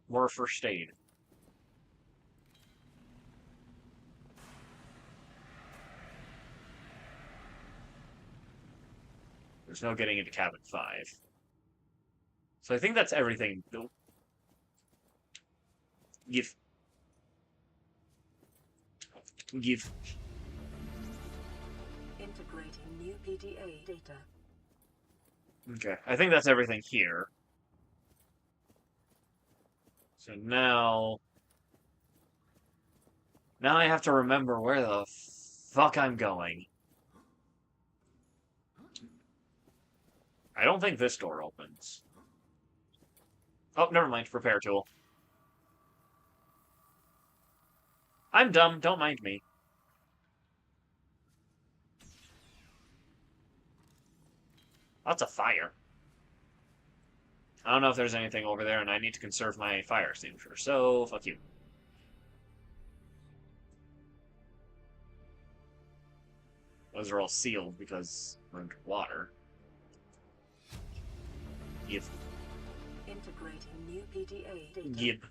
More first aid. There's no getting into cabin 5. So I think that's everything. Give. Give. Integrating new PDA data. Okay, I think that's everything here. So now... Now I have to remember where the fuck I'm going. I don't think this door opens. Oh, never mind. Repair tool. I'm dumb. Don't mind me. Lots of fire. I don't know if there's anything over there, and I need to conserve my fire extinguisher, so fuck you. Those are all sealed because we're underwater. Give. Integrating new PDA data. Gib.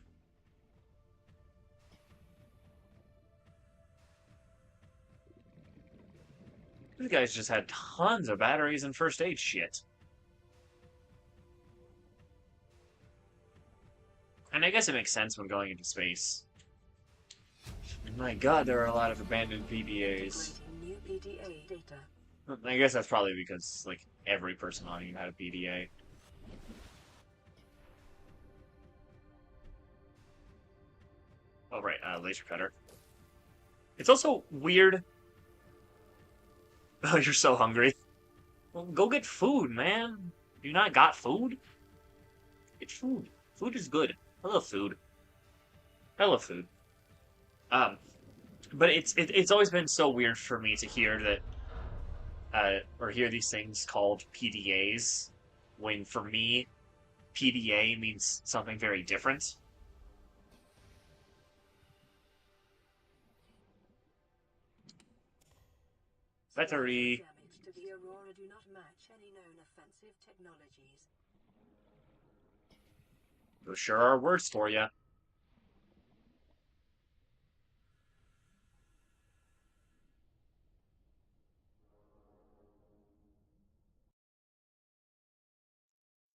These guys just had tons of batteries and first aid shit. And I guess it makes sense when going into space. My god, there are a lot of abandoned PDAs. Integrating new PDA data. I guess that's probably because, like, every person on you had a PDA. Oh, right, laser cutter. It's also weird. Oh, you're so hungry. Well, go get food, man. You not got food? Get food. Food is good. I love food. I love food. But it's always been so weird for me to hear that, or hear these things called PDAs, when for me, PDA means something very different. Battery. Damage to the Aurora do not match any known offensive technologies. Those sure are words for you.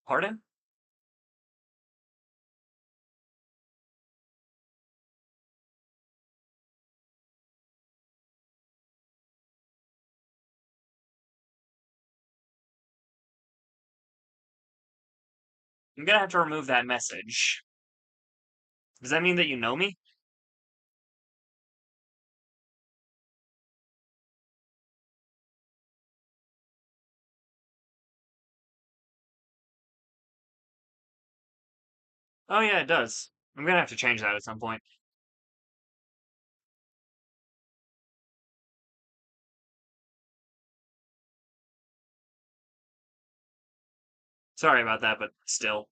Pardon? I'm gonna have to remove that message. Does that mean that you know me? Oh yeah, it does. I'm gonna have to change that at some point. Sorry about that, but still.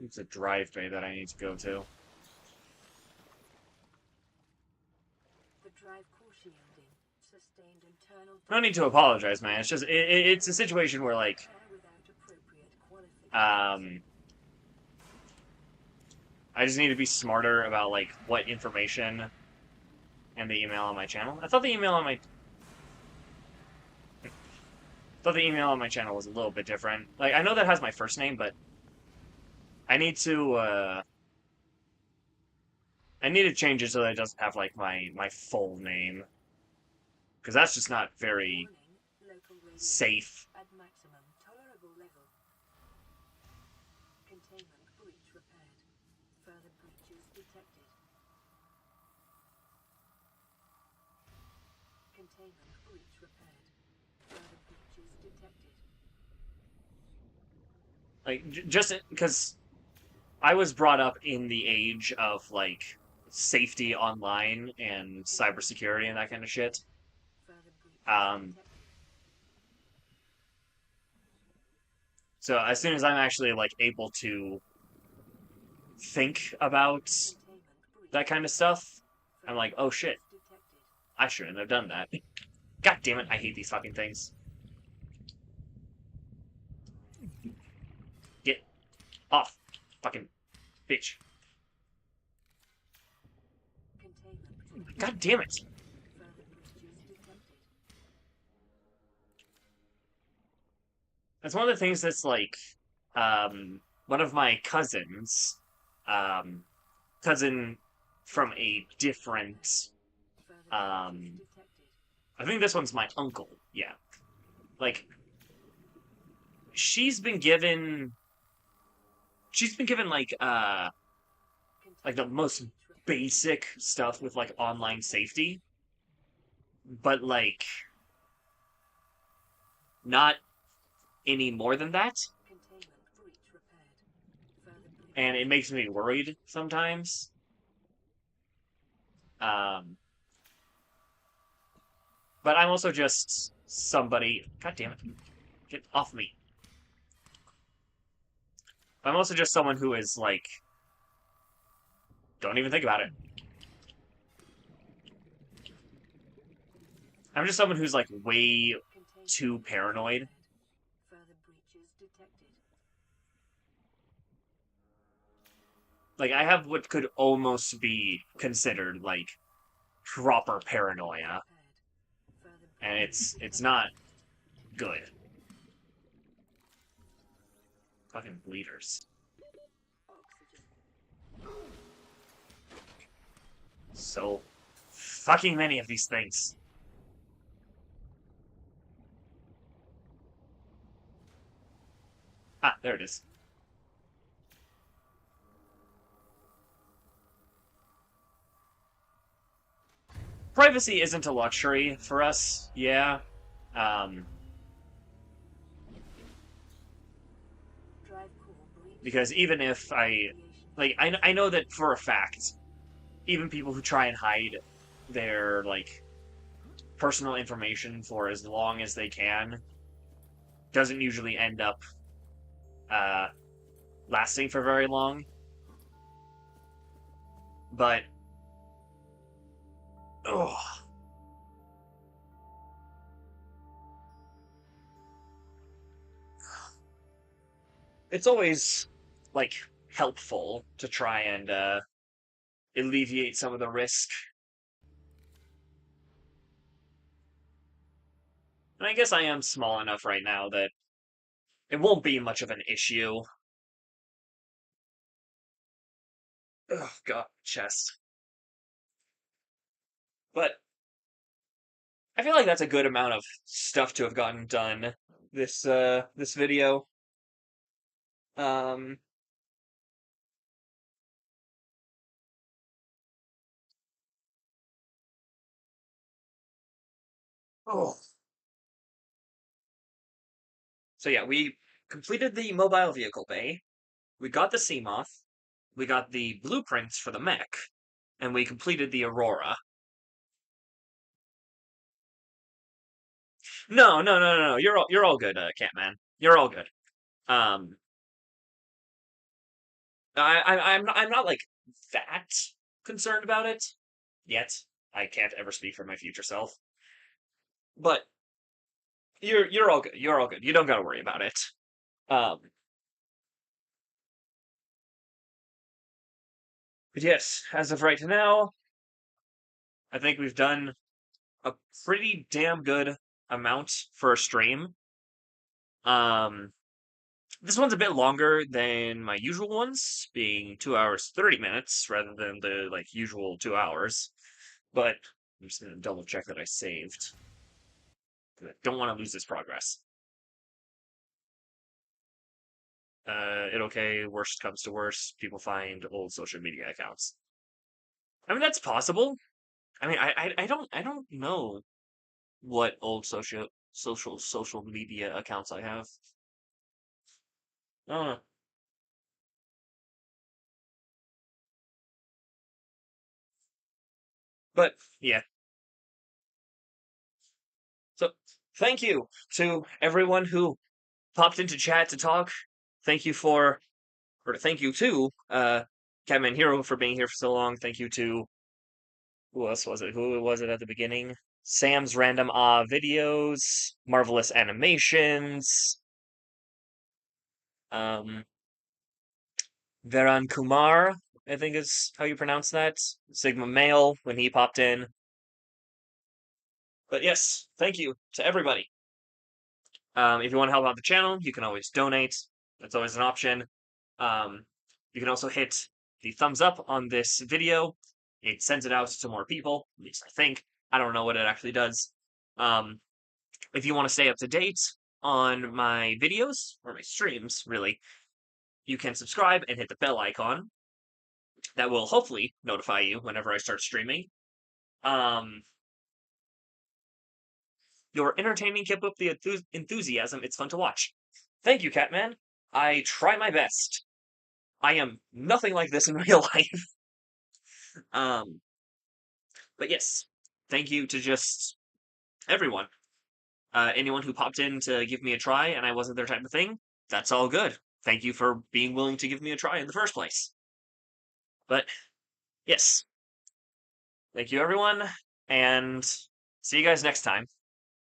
It's a drive bay that I need to go to. The drive core shielding sustained internal No need to apologize, man. It's just it's a situation where like without appropriate qualifications. I just need to be smarter about like what information and the email on my channel. I thought the email on my channel was a little bit different. Like I know that has my first name, but I need to change it so that it doesn't have like my full name. Because that's just not very Warning, local radio safe. at maximum tolerable level. Containment breach repaired. Further breaches detected. Containment breach repaired. Further breaches detected. Like just because I was brought up in the age of like safety online and cybersecurity and that kind of shit. Further breaches Um, detected. so as soon as I'm actually like able to think about Containment breach that kind of stuff, I'm Further like, oh shit, breaches detected. I shouldn't have done that. God damn it, I hate these fucking things. Get off, fucking bitch. Containment breach. God damn it. Further breaches detected. That's one of the things that's like, one of my cousins, cousin from a different, Further breaches um, detected. I think this one's my uncle. Yeah, like she's been given, like the most basic stuff with like online safety, but like not any more than that, Containment breach repaired. Further breach. and it makes me worried sometimes. Um, but I'm also just somebody. God damn it, get off me! I'm also just someone who is like, don't even think about it. I'm just someone who's like way Containment too paranoid. repaired. Further breaches detected. Like I have what could almost be considered like proper paranoia, Repaired. Further and breaches it's detected. not good. Fucking bleeders. So fucking many of these things. Ah, there it is. Privacy isn't a luxury for us, yeah. Um, Drive core breach. because even if Radiation I know that for a fact, even people who try and hide their like personal information for as long as they can doesn't usually end up uh, lasting for very long. But Oh, it's always like helpful to try and alleviate some of the risk. And I guess I am small enough right now that it won't be much of an issue. Oh god, chest. But I feel like that's a good amount of stuff to have gotten done this video. Um oh. So yeah, we completed the mobile vehicle bay. We got the Seamoth. We got the blueprints for the mech, and we completed the Aurora. No, no, no, no, no. You're all good, Catman. You're all good. Um, I'm not like that concerned about it yet. I can't ever speak for my future self, but you're all good. You're all good. You don't got to worry about it. Um, but yes, as of right now, I think we've done a pretty damn good amount for a stream. Um, this one's a bit longer than my usual ones, being 2 hours 30 minutes rather than the like usual 2 hours. But I'm just gonna double check that I saved. I don't want to lose this progress. It okay. Worst comes to worst, people find old social media accounts. I mean, that's possible. I mean, I don't know what old social media accounts I have. I don't know. But yeah. So thank you to everyone who popped into chat to talk. Thank you for, or thank you to, Catman Hero for being here for so long. Thank you to, who else was it? Who was it at the beginning? Sam's Random Videos, Marvelous Animations, um, Veran Kumar, I think is how you pronounce that. Sigma Male when he popped in. But yes, thank you to everybody. If you want to help out the channel, you can always donate. That's always an option. Um, you can also hit the thumbs up on this video. It sends it out to more people, at least I think. I don't know what it actually does. Um, if you want to stay up to date on my videos, or my streams, really, you can subscribe and hit the bell icon. That will hopefully notify you whenever I start streaming. Um, you're entertaining, keep up the enthusiasm. It's fun to watch. Thank you, Catman. I try my best. I am nothing like this in real life. Um, but yes, thank you to just everyone. Anyone who popped in to give me a try and I wasn't their type of thing, that's all good. Thank you for being willing to give me a try in the first place. But yes, thank you everyone, and see you guys next time.